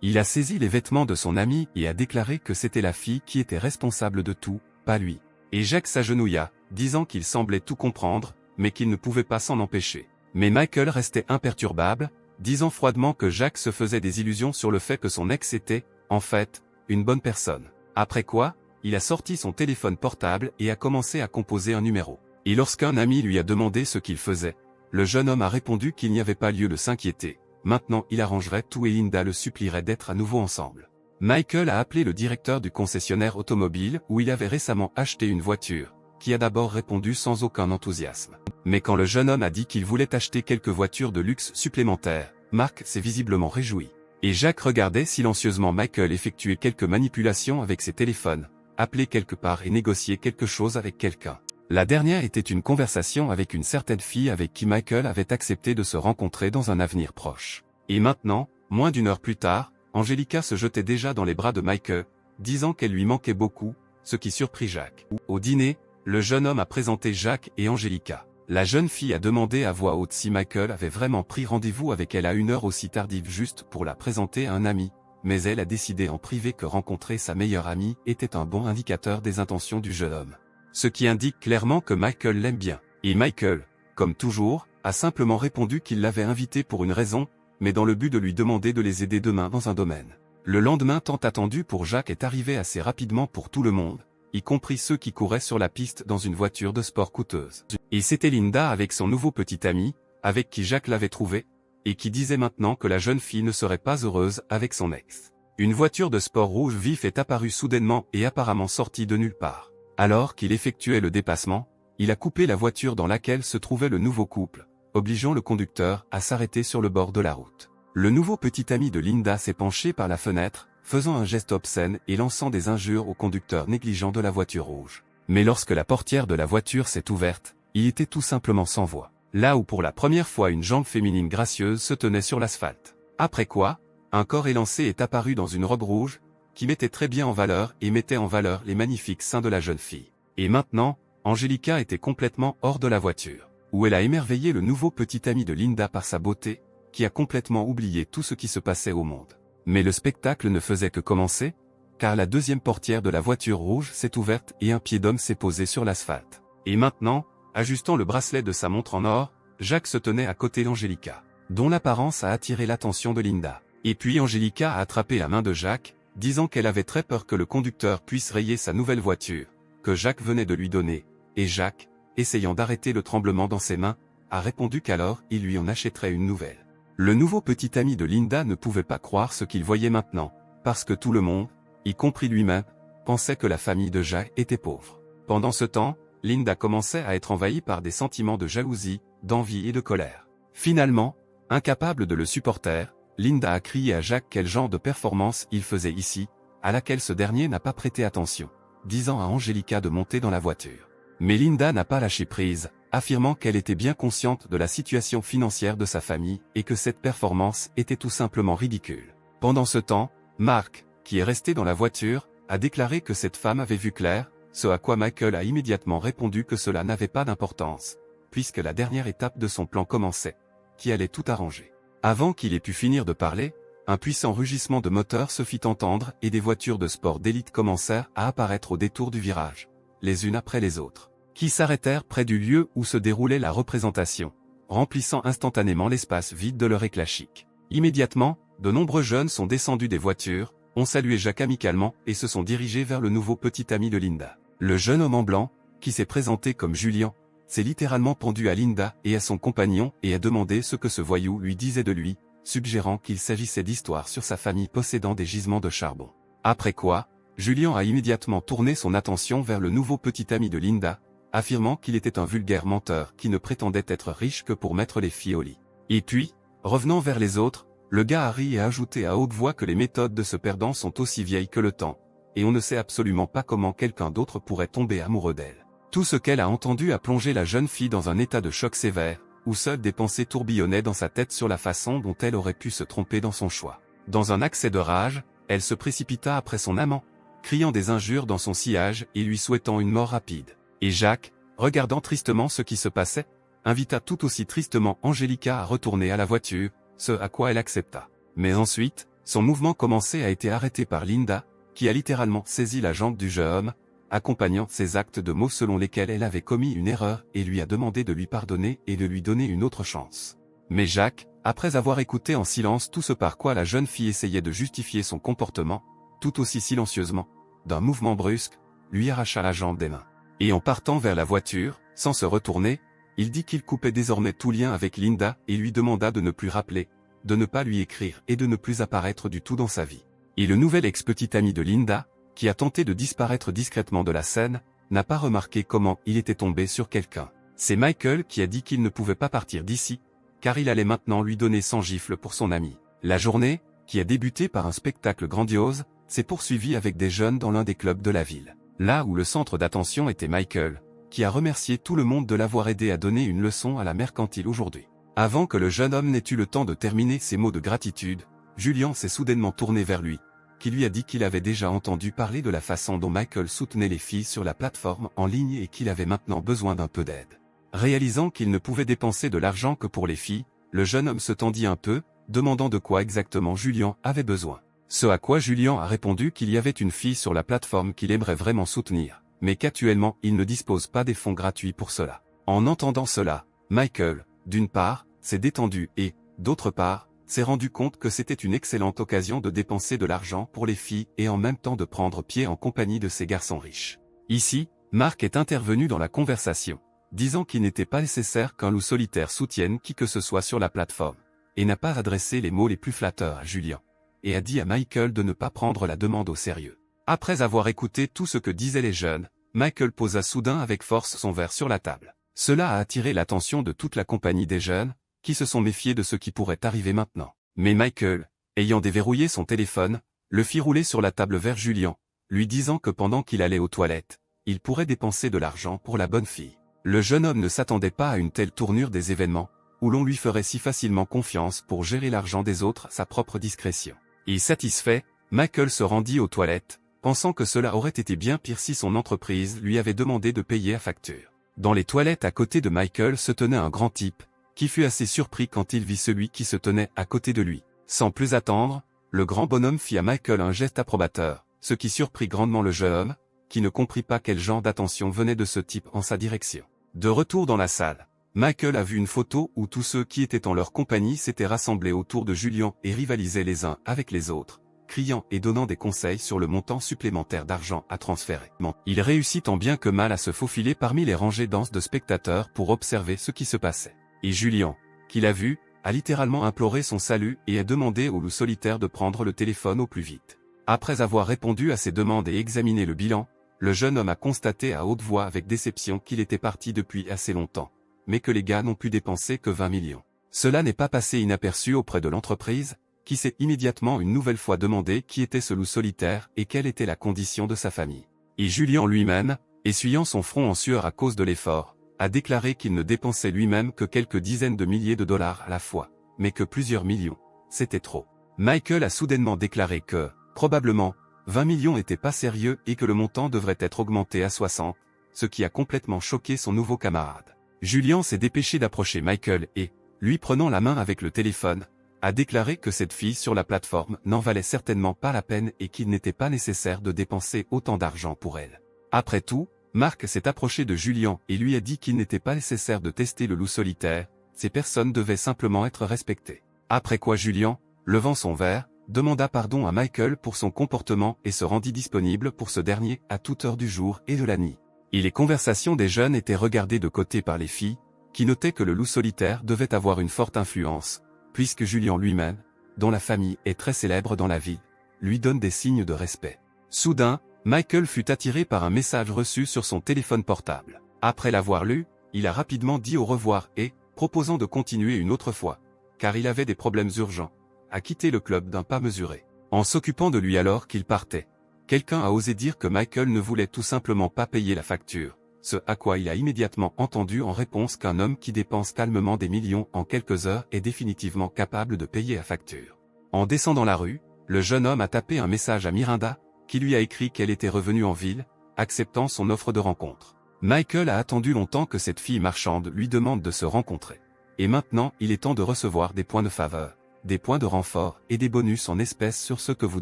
Il a saisi les vêtements de son ami et a déclaré que c'était la fille qui était responsable de tout, pas lui. Et Jack s'agenouilla, disant qu'il semblait tout comprendre, mais qu'il ne pouvait pas s'en empêcher. Mais Michael restait imperturbable, disant froidement que Jack se faisait des illusions sur le fait que son ex était, en fait, une bonne personne. Après quoi, il a sorti son téléphone portable et a commencé à composer un numéro. Et lorsqu'un ami lui a demandé ce qu'il faisait, le jeune homme a répondu qu'il n'y avait pas lieu de s'inquiéter. Maintenant il arrangerait tout et Linda le supplierait d'être à nouveau ensemble. Michael a appelé le directeur du concessionnaire automobile où il avait récemment acheté une voiture, qui a d'abord répondu sans aucun enthousiasme. Mais quand le jeune homme a dit qu'il voulait acheter quelques voitures de luxe supplémentaires, Mark s'est visiblement réjoui. Et Jack regardait silencieusement Michael effectuer quelques manipulations avec ses téléphones, appeler quelque part et négocier quelque chose avec quelqu'un. La dernière était une conversation avec une certaine fille avec qui Michael avait accepté de se rencontrer dans un avenir proche. Et maintenant, moins d'une heure plus tard, Angelica se jetait déjà dans les bras de Michael, disant qu'elle lui manquait beaucoup, ce qui surprit Jack. Au dîner, le jeune homme a présenté Jack et Angelica. La jeune fille a demandé à voix haute si Michael avait vraiment pris rendez-vous avec elle à une heure aussi tardive juste pour la présenter à un ami, mais elle a décidé en privé que rencontrer sa meilleure amie était un bon indicateur des intentions du jeune homme. Ce qui indique clairement que Michael l'aime bien. Et Michael, comme toujours, a simplement répondu qu'il l'avait invité pour une raison, mais dans le but de lui demander de les aider demain dans un domaine. Le lendemain tant attendu pour Jack est arrivé assez rapidement pour tout le monde, y compris ceux qui couraient sur la piste dans une voiture de sport coûteuse. Et c'était Linda avec son nouveau petit ami, avec qui Jack l'avait trouvé, et qui disait maintenant que la jeune fille ne serait pas heureuse avec son ex. Une voiture de sport rouge vif est apparue soudainement et apparemment sortie de nulle part. Alors qu'il effectuait le dépassement, il a coupé la voiture dans laquelle se trouvait le nouveau couple, obligeant le conducteur à s'arrêter sur le bord de la route. Le nouveau petit ami de Linda s'est penché par la fenêtre, faisant un geste obscène et lançant des injures au conducteur négligent de la voiture rouge. Mais lorsque la portière de la voiture s'est ouverte, il était tout simplement sans voix. Là où pour la première fois une jambe féminine gracieuse se tenait sur l'asphalte. Après quoi, un corps élancé est apparu dans une robe rouge, qui mettait très bien en valeur et mettait en valeur les magnifiques seins de la jeune fille. Et maintenant, Angelica était complètement hors de la voiture, où elle a émerveillé le nouveau petit ami de Linda par sa beauté, qui a complètement oublié tout ce qui se passait au monde. Mais le spectacle ne faisait que commencer, car la deuxième portière de la voiture rouge s'est ouverte et un pied d'homme s'est posé sur l'asphalte. Et maintenant, ajustant le bracelet de sa montre en or, Jacques se tenait à côté d'Angelica, dont l'apparence a attiré l'attention de Linda. Et puis Angelica a attrapé la main de Jacques, disant qu'elle avait très peur que le conducteur puisse rayer sa nouvelle voiture, que Jacques venait de lui donner, et Jacques, essayant d'arrêter le tremblement dans ses mains, a répondu qu'alors il lui en achèterait une nouvelle. Le nouveau petit ami de Linda ne pouvait pas croire ce qu'il voyait maintenant, parce que tout le monde, y compris lui-même, pensait que la famille de Jacques était pauvre. Pendant ce temps, Linda commençait à être envahie par des sentiments de jalousie, d'envie et de colère. Finalement, incapable de le supporter, Linda a crié à Jacques quel genre de performance il faisait ici, à laquelle ce dernier n'a pas prêté attention, disant à Angelica de monter dans la voiture. Mais Linda n'a pas lâché prise, affirmant qu'elle était bien consciente de la situation financière de sa famille et que cette performance était tout simplement ridicule. Pendant ce temps, Mark, qui est resté dans la voiture, a déclaré que cette femme avait vu clair, ce à quoi Michael a immédiatement répondu que cela n'avait pas d'importance, puisque la dernière étape de son plan commençait, qui allait tout arranger. Avant qu'il ait pu finir de parler, un puissant rugissement de moteur se fit entendre et des voitures de sport d'élite commencèrent à apparaître au détour du virage, les unes après les autres, qui s'arrêtèrent près du lieu où se déroulait la représentation, remplissant instantanément l'espace vide de leur éclat chic. Immédiatement, de nombreux jeunes sont descendus des voitures, ont salué Jacques amicalement et se sont dirigés vers le nouveau petit ami de Linda. Le jeune homme en blanc, qui s'est présenté comme Julien, s'est littéralement pendu à Linda et à son compagnon et a demandé ce que ce voyou lui disait de lui, suggérant qu'il s'agissait d'histoires sur sa famille possédant des gisements de charbon. Après quoi, Julien a immédiatement tourné son attention vers le nouveau petit ami de Linda, affirmant qu'il était un vulgaire menteur qui ne prétendait être riche que pour mettre les filles au lit. Et puis, revenant vers les autres, le gars a ri et a ajouté à haute voix que les méthodes de ce perdant sont aussi vieilles que le temps, et on ne sait absolument pas comment quelqu'un d'autre pourrait tomber amoureux d'elle. Tout ce qu'elle a entendu a plongé la jeune fille dans un état de choc sévère, où seules des pensées tourbillonnaient dans sa tête sur la façon dont elle aurait pu se tromper dans son choix. Dans un accès de rage, elle se précipita après son amant, criant des injures dans son sillage et lui souhaitant une mort rapide. Et Jacques, regardant tristement ce qui se passait, invita tout aussi tristement Angelica à retourner à la voiture, ce à quoi elle accepta. Mais ensuite, son mouvement commencé a été arrêté par Linda, qui a littéralement saisi la jambe du jeune homme, accompagnant ses actes de mots selon lesquels elle avait commis une erreur et lui a demandé de lui pardonner et de lui donner une autre chance. Mais Jacques, après avoir écouté en silence tout ce par quoi la jeune fille essayait de justifier son comportement, tout aussi silencieusement, d'un mouvement brusque, lui arracha la jambe des mains. Et en partant vers la voiture, sans se retourner, il dit qu'il coupait désormais tout lien avec Linda et lui demanda de ne plus rappeler, de ne pas lui écrire et de ne plus apparaître du tout dans sa vie. Et le nouvel ex-petit ami de Linda, qui a tenté de disparaître discrètement de la scène, n'a pas remarqué comment il était tombé sur quelqu'un. C'est Michael qui a dit qu'il ne pouvait pas partir d'ici, car il allait maintenant lui donner 100 gifles pour son ami. La journée, qui a débuté par un spectacle grandiose, s'est poursuivie avec des jeunes dans l'un des clubs de la ville. Là où le centre d'attention était Michael, qui a remercié tout le monde de l'avoir aidé à donner une leçon à la mercantile aujourd'hui. Avant que le jeune homme n'ait eu le temps de terminer ses mots de gratitude, Julien s'est soudainement tourné vers lui, qui lui a dit qu'il avait déjà entendu parler de la façon dont Michael soutenait les filles sur la plateforme en ligne et qu'il avait maintenant besoin d'un peu d'aide. Réalisant qu'il ne pouvait dépenser de l'argent que pour les filles, le jeune homme se tendit un peu, demandant de quoi exactement Julien avait besoin. Ce à quoi Julien a répondu qu'il y avait une fille sur la plateforme qu'il aimerait vraiment soutenir, mais qu'actuellement il ne dispose pas des fonds gratuits pour cela. En entendant cela, Michael, d'une part, s'est détendu et, d'autre part, s'est rendu compte que c'était une excellente occasion de dépenser de l'argent pour les filles et en même temps de prendre pied en compagnie de ces garçons riches. Ici, Mark est intervenu dans la conversation, disant qu'il n'était pas nécessaire qu'un loup solitaire soutienne qui que ce soit sur la plateforme, et n'a pas adressé les mots les plus flatteurs à Julien, et a dit à Michael de ne pas prendre la demande au sérieux. Après avoir écouté tout ce que disaient les jeunes, Michael posa soudain avec force son verre sur la table. Cela a attiré l'attention de toute la compagnie des jeunes, qui se sont méfiés de ce qui pourrait arriver maintenant. Mais Michael, ayant déverrouillé son téléphone, le fit rouler sur la table vers Julian, lui disant que pendant qu'il allait aux toilettes, il pourrait dépenser de l'argent pour la bonne fille. Le jeune homme ne s'attendait pas à une telle tournure des événements, où l'on lui ferait si facilement confiance pour gérer l'argent des autres à sa propre discrétion. Et satisfait, Michael se rendit aux toilettes, pensant que cela aurait été bien pire si son entreprise lui avait demandé de payer à facture. Dans les toilettes à côté de Michael se tenait un grand type, qui fut assez surpris quand il vit celui qui se tenait à côté de lui. Sans plus attendre, le grand bonhomme fit à Michael un geste approbateur, ce qui surprit grandement le jeune homme, qui ne comprit pas quel genre d'attention venait de ce type en sa direction. De retour dans la salle, Michael a vu une photo où tous ceux qui étaient en leur compagnie s'étaient rassemblés autour de Julian et rivalisaient les uns avec les autres, criant et donnant des conseils sur le montant supplémentaire d'argent à transférer. Il réussit tant bien que mal à se faufiler parmi les rangées denses de spectateurs pour observer ce qui se passait. Et Julian, qui l'a vu, a littéralement imploré son salut et a demandé au loup solitaire de prendre le téléphone au plus vite. Après avoir répondu à ses demandes et examiné le bilan, le jeune homme a constaté à haute voix avec déception qu'il était parti depuis assez longtemps, mais que les gars n'ont pu dépenser que 20 millions. Cela n'est pas passé inaperçu auprès de l'entreprise, qui s'est immédiatement une nouvelle fois demandé qui était ce loup solitaire et quelle était la condition de sa famille. Et Julian lui-même, essuyant son front en sueur à cause de l'effort, a déclaré qu'il ne dépensait lui-même que quelques dizaines de milliers de dollars à la fois, mais que plusieurs millions, c'était trop. Michael a soudainement déclaré que, probablement, 20 millions n'étaient pas sérieux et que le montant devrait être augmenté à 60, ce qui a complètement choqué son nouveau camarade. Julian s'est dépêché d'approcher Michael et, lui prenant la main avec le téléphone, a déclaré que cette fille sur la plateforme n'en valait certainement pas la peine et qu'il n'était pas nécessaire de dépenser autant d'argent pour elle. Après tout, Mark s'est approché de Julian et lui a dit qu'il n'était pas nécessaire de tester le loup solitaire, ces personnes devaient simplement être respectées. Après quoi Julian, levant son verre, demanda pardon à Michael pour son comportement et se rendit disponible pour ce dernier à toute heure du jour et de la nuit. Et les conversations des jeunes étaient regardées de côté par les filles, qui notaient que le loup solitaire devait avoir une forte influence, puisque Julian lui-même, dont la famille est très célèbre dans la ville, lui donne des signes de respect. Soudain, Michael fut attiré par un message reçu sur son téléphone portable. Après l'avoir lu, il a rapidement dit au revoir et, proposant de continuer une autre fois, car il avait des problèmes urgents, a quitté le club d'un pas mesuré. En s'occupant de lui alors qu'il partait, quelqu'un a osé dire que Michael ne voulait tout simplement pas payer la facture, ce à quoi il a immédiatement entendu en réponse qu'un homme qui dépense calmement des millions en quelques heures est définitivement capable de payer la facture. En descendant la rue, le jeune homme a tapé un message à Miranda, qui lui a écrit qu'elle était revenue en ville, acceptant son offre de rencontre. Michael a attendu longtemps que cette fille marchande lui demande de se rencontrer. Et maintenant, il est temps de recevoir des points de faveur, des points de renfort et des bonus en espèces sur ce que vous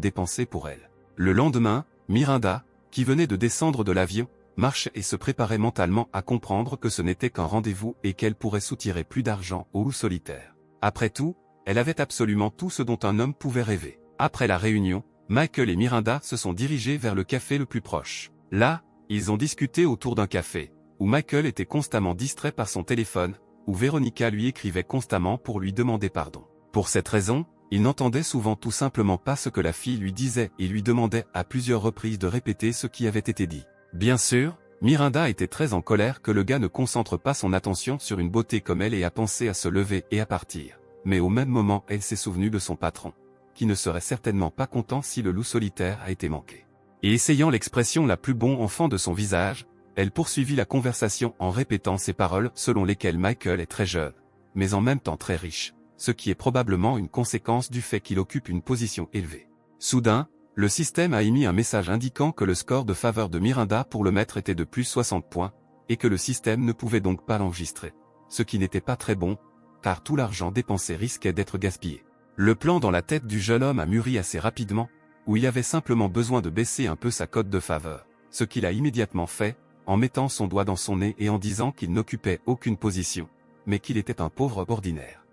dépensez pour elle. Le lendemain, Miranda, qui venait de descendre de l'avion, marchait et se préparait mentalement à comprendre que ce n'était qu'un rendez-vous et qu'elle pourrait soutirer plus d'argent au loup solitaire. Après tout, elle avait absolument tout ce dont un homme pouvait rêver. Après la réunion, Michael et Miranda se sont dirigés vers le café le plus proche. Là, ils ont discuté autour d'un café, où Michael était constamment distrait par son téléphone, où Veronica lui écrivait constamment pour lui demander pardon. Pour cette raison, il n'entendait souvent tout simplement pas ce que la fille lui disait et lui demandait à plusieurs reprises de répéter ce qui avait été dit. Bien sûr, Miranda était très en colère que le gars ne concentre pas son attention sur une beauté comme elle et a pensé à se lever et à partir. Mais au même moment elle s'est souvenue de son patron, qui ne serait certainement pas content si le loup solitaire a été manqué. Et essayant l'expression la plus bon enfant de son visage, elle poursuivit la conversation en répétant ces paroles selon lesquelles Michael est très jeune, mais en même temps très riche, ce qui est probablement une conséquence du fait qu'il occupe une position élevée. Soudain, le système a émis un message indiquant que le score de faveur de Miranda pour le maître était de plus 60 points, et que le système ne pouvait donc pas l'enregistrer, ce qui n'était pas très bon, car tout l'argent dépensé risquait d'être gaspillé. Le plan dans la tête du jeune homme a mûri assez rapidement, où il avait simplement besoin de baisser un peu sa cote de faveur, ce qu'il a immédiatement fait, en mettant son doigt dans son nez et en disant qu'il n'occupait aucune position, mais qu'il était un pauvre ordinaire.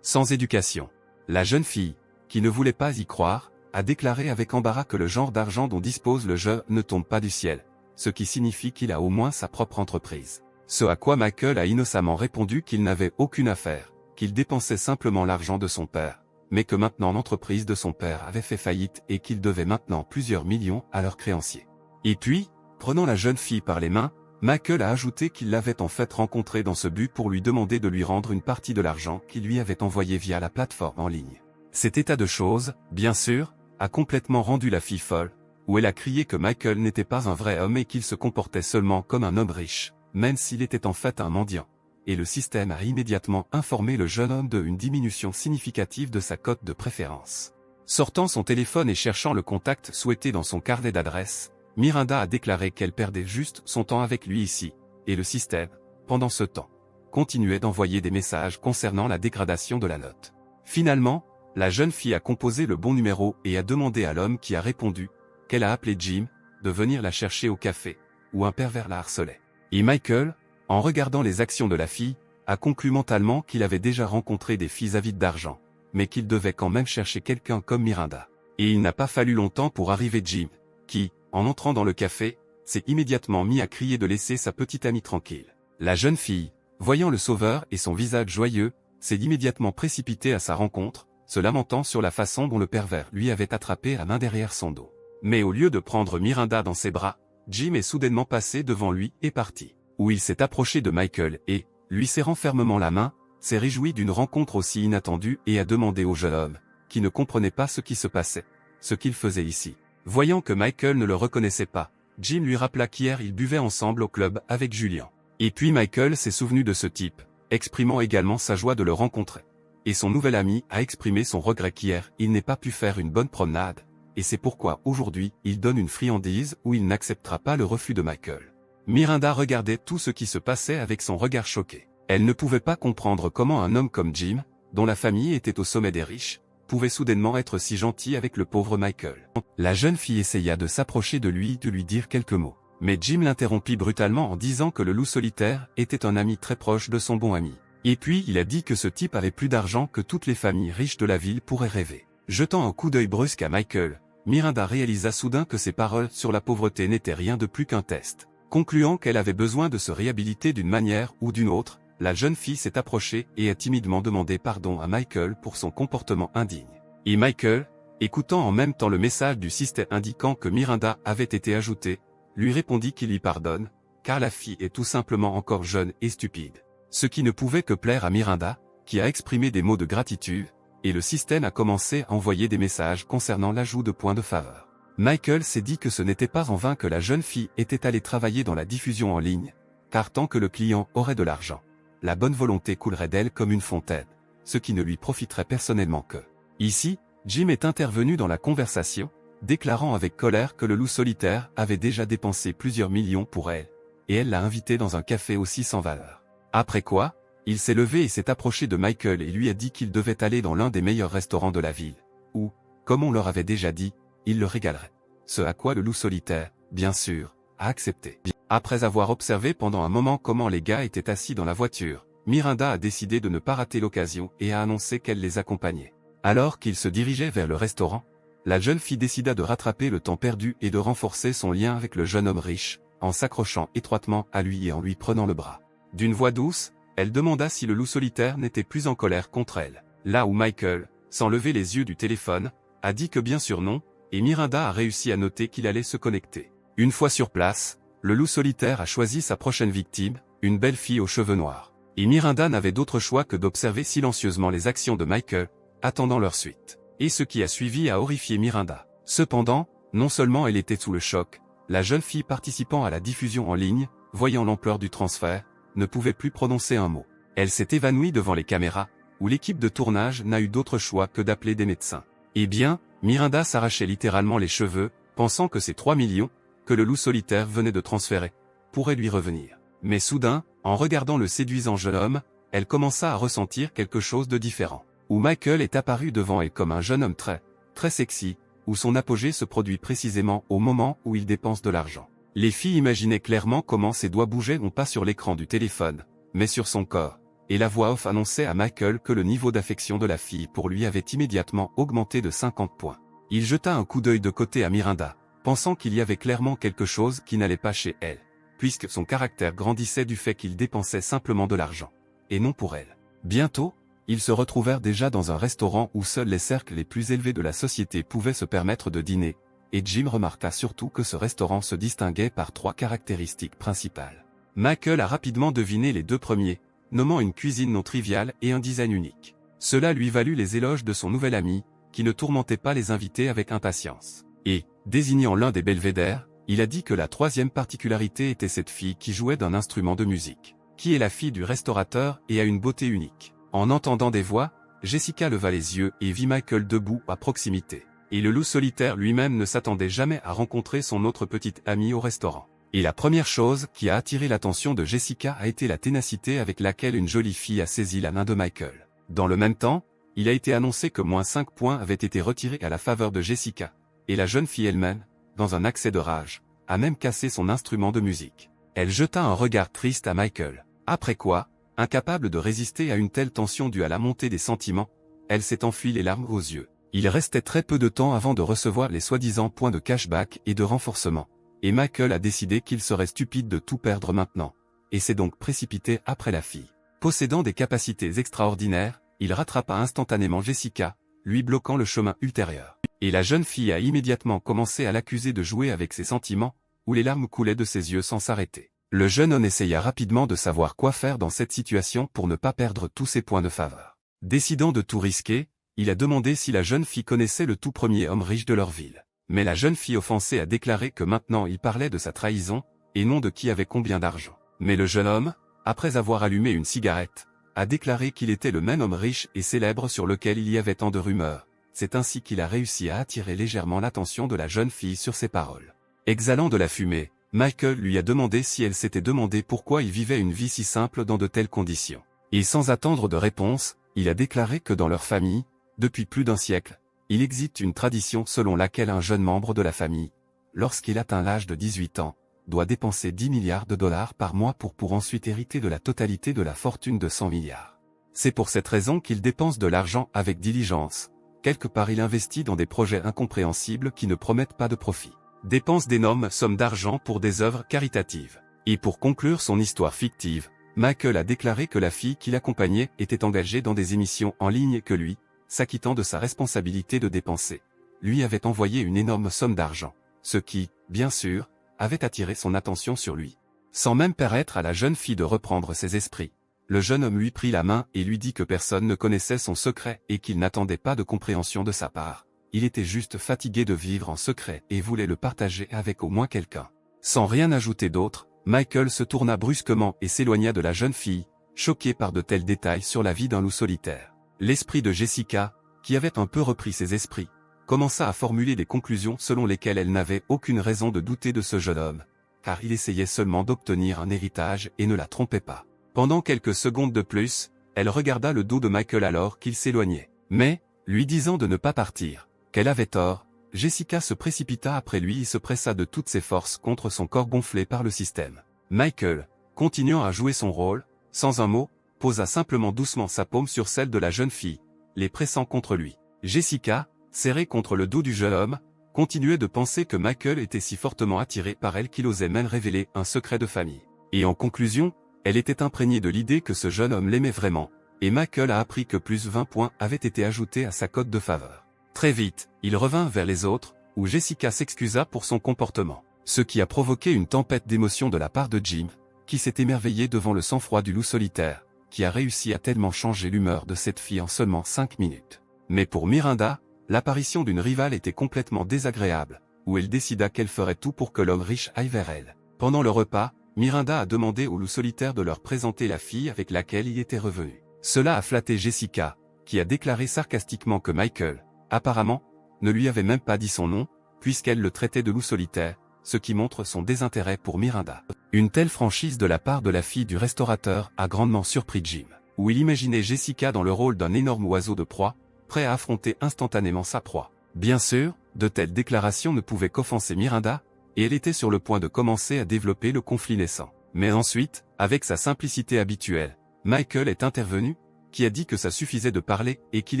Sans éducation. La jeune fille, qui ne voulait pas y croire, a déclaré avec embarras que le genre d'argent dont dispose le jeune ne tombe pas du ciel, ce qui signifie qu'il a au moins sa propre entreprise. Ce à quoi Michael a innocemment répondu qu'il n'avait aucune affaire, qu'il dépensait simplement l'argent de son père, mais que maintenant l'entreprise de son père avait fait faillite et qu'il devait maintenant plusieurs millions à leurs créanciers. Et puis, prenant la jeune fille par les mains, Michael a ajouté qu'il l'avait en fait rencontré dans ce but pour lui demander de lui rendre une partie de l'argent qu'il lui avait envoyé via la plateforme en ligne. Cet état de choses, bien sûr, a complètement rendu la fille folle, où elle a crié que Michael n'était pas un vrai homme et qu'il se comportait seulement comme un homme riche, même s'il était en fait un mendiant. Et le système a immédiatement informé le jeune homme d'une diminution significative de sa cote de préférence. Sortant son téléphone et cherchant le contact souhaité dans son carnet d'adresses, Miranda a déclaré qu'elle perdait juste son temps avec lui ici, et le système, pendant ce temps, continuait d'envoyer des messages concernant la dégradation de la note. Finalement, la jeune fille a composé le bon numéro et a demandé à l'homme qui a répondu, qu'elle a appelé Jim, de venir la chercher au café, où un pervers la harcelait. Et Michael, en regardant les actions de la fille, a conclu mentalement qu'il avait déjà rencontré des filles avides d'argent, mais qu'il devait quand même chercher quelqu'un comme Miranda. Et il n'a pas fallu longtemps pour arriver Jim, qui, en entrant dans le café, s'est immédiatement mis à crier de laisser sa petite amie tranquille. La jeune fille, voyant le sauveur et son visage joyeux, s'est immédiatement précipitée à sa rencontre, se lamentant sur la façon dont le pervers lui avait attrapé la main derrière son dos. Mais au lieu de prendre Miranda dans ses bras, Jim est soudainement passé devant lui et parti. Où il s'est approché de Michael et, lui serrant fermement la main, s'est réjoui d'une rencontre aussi inattendue et a demandé au jeune homme, qui ne comprenait pas ce qui se passait, ce qu'il faisait ici. Voyant que Michael ne le reconnaissait pas, Jim lui rappela qu'hier ils buvaient ensemble au club avec Julian. Et puis Michael s'est souvenu de ce type, exprimant également sa joie de le rencontrer. Et son nouvel ami a exprimé son regret qu'hier il n'ait pas pu faire une bonne promenade, et c'est pourquoi aujourd'hui il donne une friandise où il n'acceptera pas le refus de Michael. Miranda regardait tout ce qui se passait avec son regard choqué. Elle ne pouvait pas comprendre comment un homme comme Jim, dont la famille était au sommet des riches, pouvait soudainement être si gentil avec le pauvre Michael. La jeune fille essaya de s'approcher de lui et de lui dire quelques mots. Mais Jim l'interrompit brutalement en disant que le loup solitaire était un ami très proche de son bon ami. Et puis il a dit que ce type avait plus d'argent que toutes les familles riches de la ville pourraient rêver. Jetant un coup d'œil brusque à Michael, Miranda réalisa soudain que ses paroles sur la pauvreté n'étaient rien de plus qu'un test. Concluant qu'elle avait besoin de se réhabiliter d'une manière ou d'une autre, la jeune fille s'est approchée et a timidement demandé pardon à Michael pour son comportement indigne. Et Michael, écoutant en même temps le message du système indiquant que Miranda avait été ajoutée, lui répondit qu'il lui pardonne, car la fille est tout simplement encore jeune et stupide. Ce qui ne pouvait que plaire à Miranda, qui a exprimé des mots de gratitude, et le système a commencé à envoyer des messages concernant l'ajout de points de faveur. Michael s'est dit que ce n'était pas en vain que la jeune fille était allée travailler dans la diffusion en ligne, car tant que le client aurait de l'argent, la bonne volonté coulerait d'elle comme une fontaine, ce qui ne lui profiterait personnellement que. Ici, Jim est intervenu dans la conversation, déclarant avec colère que le loup solitaire avait déjà dépensé plusieurs millions pour elle, et elle l'a invité dans un café aussi sans valeur. Après quoi, il s'est levé et s'est approché de Michael et lui a dit qu'il devait aller dans l'un des meilleurs restaurants de la ville, où, comme on leur avait déjà dit, il le régalerait. Ce à quoi le loup solitaire, bien sûr, a accepté. Après avoir observé pendant un moment comment les gars étaient assis dans la voiture, Miranda a décidé de ne pas rater l'occasion et a annoncé qu'elle les accompagnait. Alors qu'ils se dirigeaient vers le restaurant, la jeune fille décida de rattraper le temps perdu et de renforcer son lien avec le jeune homme riche, en s'accrochant étroitement à lui et en lui prenant le bras. D'une voix douce, elle demanda si le loup solitaire n'était plus en colère contre elle. Là où Michael, sans lever les yeux du téléphone, a dit que bien sûr non, et Miranda a réussi à noter qu'il allait se connecter. Une fois sur place, le loup solitaire a choisi sa prochaine victime, une belle fille aux cheveux noirs. Et Miranda n'avait d'autre choix que d'observer silencieusement les actions de Michael, attendant leur suite. Et ce qui a suivi a horrifié Miranda. Cependant, non seulement elle était sous le choc, la jeune fille participant à la diffusion en ligne, voyant l'ampleur du transfert, ne pouvait plus prononcer un mot. Elle s'est évanouie devant les caméras, où l'équipe de tournage n'a eu d'autre choix que d'appeler des médecins. Eh bien, Miranda s'arrachait littéralement les cheveux, pensant que ces 3 millions, que le loup solitaire venait de transférer, pourraient lui revenir. Mais soudain, en regardant le séduisant jeune homme, elle commença à ressentir quelque chose de différent. Où Michael est apparu devant elle comme un jeune homme très sexy, où son apogée se produit précisément au moment où il dépense de l'argent. Les filles imaginaient clairement comment ses doigts bougeaient non pas sur l'écran du téléphone, mais sur son corps, et la voix off annonçait à Michael que le niveau d'affection de la fille pour lui avait immédiatement augmenté de 50 points. Il jeta un coup d'œil de côté à Miranda, pensant qu'il y avait clairement quelque chose qui n'allait pas chez elle, puisque son caractère grandissait du fait qu'il dépensait simplement de l'argent, et non pour elle. Bientôt, ils se retrouvèrent déjà dans un restaurant où seuls les cercles les plus élevés de la société pouvaient se permettre de dîner, et Jim remarqua surtout que ce restaurant se distinguait par 3 caractéristiques principales. Michael a rapidement deviné les deux premiers, nommant une cuisine non triviale et un design unique. Cela lui valut les éloges de son nouvel ami, qui ne tourmentait pas les invités avec impatience. Et, désignant l'un des belvédères, il a dit que la troisième particularité était cette fille qui jouait d'un instrument de musique, qui est la fille du restaurateur et a une beauté unique. En entendant des voix, Jessica leva les yeux et vit Michael debout à proximité. Et le loup solitaire lui-même ne s'attendait jamais à rencontrer son autre petite amie au restaurant. Et la première chose qui a attiré l'attention de Jessica a été la ténacité avec laquelle une jolie fille a saisi la main de Michael. Dans le même temps, il a été annoncé que -5 points avaient été retirés à la faveur de Jessica, et la jeune fille elle-même, dans un accès de rage, a même cassé son instrument de musique. Elle jeta un regard triste à Michael. Après quoi, incapable de résister à une telle tension due à la montée des sentiments, elle s'est enfuie les larmes aux yeux. Il restait très peu de temps avant de recevoir les soi-disant points de cashback et de renforcement, et Michael a décidé qu'il serait stupide de tout perdre maintenant, et s'est donc précipité après la fille. Possédant des capacités extraordinaires, il rattrapa instantanément Jessica, lui bloquant le chemin ultérieur. Et la jeune fille a immédiatement commencé à l'accuser de jouer avec ses sentiments, où les larmes coulaient de ses yeux sans s'arrêter. Le jeune homme essaya rapidement de savoir quoi faire dans cette situation pour ne pas perdre tous ses points de faveur. Décidant de tout risquer, il a demandé si la jeune fille connaissait le tout premier homme riche de leur ville. Mais la jeune fille offensée a déclaré que maintenant il parlait de sa trahison, et non de qui avait combien d'argent. Mais le jeune homme, après avoir allumé une cigarette, a déclaré qu'il était le même homme riche et célèbre sur lequel il y avait tant de rumeurs. C'est ainsi qu'il a réussi à attirer légèrement l'attention de la jeune fille sur ses paroles. Exhalant de la fumée, Michael lui a demandé si elle s'était demandé pourquoi il vivait une vie si simple dans de telles conditions. Et sans attendre de réponse, il a déclaré que dans leur famille, depuis plus d'un siècle, il existe une tradition selon laquelle un jeune membre de la famille, lorsqu'il atteint l'âge de 18 ans, doit dépenser 10 milliards de dollars par mois pour ensuite hériter de la totalité de la fortune de 100 milliards. C'est pour cette raison qu'il dépense de l'argent avec diligence. Quelque part il investit dans des projets incompréhensibles qui ne promettent pas de profit. Dépense d'énormes sommes d'argent pour des œuvres caritatives. Et pour conclure son histoire fictive, Michael a déclaré que la fille qui l'accompagnait était engagée dans des émissions en ligne et que lui, s'acquittant de sa responsabilité de dépenser, lui avait envoyé une énorme somme d'argent, ce qui, bien sûr, avait attiré son attention sur lui. Sans même permettre à la jeune fille de reprendre ses esprits, le jeune homme lui prit la main et lui dit que personne ne connaissait son secret et qu'il n'attendait pas de compréhension de sa part. Il était juste fatigué de vivre en secret et voulait le partager avec au moins quelqu'un. Sans rien ajouter d'autre, Michael se tourna brusquement et s'éloigna de la jeune fille, choqué par de tels détails sur la vie d'un loup solitaire. L'esprit de Jessica, qui avait un peu repris ses esprits, commença à formuler des conclusions selon lesquelles elle n'avait aucune raison de douter de ce jeune homme, car il essayait seulement d'obtenir un héritage et ne la trompait pas. Pendant quelques secondes de plus, elle regarda le dos de Michael alors qu'il s'éloignait. Mais, lui disant de ne pas partir, qu'elle avait tort, Jessica se précipita après lui et se pressa de toutes ses forces contre son corps gonflé par le système. Michael, continuant à jouer son rôle, sans un mot, posa simplement doucement sa paume sur celle de la jeune fille, les pressant contre lui. Jessica, serrée contre le dos du jeune homme, continuait de penser que Michael était si fortement attiré par elle qu'il osait même révéler un secret de famille. Et en conclusion, elle était imprégnée de l'idée que ce jeune homme l'aimait vraiment, et Michael a appris que plus 20 points avaient été ajoutés à sa cote de faveur. Très vite, il revint vers les autres, où Jessica s'excusa pour son comportement, ce qui a provoqué une tempête d'émotions de la part de Jim, qui s'est émerveillé devant le sang-froid du loup solitaire, qui a réussi à tellement changer l'humeur de cette fille en seulement 5 minutes. Mais pour Miranda, l'apparition d'une rivale était complètement désagréable, où elle décida qu'elle ferait tout pour que l'homme riche aille vers elle. Pendant le repas, Miranda a demandé au loup solitaire de leur présenter la fille avec laquelle il était revenu. Cela a flatté Jessica, qui a déclaré sarcastiquement que Michael, apparemment, ne lui avait même pas dit son nom, puisqu'elle le traitait de loup solitaire, ce qui montre son désintérêt pour Miranda. Une telle franchise de la part de la fille du restaurateur a grandement surpris Jim, où il imaginait Jessica dans le rôle d'un énorme oiseau de proie, prêt à affronter instantanément sa proie. Bien sûr, de telles déclarations ne pouvaient qu'offenser Miranda, et elle était sur le point de commencer à développer le conflit naissant. Mais ensuite, avec sa simplicité habituelle, Michael est intervenu, qui a dit que ça suffisait de parler et qu'il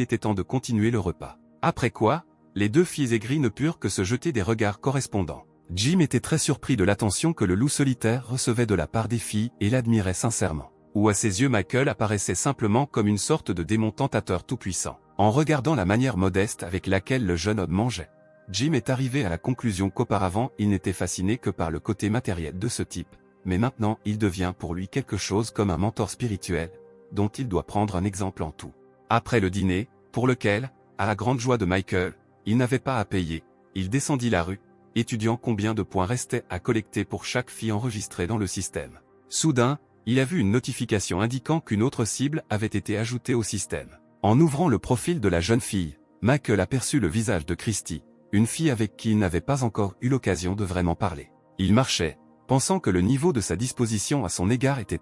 était temps de continuer le repas. Après quoi, les deux filles aigries ne purent que se jeter des regards correspondants. Jim était très surpris de l'attention que le loup solitaire recevait de la part des filles et l'admirait sincèrement. Ou à ses yeux Michael apparaissait simplement comme une sorte de démon tentateur tout-puissant. En regardant la manière modeste avec laquelle le jeune homme mangeait, Jim est arrivé à la conclusion qu'auparavant il n'était fasciné que par le côté matériel de ce type, mais maintenant il devient pour lui quelque chose comme un mentor spirituel, dont il doit prendre un exemple en tout. Après le dîner, pour lequel, à la grande joie de Michael, il n'avait pas à payer, il descendit la rue, étudiant combien de points restaient à collecter pour chaque fille enregistrée dans le système. Soudain, il a vu une notification indiquant qu'une autre cible avait été ajoutée au système. En ouvrant le profil de la jeune fille, Michael aperçut le visage de Christy, une fille avec qui il n'avait pas encore eu l'occasion de vraiment parler. Il marchait, pensant que le niveau de sa disposition à son égard était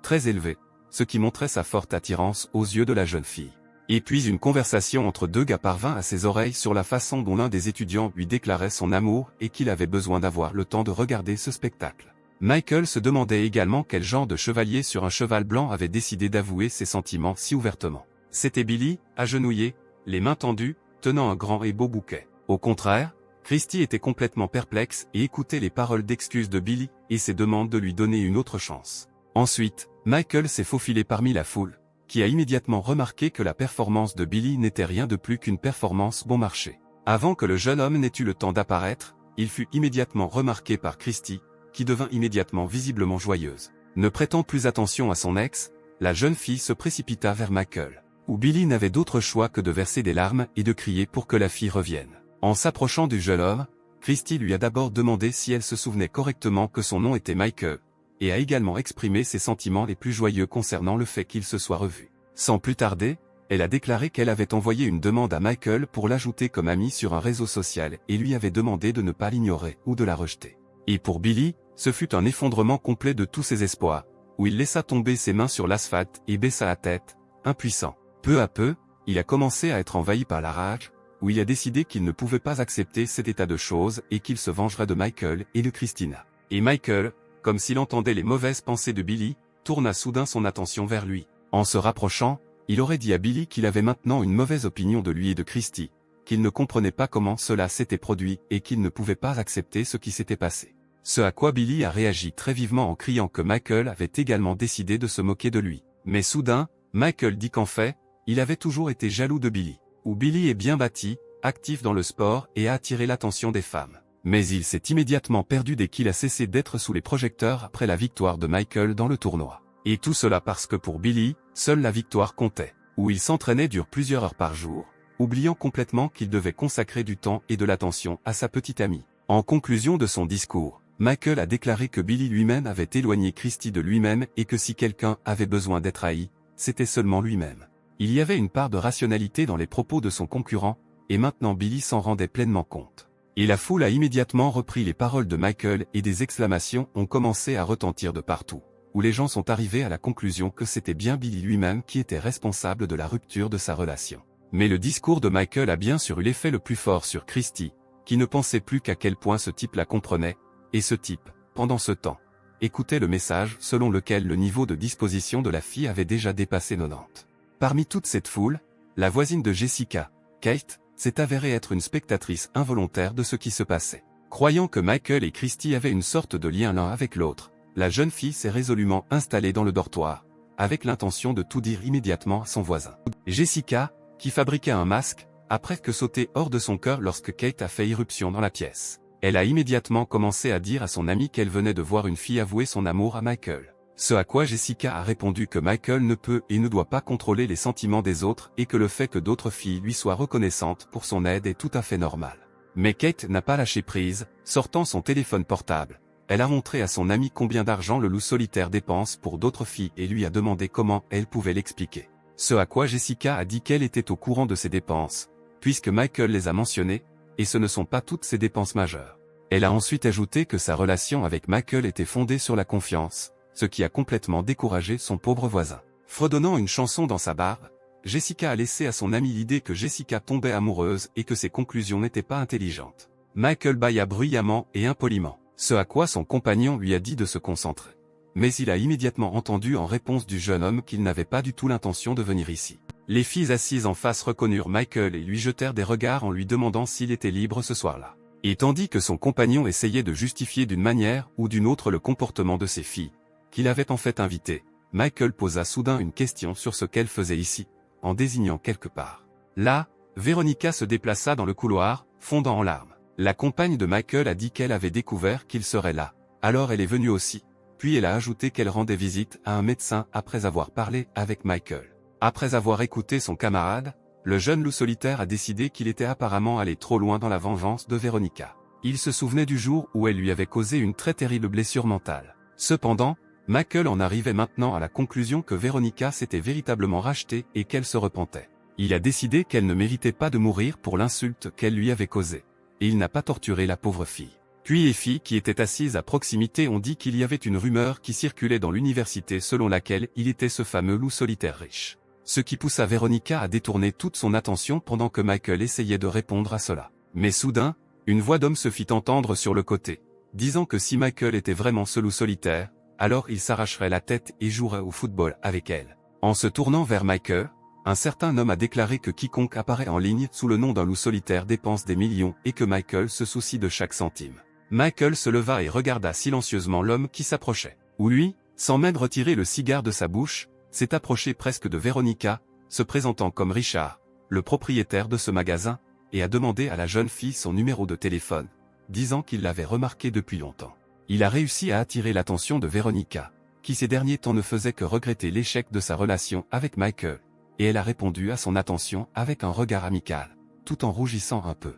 très élevé, ce qui montrait sa forte attirance aux yeux de la jeune fille. Et puis une conversation entre deux gars parvint à ses oreilles sur la façon dont l'un des étudiants lui déclarait son amour et qu'il avait besoin d'avoir le temps de regarder ce spectacle. Michael se demandait également quel genre de chevalier sur un cheval blanc avait décidé d'avouer ses sentiments si ouvertement. C'était Billy, agenouillé, les mains tendues, tenant un grand et beau bouquet. Au contraire, Christy était complètement perplexe et écoutait les paroles d'excuses de Billy et ses demandes de lui donner une autre chance. Ensuite, Michael s'est faufilé parmi la foule, qui a immédiatement remarqué que la performance de Billy n'était rien de plus qu'une performance bon marché. Avant que le jeune homme n'ait eu le temps d'apparaître, il fut immédiatement remarqué par Christy, qui devint immédiatement visiblement joyeuse. Ne prêtant plus attention à son ex, la jeune fille se précipita vers Michael, où Billy n'avait d'autre choix que de verser des larmes et de crier pour que la fille revienne. En s'approchant du jeune homme, Christy lui a d'abord demandé si elle se souvenait correctement que son nom était Michael, et a également exprimé ses sentiments les plus joyeux concernant le fait qu'ils se soient revus. Sans plus tarder, elle a déclaré qu'elle avait envoyé une demande à Michael pour l'ajouter comme ami sur un réseau social et lui avait demandé de ne pas l'ignorer ou de la rejeter. Et pour Billy, ce fut un effondrement complet de tous ses espoirs, où il laissa tomber ses mains sur l'asphalte et baissa la tête, impuissant. Peu à peu, il a commencé à être envahi par la rage, où il a décidé qu'il ne pouvait pas accepter cet état de choses et qu'il se vengerait de Michael et de Christina. Et Michael, comme s'il entendait les mauvaises pensées de Billy, tourna soudain son attention vers lui. En se rapprochant, il aurait dit à Billy qu'il avait maintenant une mauvaise opinion de lui et de Christy, qu'il ne comprenait pas comment cela s'était produit et qu'il ne pouvait pas accepter ce qui s'était passé. Ce à quoi Billy a réagi très vivement en criant que Michael avait également décidé de se moquer de lui. Mais soudain, Michael dit qu'en fait, il avait toujours été jaloux de Billy. Où Billy est bien bâti, actif dans le sport et a attiré l'attention des femmes. Mais il s'est immédiatement perdu dès qu'il a cessé d'être sous les projecteurs après la victoire de Michael dans le tournoi. Et tout cela parce que pour Billy, seule la victoire comptait. Où il s'entraînait dure plusieurs heures par jour, oubliant complètement qu'il devait consacrer du temps et de l'attention à sa petite amie. En conclusion de son discours, Michael a déclaré que Billy lui-même avait éloigné Christy de lui-même et que si quelqu'un avait besoin d'être haï, c'était seulement lui-même. Il y avait une part de rationalité dans les propos de son concurrent, et maintenant Billy s'en rendait pleinement compte. Et la foule a immédiatement repris les paroles de Michael et des exclamations ont commencé à retentir de partout, où les gens sont arrivés à la conclusion que c'était bien Billy lui-même qui était responsable de la rupture de sa relation. Mais le discours de Michael a bien sûr eu l'effet le plus fort sur Christy, qui ne pensait plus qu'à quel point ce type la comprenait, et ce type, pendant ce temps, écoutait le message selon lequel le niveau de disposition de la fille avait déjà dépassé 90. Parmi toute cette foule, la voisine de Jessica, Kate, s'est avérée être une spectatrice involontaire de ce qui se passait. Croyant que Michael et Christy avaient une sorte de lien l'un avec l'autre, la jeune fille s'est résolument installée dans le dortoir, avec l'intention de tout dire immédiatement à son voisin. Jessica, qui fabriquait un masque, a presque sauté hors de son cœur lorsque Kate a fait irruption dans la pièce. Elle a immédiatement commencé à dire à son amie qu'elle venait de voir une fille avouer son amour à Michael. Ce à quoi Jessica a répondu que Michael ne peut et ne doit pas contrôler les sentiments des autres et que le fait que d'autres filles lui soient reconnaissantes pour son aide est tout à fait normal. Mais Kate n'a pas lâché prise, sortant son téléphone portable. Elle a montré à son amie combien d'argent le loup solitaire dépense pour d'autres filles et lui a demandé comment elle pouvait l'expliquer. Ce à quoi Jessica a dit qu'elle était au courant de ses dépenses, puisque Michael les a mentionnées, et ce ne sont pas toutes ses dépenses majeures. Elle a ensuite ajouté que sa relation avec Michael était fondée sur la confiance, ce qui a complètement découragé son pauvre voisin. Fredonnant une chanson dans sa barbe, Jessica a laissé à son amie l'idée que Jessica tombait amoureuse et que ses conclusions n'étaient pas intelligentes. Michael bâilla bruyamment et impoliment, ce à quoi son compagnon lui a dit de se concentrer. Mais il a immédiatement entendu en réponse du jeune homme qu'il n'avait pas du tout l'intention de venir ici. Les filles assises en face reconnurent Michael et lui jetèrent des regards en lui demandant s'il était libre ce soir-là. Et tandis que son compagnon essayait de justifier d'une manière ou d'une autre le comportement de ses filles, qu'il avait en fait invité, Michael posa soudain une question sur ce qu'elle faisait ici, en désignant quelque part. Là, Veronica se déplaça dans le couloir, fondant en larmes. La compagne de Michael a dit qu'elle avait découvert qu'il serait là, alors elle est venue aussi, Puis elle a ajouté qu'elle rendait visite à un médecin après avoir parlé avec Michael. Après avoir écouté son camarade, le jeune loup solitaire a décidé qu'il était apparemment allé trop loin dans la vengeance de Veronica. Il se souvenait du jour où elle lui avait causé une très terrible blessure mentale. Cependant, Michael en arrivait maintenant à la conclusion que Veronica s'était véritablement rachetée et qu'elle se repentait. Il a décidé qu'elle ne méritait pas de mourir pour l'insulte qu'elle lui avait causée. Et il n'a pas torturé la pauvre fille. Puis Effie, qui était assise à proximité, ont dit qu'il y avait une rumeur qui circulait dans l'université selon laquelle il était ce fameux loup solitaire riche. Ce qui poussa Veronica à détourner toute son attention pendant que Michael essayait de répondre à cela. Mais soudain, une voix d'homme se fit entendre sur le côté, disant que si Michael était vraiment ce loup solitaire, alors il s'arracherait la tête et jouerait au football avec elle. En se tournant vers Michael, un certain homme a déclaré que quiconque apparaît en ligne sous le nom d'un loup solitaire dépense des millions et que Michael se soucie de chaque centime. Michael se leva et regarda silencieusement l'homme qui s'approchait. Ou lui, sans même retirer le cigare de sa bouche, s'est approché presque de Veronica, se présentant comme Richard, le propriétaire de ce magasin, et a demandé à la jeune fille son numéro de téléphone, disant qu'il l'avait remarqué depuis longtemps. Il a réussi à attirer l'attention de Veronica, qui ces derniers temps ne faisait que regretter l'échec de sa relation avec Michael, et elle a répondu à son attention avec un regard amical, tout en rougissant un peu.